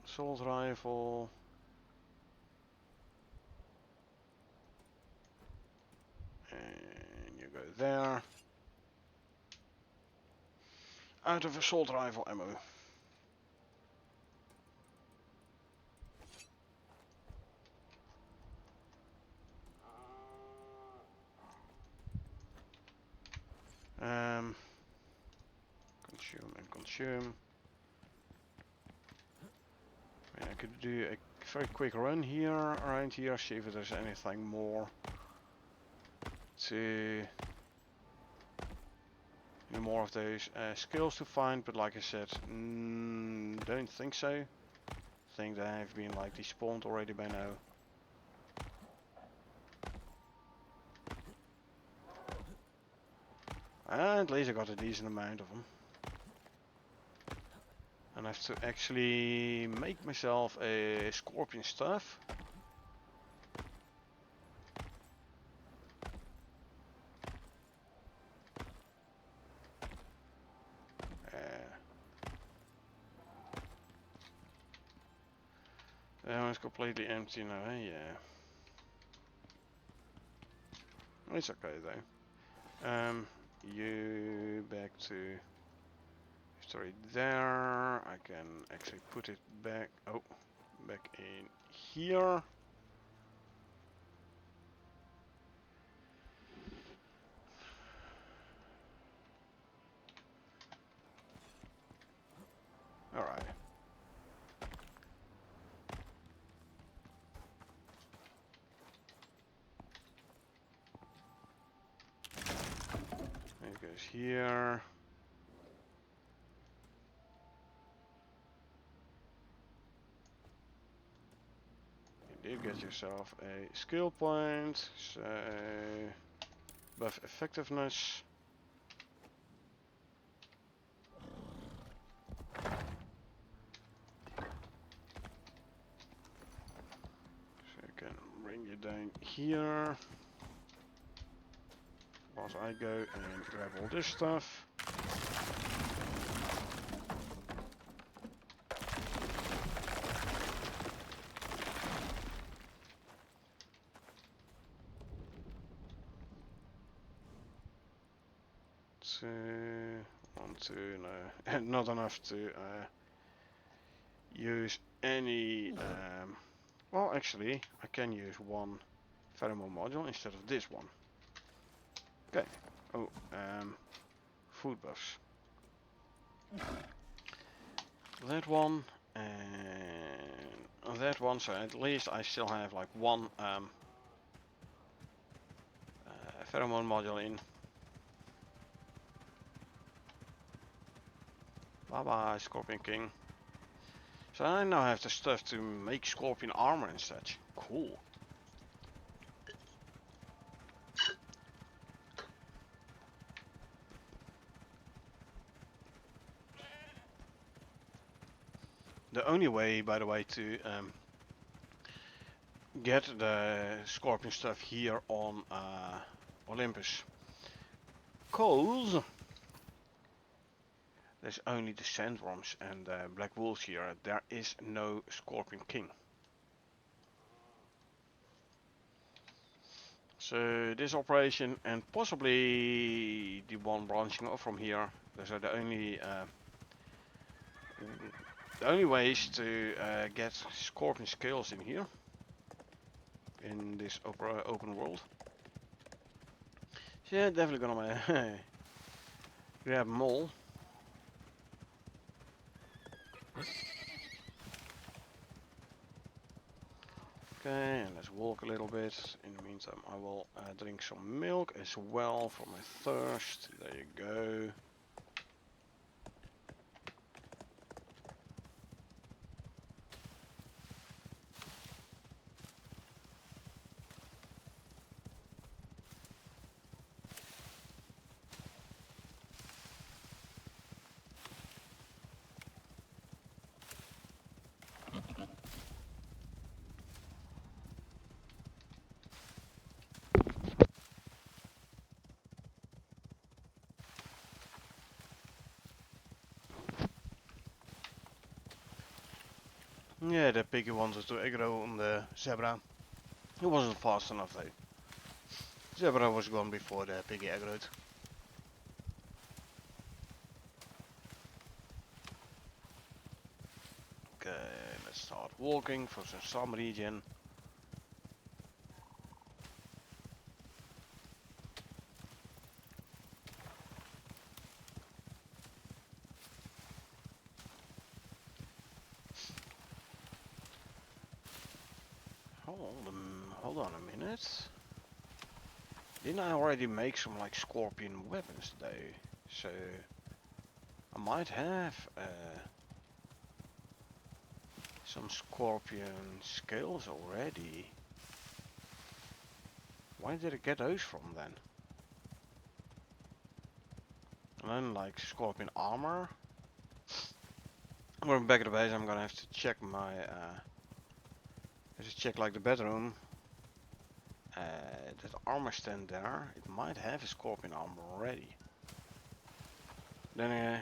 Assault rifle. And you go there. Out of assault rifle ammo. Consume and consume. I could do a very quick run here, around here, see if there's anything more to... Any more of those skills to find, but like I said, don't think so. Think they have been like despawned already by now. And at least I got a decent amount of them. And I have to actually make myself a scorpion staff. That one's completely empty now, eh? Yeah. It's okay though. You back to sorry there. I can actually put it back. Oh, back in here. All right. It goes here. You did get yourself a skill point, so buff effectiveness. So I can bring you down here. Whilst I go and grab all this stuff. No, not enough to use any. Well, actually, I can use one pheromone module instead of this one. Okay. Oh, food buffs. That one and that one. So at least I still have like one pheromone module in. Bye bye, Scorpion King. So I now have the stuff to make Scorpion armor and such. Cool. The only way, by the way, to get the Scorpion stuff here on Olympus, cause there's only the sandworms and black wolves here. There is no Scorpion King. So this operation and possibly the one branching off from here, those are the only ways to get Scorpion scales in here, in this open world. So yeah, definitely gonna grab them all. Okay, and let's walk a little bit. In the meantime, I will drink some milk as well for my thirst. There you go. Yeah, the piggy wanted to aggro on the zebra. He wasn't fast enough though. Zebra was gone before the piggy aggroed. Okay, let's start walking for some region. Hold on a minute. Didn't I already make some like scorpion weapons though? So I might have some scorpion scales already. Where did I get those from then? And then like scorpion armor. When I'm back at the base, I'm gonna have to check my just check like the bedroom. That armor stand there, it might have a scorpion armor already. Then,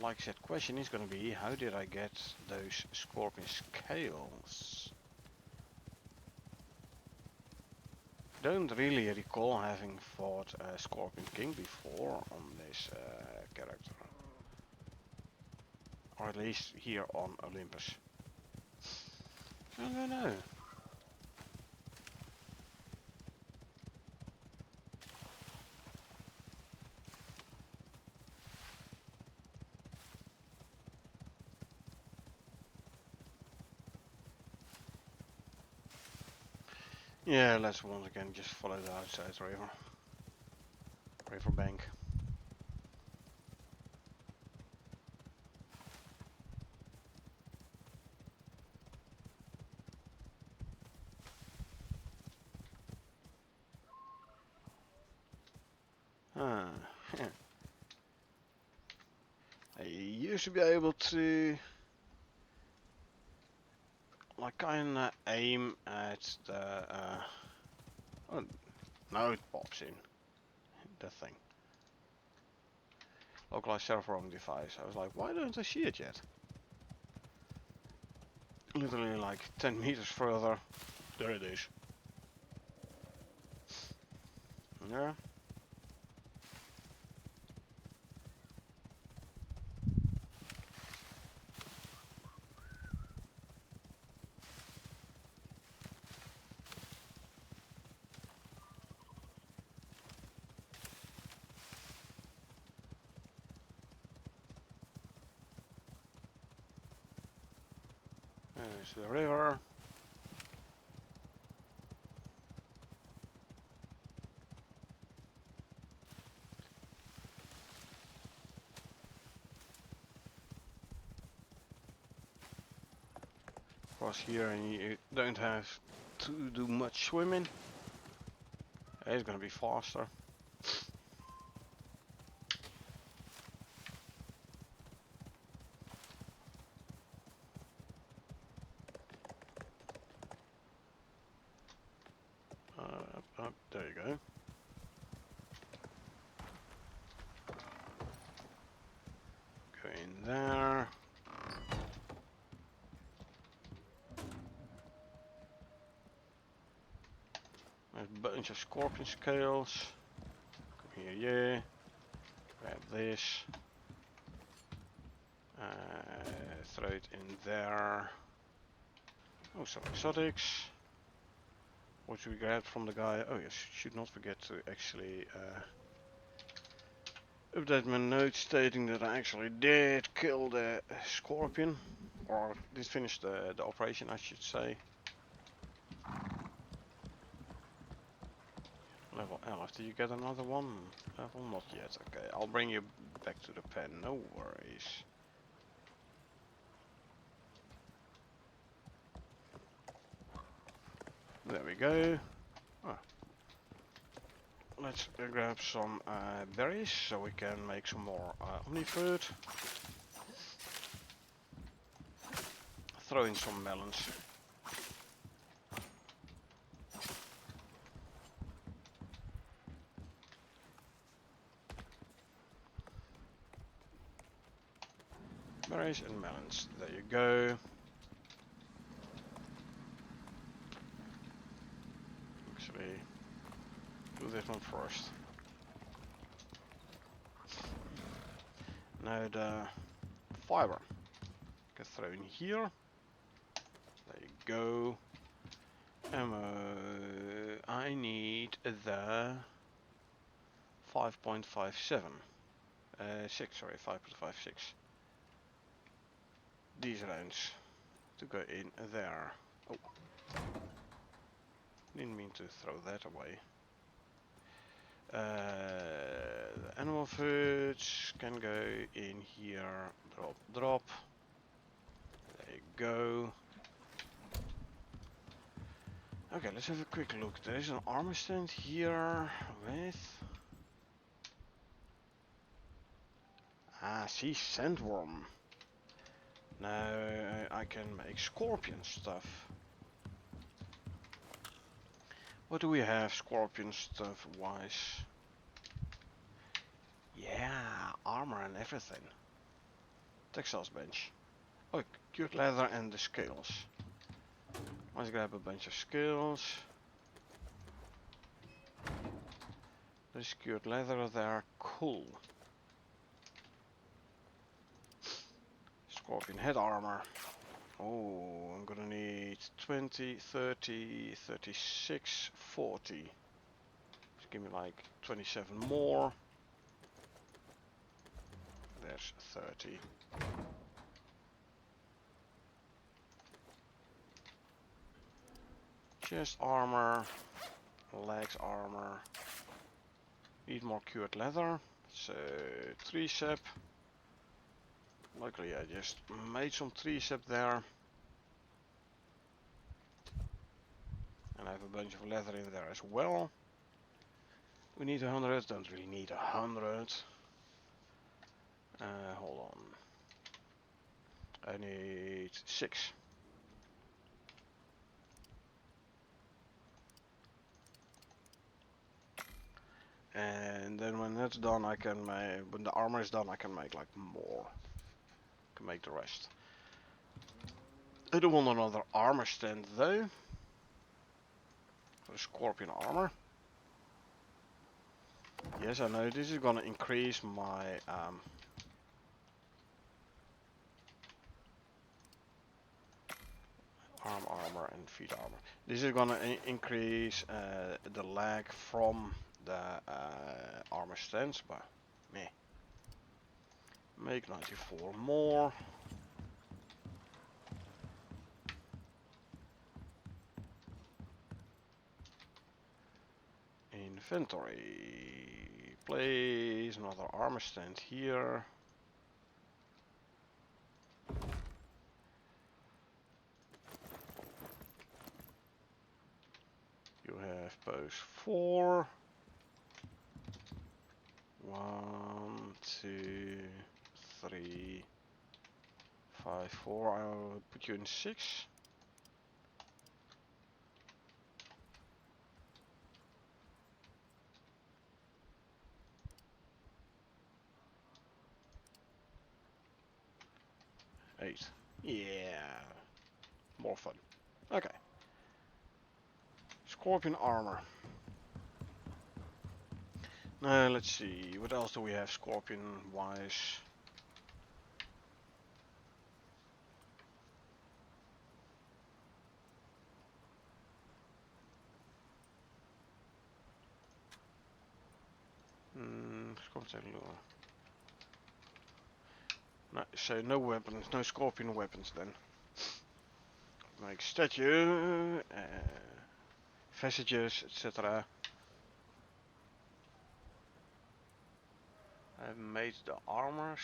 like I said, question is gonna be, how did I get those scorpion scales? Don't really recall having fought a Scorpion King before on this character. Or at least here on Olympus. I don't know. Yeah, let's once again just follow the outside river bank. Ah, I used to be able to like kinda aim at the oh, now it pops in that thing. Localized cell phone device. I was like, why don't I see it yet? Literally like 10 meters further. There it is. Yeah. There's the river. Across here, and you don't have to do much swimming. It's gonna be faster. Up, there you go. Go in there. There's a bunch of scorpion scales. Come here, yeah. Grab this. Throw it in there. Oh, some exotics. What should we grab from the guy? Oh yes, should not forget to actually update my note stating that I actually did kill the scorpion. Or did finish the operation, I should say. Level 11. Did you get another one? Level? Not yet. Okay, I'll bring you back to the pen. No worries. There we go. Ah. Let's grab some berries so we can make some more omni food. Throw in some melons. Berries and melons. There you go. actually do this one first. Now the fiber get thrown in here. There you go. Ammo. I need the 5.57. 6, sorry, 5.56. These rounds to go in there. Oh, didn't mean to throw that away. The animal foods can go in here. Drop, drop. There you go. Okay, let's have a quick look. There is an armor stand here with... Ah, see, sandworm. Now I can make scorpion stuff. What do we have scorpion stuff wise? Yeah, armor and everything. Textiles bench. Oh, cured leather and the scales. Let's grab a bunch of scales. There's cured leather there, cool. Scorpion head armor. Oh, I'm gonna need 20, 30, 36, 40. Just give me like 27 more. There's 30. Chest armor, legs armor. Need more cured leather. So tricep. Luckily I just made some tricep there. And I have a bunch of leather in there as well. We need 100, don't really need 100. Hold on. I need 6. And then when that's done I can make, when the armor is done I can make like more. Can make the rest. I do want another armor stand though. For the scorpion armor. Yes, I know this is gonna increase my armor and feet armor. This is gonna increase the lag from the armor stands, but meh. Make 94 more. Inventory. Place another armor stand here. You have post 4. 1, 2, 3, 5, 4. I'll put you in 6. Eight. Yeah. More fun. Okay. Scorpion armor. Let's see. What else do we have scorpion wise? Scorpion lure. No, so no weapons, no scorpion weapons then. Make statue, vestiges, etc. I've made the armors.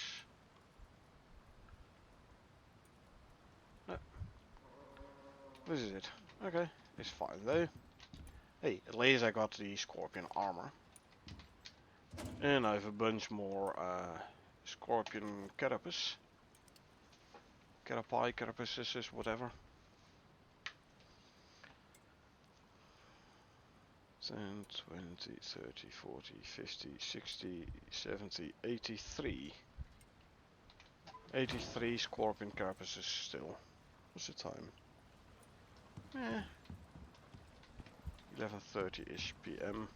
No. This is it. Okay, it's fine though. Hey, at least I got the scorpion armor. And I have a bunch more scorpion carapace. Carapace, carapaces, whatever. 10, 20, 30, 40, 50, 60, 70, 83. 83 scorpion carapaces still. What's the time? 11:30ish PM.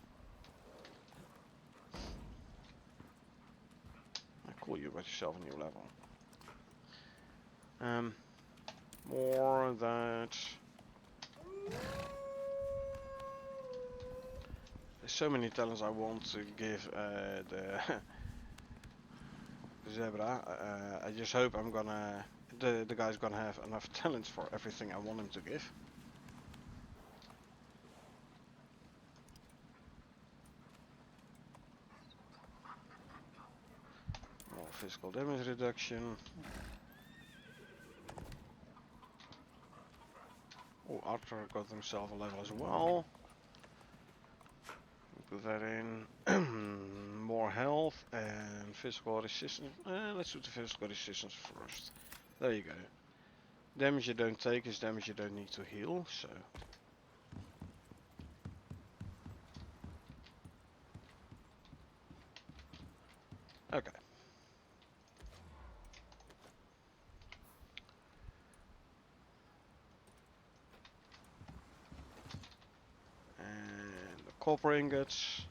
Cool, you got yourself a new level. More that. There's so many talents I want to give the zebra. I just hope I'm gonna the guy's gonna have enough talents for everything I want him to give. More physical damage reduction. Oh, Arthur got himself a level as well. Put that in. More health and physical resistance. Let's do the physical resistance first. There you go. Damage you don't take is damage you don't need to heal, so. Okay. And the copper ingots.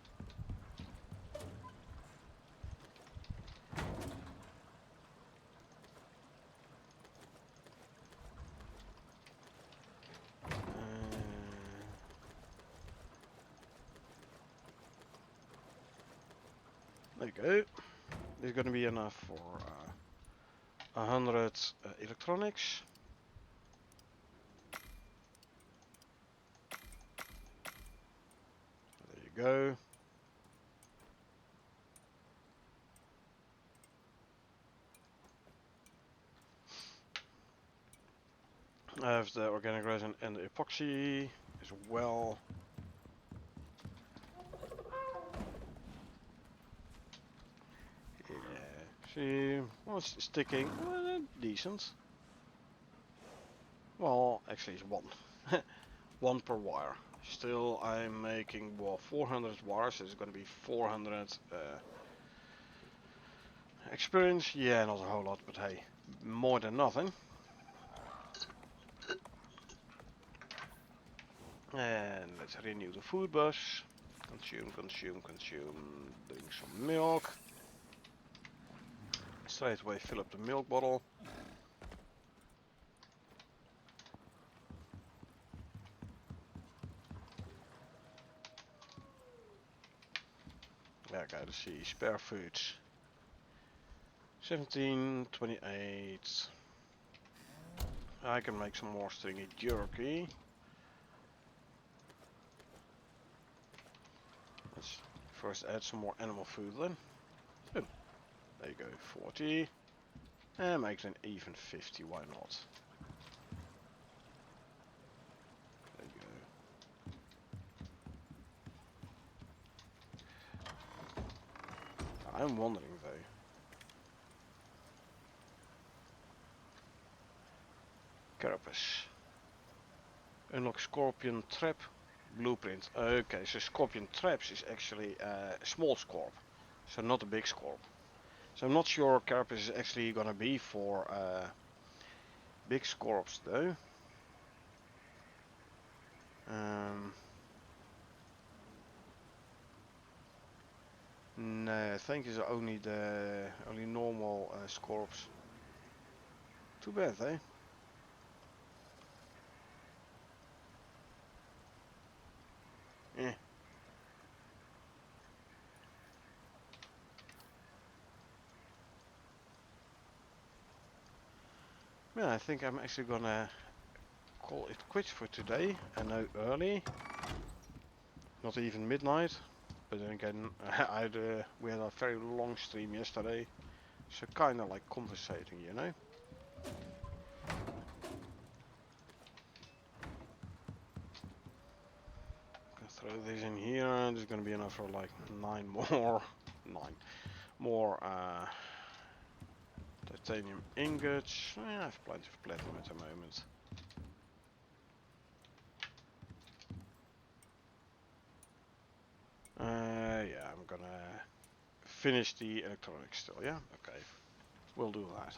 There you go. There's gonna be enough for 100 electronics. There you go. I have the organic resin and the epoxy as well. Yeah, see, well, it's sticking, decent. Well, actually it's one. One per wire. Still, I'm making, well, 400 wires, so it's gonna be 400 experience. Yeah, not a whole lot, but hey, more than nothing. And let's renew the food bus. Consume, consume, consume. Drink some milk. Straight away fill up the milk bottle. Yeah, I gotta see. Spare foods. 17, 28. I can make some more stringy jerky. Let's first add some more animal food then. Oh, there you go, 40. And make an even 50, why not? There you go. I'm wondering though. Carapace. Unlock Scorpion Trap Blueprint. Okay, so Scorpion Traps is actually a small Scorp. So not a big Scorp. So I'm not sure Carapace is actually gonna be for big Scorps though. No, I think it's only the normal Scorps. Too bad, eh? Eh. Yeah, I think I'm actually gonna call it quits for today. I know early, not even midnight. But then again, we had a very long stream yesterday, so kind of like compensating, you know. Throw this in here, and there's gonna be enough for like 9 more titanium ingots. I have plenty of platinum at the moment. Yeah, I'm gonna finish the electronics still, yeah? Okay, we'll do that.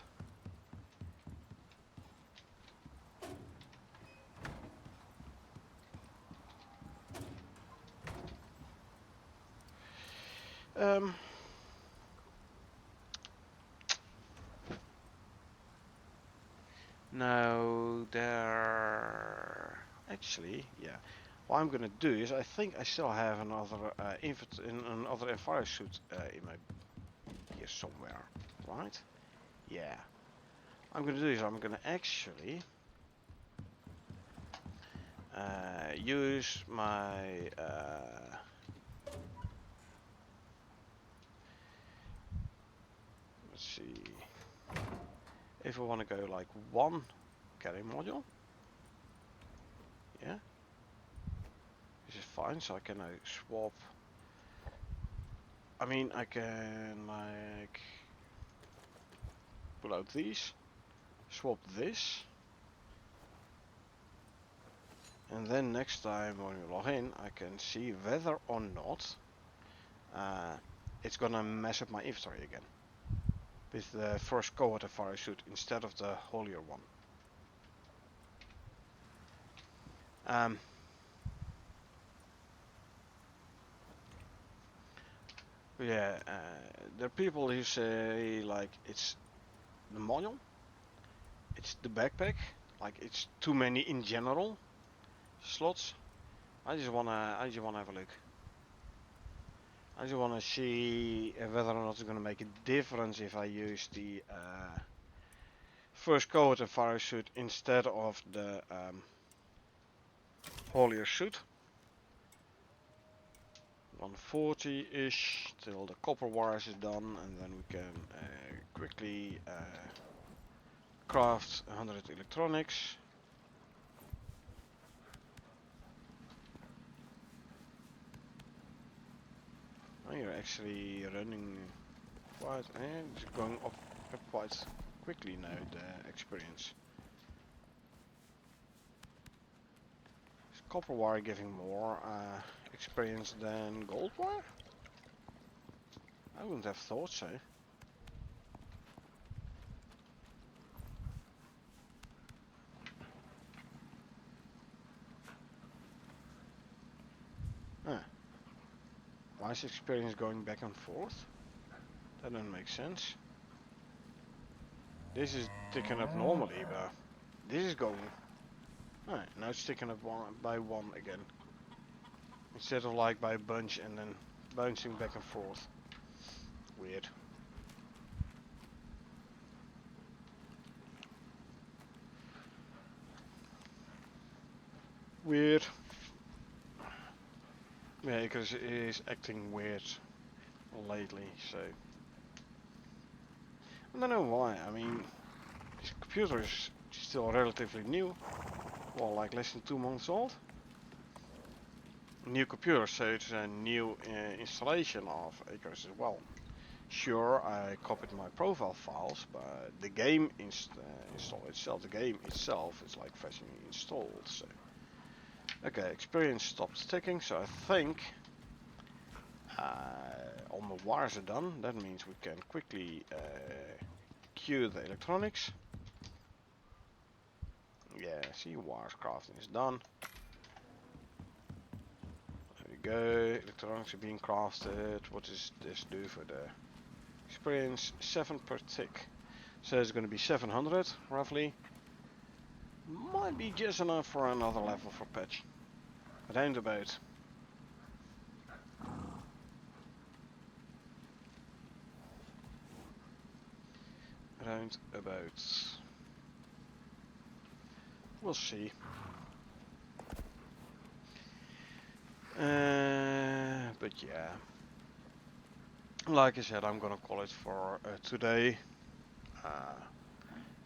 Um, now there, actually, yeah. What I'm gonna do is, I think I still have another another fire suit in my here somewhere, right? Yeah. I'm gonna do is I'm gonna actually use my let's see, if I want to go like one carry module, yeah, this is fine. So I can swap. I mean, I can like pull out these, swap this, and then next time when you log in, I can see whether or not it's gonna mess up my inventory again with the first cohort of fire suit instead of the holier one. Yeah, there are people who say like it's the module, it's the backpack, like it's too many in general slots. I just wanna have a look. I just wanna see whether or not it's gonna make a difference if I use the first cohort of fire suit instead of the holier suit. 140-ish till the copper wires is done, and then we can quickly craft 100 electronics. Oh, you're actually running quite, it's going up quite quickly now, the experience. Is copper wire giving more experience than gold wire? I wouldn't have thought so. Huh. Why is experience going back and forth? That doesn't make sense. This is ticking up normally, but this is going... Alright, now it's ticking up one by one again. Instead of like by a bunch and then bouncing back and forth. Weird. Weird. Yeah, because it is acting weird lately, so... I don't know why. I mean, this computer is still relatively new. Well, like less than 2 months old. New computer, so it's a new installation of Icarus as well. Sure, I copied my profile files, but the game install itself, the game itself is like freshly installed. So, okay, experience stopped ticking. So I think all the wires are done. That means we can quickly queue the electronics. Yeah, see, wires crafting is done. There we go. Electronics are being crafted. What does this do for the experience? 7 per tick. So it's going to be 700 roughly. Might be just enough for another level for patch. Round about. Round about. We'll see. But yeah. Like I said, I'm gonna call it for today.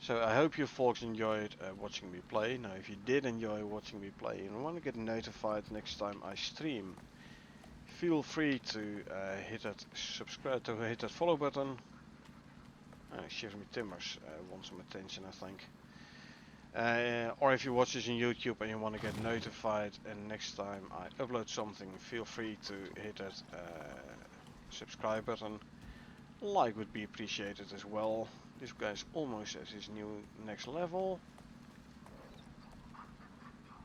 So I hope you folks enjoyed watching me play. Now if you did enjoy watching me play and want to get notified next time I stream, feel free to hit that subscribe, to hit that follow button. Shiver Me Timbers wants some attention, I think. Or if you watch this on YouTube and you want to get notified and next time I upload something, feel free to hit that subscribe button. Like would be appreciated as well. This guy's almost at his new next level.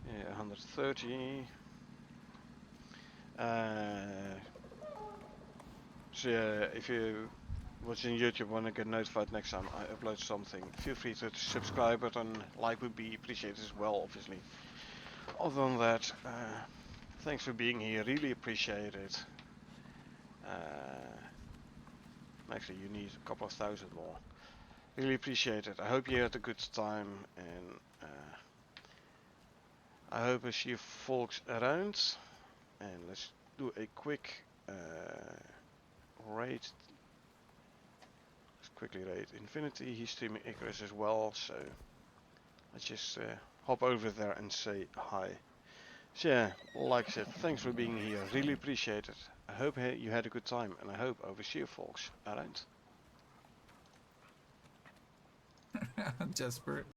Yeah, 130. So yeah, if you watching YouTube want to get notified next time I upload something, feel free to hit the subscribe button. Like would be appreciated as well, obviously. Other than that, thanks for being here. Really appreciate it. Actually, you need a couple of thousand more. Really appreciate it. I hope you had a good time, and I hope I see you folks around. And let's do a quick raid. Let's quickly raid Infinity. He's streaming Icarus as well, so let's just hop over there and say hi. So yeah, like I said, thanks for being here. Really appreciate it. I hope you had a good time, and I hope I will see you folks around. Jasper.